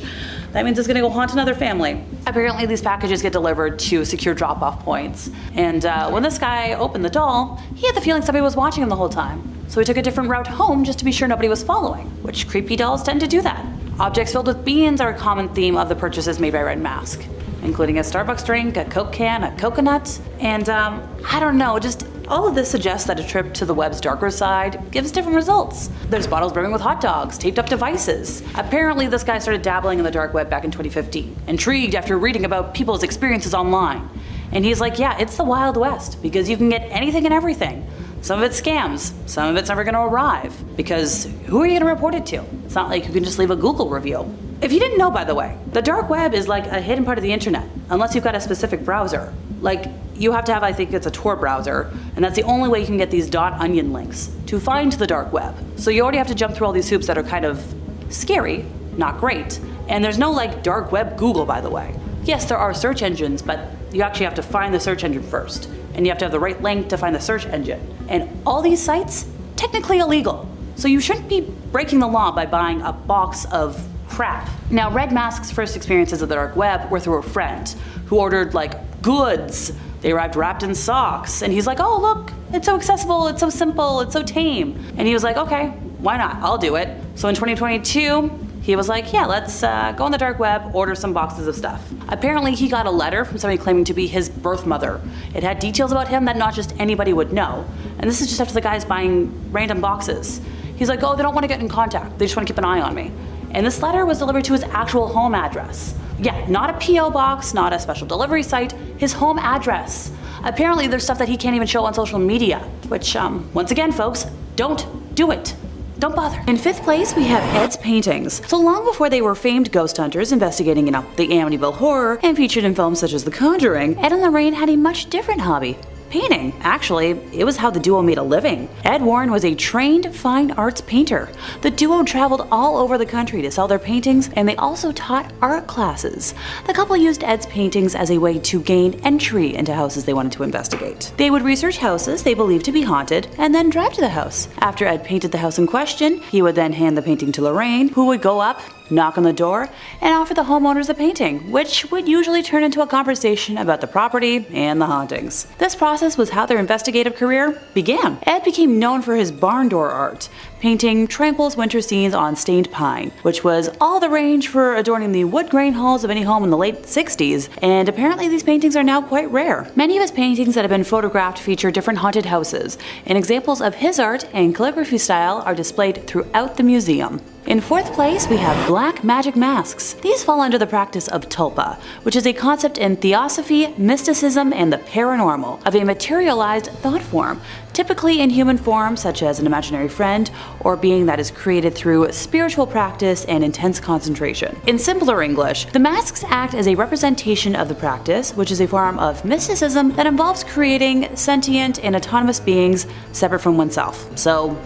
C: that means it's gonna go haunt another family. Apparently these packages get delivered to secure drop-off points. And when this guy opened the doll, he had the feeling somebody was watching him the whole time. So he took a different route home just to be sure nobody was following, which creepy dolls tend to do that. Objects filled with beans are a common theme of the purchases made by Red Mask. including a Starbucks drink, a Coke can, a coconut, and I don't know, just all of this suggests that a trip to the web's darker side gives different results. There's bottles brimming with hot dogs, taped up devices. Apparently this guy started dabbling in the dark web back in 2015, intrigued after reading about people's experiences online. And he's like, yeah, it's the Wild West, because you can get anything and everything. Some of it's scams, some of it's never gonna arrive, because who are you gonna report it to? It's not like you can just leave a Google review. If you didn't know, by the way, the dark web is like a hidden part of the internet, unless you've got a specific browser. Like, you have to have, I think it's a Tor browser, and that's the only way you can get these .onion links to find the dark web. So you already have to jump through all these hoops that are kind of scary, not great. And there's no like dark web Google, by the way. Yes, there are search engines, but you actually have to find the search engine first. And you have to have the right link to find the search engine. And all these sites, technically illegal. So you shouldn't be breaking the law by buying a box of crap. Now, Red Mask's first experiences of the dark web were through a friend who ordered like goods. They arrived wrapped in socks, and he's like, oh look, it's so accessible, it's so simple, it's so tame. And he was like, okay, why not, I'll do it. So in 2022, he was like, yeah, let's go on the dark web, order some boxes of stuff. Apparently he got a letter from somebody claiming to be his birth mother. It had details about him that not just anybody would know. And this is just after the guy's buying random boxes. He's like, oh, they don't want to get in contact, they just want to keep an eye on me. And this letter was delivered to his actual home address. Yeah, not a P.O. box, not a special delivery site, his home address. Apparently there's stuff that he can't even show on social media, which, once again, folks, don't do it. Don't bother. In 5th place, we have Ed's paintings. So long before they were famed ghost hunters investigating the Amityville horror and featured in films such as The Conjuring, Ed and Lorraine had a much different hobby. Painting. Actually, it was how the duo made a living. Ed Warren was a trained fine arts painter. The duo traveled all over the country to sell their paintings, and they also taught art classes. The couple used Ed's paintings as a way to gain entry into houses they wanted to investigate. They would research houses they believed to be haunted, and then drive to the house. After Ed painted the house in question, he would then hand the painting to Lorraine, who would go up, knock on the door, and offer the homeowners a painting, which would usually turn into a conversation about the property and the hauntings. This process was how their investigative career began. Ed became known for his barn door art, painting tranquil winter scenes on stained pine, which was all the rage for adorning the wood grain halls of any home in the late 60s, and apparently these paintings are now quite rare. Many of his paintings that have been photographed feature different haunted houses, and examples of his art and calligraphy style are displayed throughout the museum. In 4th place, we have black magic masks. These fall under the practice of tulpa, which is a concept in theosophy, mysticism, and the paranormal, of a materialized thought form, typically in human form such as an imaginary friend or being that is created through spiritual practice and intense concentration. In simpler English, the masks act as a representation of the practice, which is a form of mysticism that involves creating sentient and autonomous beings separate from oneself. So,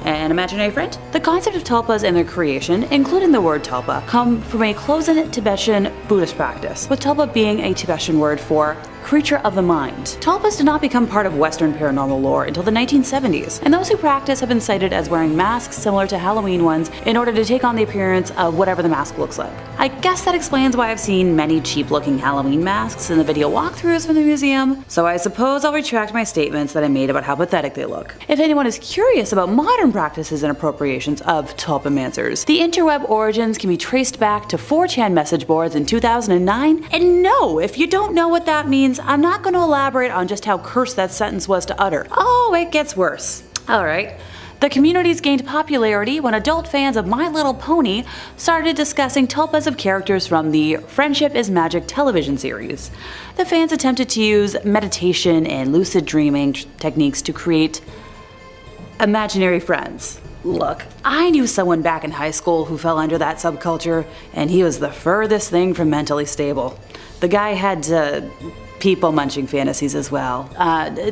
C: an imaginary friend? The concept of tulpas and their creation, including the word tulpa, come from a close-in Tibetan Buddhist practice, with tulpa being a Tibetan word for creature of the mind. Tulpas did not become part of Western paranormal lore until the 1970s, and those who practice have been cited as wearing masks similar to Halloween ones in order to take on the appearance of whatever the mask looks like. I guess that explains why I've seen many cheap-looking Halloween masks in the video walkthroughs from the museum, so I suppose I'll retract my statements that I made about how pathetic they look. If anyone is curious about modern practices and appropriations of tulpamancers, the interweb origins can be traced back to 4chan message boards in 2009, and no, if you don't know what that means, I'm not going to elaborate on just how cursed that sentence was to utter. Oh, it gets worse. Alright. The communities gained popularity when adult fans of My Little Pony started discussing tulpas of characters from the Friendship is Magic television series. The fans attempted to use meditation and lucid dreaming techniques to create imaginary friends. Look, I knew someone back in high school who fell under that subculture, and he was the furthest thing from mentally stable. The guy had people munching fantasies as well.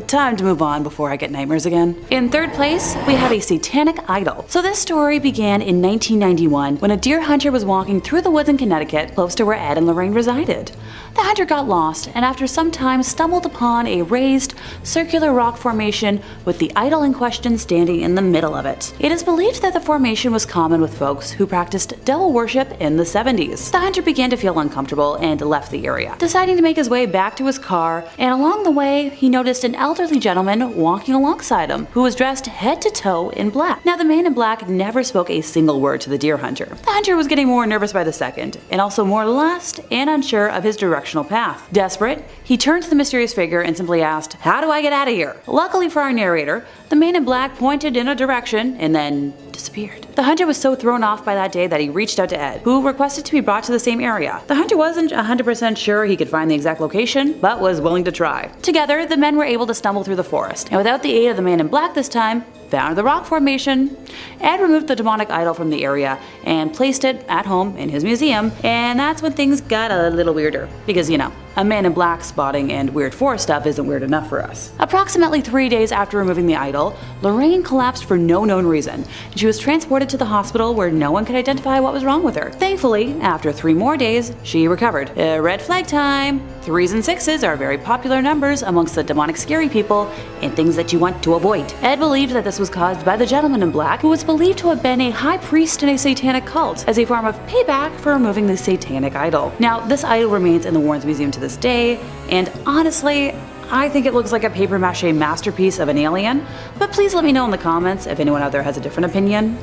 C: Time to move on before I get nightmares again. In 3rd place, we have a satanic idol. So this story began in 1991 when a deer hunter was walking through the woods in Connecticut, close to where Ed and Lorraine resided. The hunter got lost and after some time stumbled upon a raised, circular rock formation with the idol in question standing in the middle of it. It is believed that the formation was common with folks who practiced devil worship in the 70s. The hunter began to feel uncomfortable and left the area. Deciding to make his way back to his car, and along the way, he noticed an elderly gentleman walking alongside him who was dressed head to toe in black. Now, the man in black never spoke a single word to the deer hunter. The hunter was getting more nervous by the second, and also more lost and unsure of his directional path. Desperate, he turned to the mysterious figure and simply asked, "How do I get out of here?" Luckily for our narrator, the man in black pointed in a direction and then disappeared. The hunter was so thrown off by that day that he reached out to Ed, who requested to be brought to the same area. The hunter wasn't 100% sure he could find the exact location, but was willing to try. Together, the men were able to stumble through the forest, and without the aid of the man in black this time, found the rock formation. Ed removed the demonic idol from the area and placed it at home in his museum, and that's when things got a little weirder. Because, you know, a man in black spotting and weird forest stuff isn't weird enough for us. Approximately 3 days after removing the idol, Lorraine collapsed for no known reason, and she was transported to the hospital where no one could identify what was wrong with her. Thankfully, after 3 more days, she recovered. Red flag time! 3s and 6s are very popular numbers amongst the demonic scary people and things that you want to avoid. Ed believed that this was caused by the gentleman in black, who was believed to have been a high priest in a satanic cult, as a form of payback for removing the satanic idol. Now, this idol remains in the Warrens Museum to this day, and honestly, I think it looks like a papier-mâché masterpiece of an alien, but please let me know in the comments if anyone out there has a different opinion.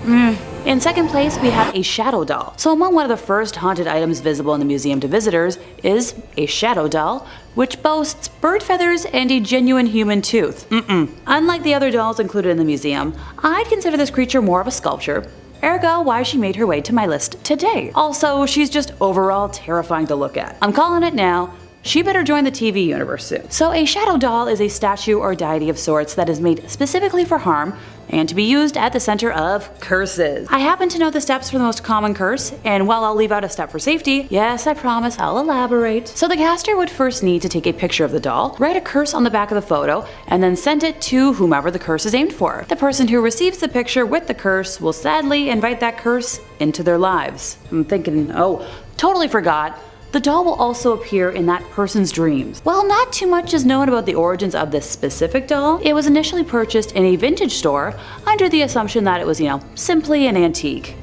C: In second place, we have a shadow doll. So among one of the first haunted items visible in the museum to visitors is a shadow doll, which boasts bird feathers and a genuine human tooth. Unlike the other dolls included in the museum, I'd consider this creature more of a sculpture. Ergo, why she made her way to my list today. Also, she's just overall terrifying to look at. I'm calling it now. She better join the TV universe soon. So a shadow doll is a statue or deity of sorts that is made specifically for harm and to be used at the center of curses. I happen to know the steps for the most common curse, and while I'll leave out a step for safety, yes, I promise I'll elaborate. So the caster would first need to take a picture of the doll, write a curse on the back of the photo, and then send it to whomever the curse is aimed for. The person who receives the picture with the curse will sadly invite that curse into their lives. I'm thinking, oh, totally forgot. The doll will also appear in that person's dreams. While not too much is known about the origins of this specific doll, it was initially purchased in a vintage store under the assumption that it was, simply an antique.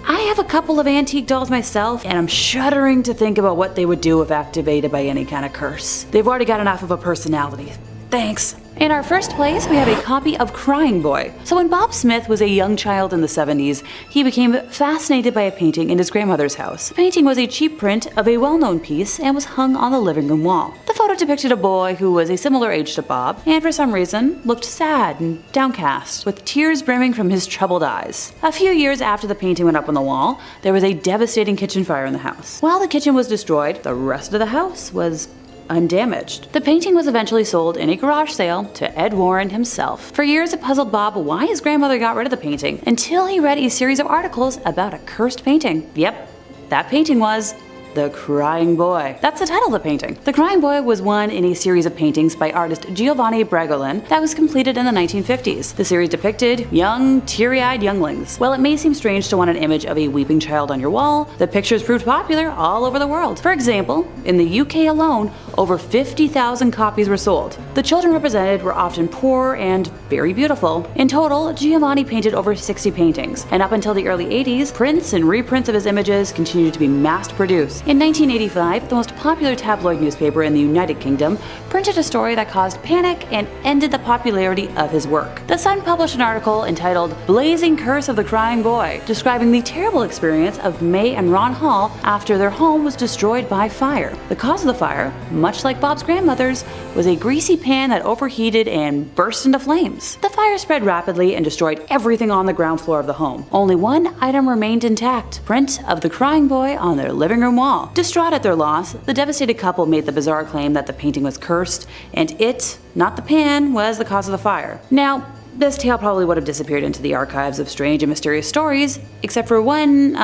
C: I have a couple of antique dolls myself, and I'm shuddering to think about what they would do if activated by any kind of curse. They've already got enough of a personality. Thanks. In our first place, we have a copy of Crying Boy. So when Bob Smith was a young child in the 70s, he became fascinated by a painting in his grandmother's house. The painting was a cheap print of a well-known piece and was hung on the living room wall. The photo depicted a boy who was a similar age to Bob, and for some reason, looked sad and downcast, with tears brimming from his troubled eyes. A few years after the painting went up on the wall, there was a devastating kitchen fire in the house. While the kitchen was destroyed, the rest of the house was undamaged. The painting was eventually sold in a garage sale to Ed Warren himself. For years it puzzled Bob why his grandmother got rid of the painting, until he read a series of articles about a cursed painting. Yep, that painting was The Crying Boy. That's the title of the painting. The Crying Boy was one in a series of paintings by artist Giovanni Bragolin that was completed in the 1950s. The series depicted young, teary-eyed younglings. While it may seem strange to want an image of a weeping child on your wall, the pictures proved popular all over the world. For example, in the UK alone, over 50,000 copies were sold. The children represented were often poor and very beautiful. In total, Giovanni painted over 60 paintings, and up until the early 80s, prints and reprints of his images continued to be mass-produced. In 1985, the most popular tabloid newspaper in the United Kingdom printed a story that caused panic and ended the popularity of his work. The Sun published an article entitled Blazing Curse of the Crying Boy, describing the terrible experience of May and Ron Hall after their home was destroyed by fire. The cause of the fire, much like Bob's grandmother's, was a greasy pan that overheated and burst into flames. The fire spread rapidly and destroyed everything on the ground floor of the home. Only one item remained intact: print of the crying boy on their living room wall. Distraught at their loss, the devastated couple made the bizarre claim that the painting was cursed, and it, not the pan, was the cause of the fire. Now, this tale probably would have disappeared into the archives of strange and mysterious stories, except for one,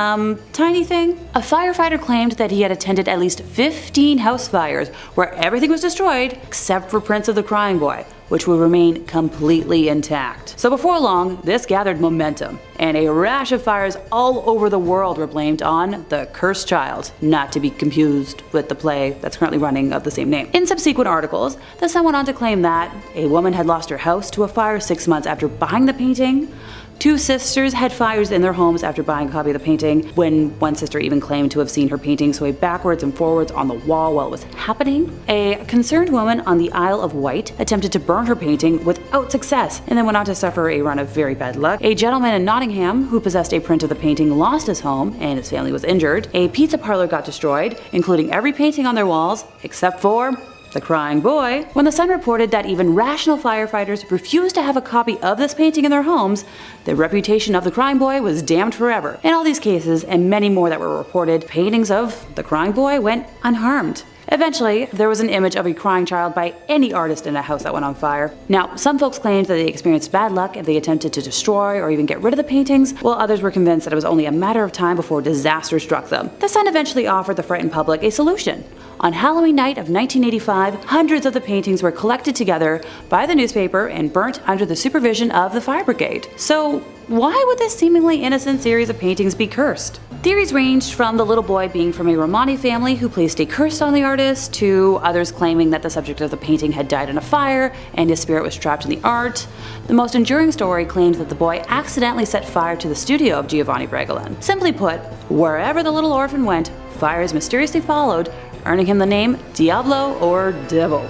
C: tiny thing. A firefighter claimed that he had attended at least 15 house fires where everything was destroyed except for prints of the crying boy, which would remain completely intact. So before long, this gathered momentum, and a rash of fires all over the world were blamed on the cursed child, not to be confused with the play that's currently running of the same name. In subsequent articles, the Sun went on to claim that a woman had lost her house to a fire 6 months after buying the painting. 2 sisters had fires in their homes after buying a copy of the painting, when one sister even claimed to have seen her painting sway backwards and forwards on the wall while it was happening. A concerned woman on the Isle of Wight attempted to burn her painting without success, and then went on to suffer a run of very bad luck. A gentleman in Nottingham who possessed a print of the painting lost his home, and his family was injured. A pizza parlor got destroyed, including every painting on their walls, except for the crying boy. When the Sun reported that even rational firefighters refused to have a copy of this painting in their homes, the reputation of the crying boy was damned forever. In all these cases, and many more that were reported, paintings of the crying boy went unharmed. Eventually, there was an image of a crying child by any artist in a house that went on fire. Now, some folks claimed that they experienced bad luck if they attempted to destroy or even get rid of the paintings, while others were convinced that it was only a matter of time before disaster struck them. The Sun eventually offered the frightened public a solution. On Halloween night of 1985, hundreds of the paintings were collected together by the newspaper and burnt under the supervision of the fire brigade. So, why would this seemingly innocent series of paintings be cursed? Theories ranged from the little boy being from a Romani family who placed a curse on the artist, to others claiming that the subject of the painting had died in a fire and his spirit was trapped in the art. The most enduring story claims that the boy accidentally set fire to the studio of Giovanni Bregolin. Simply put, wherever the little orphan went, fires mysteriously followed, earning him the name Diablo or Devil.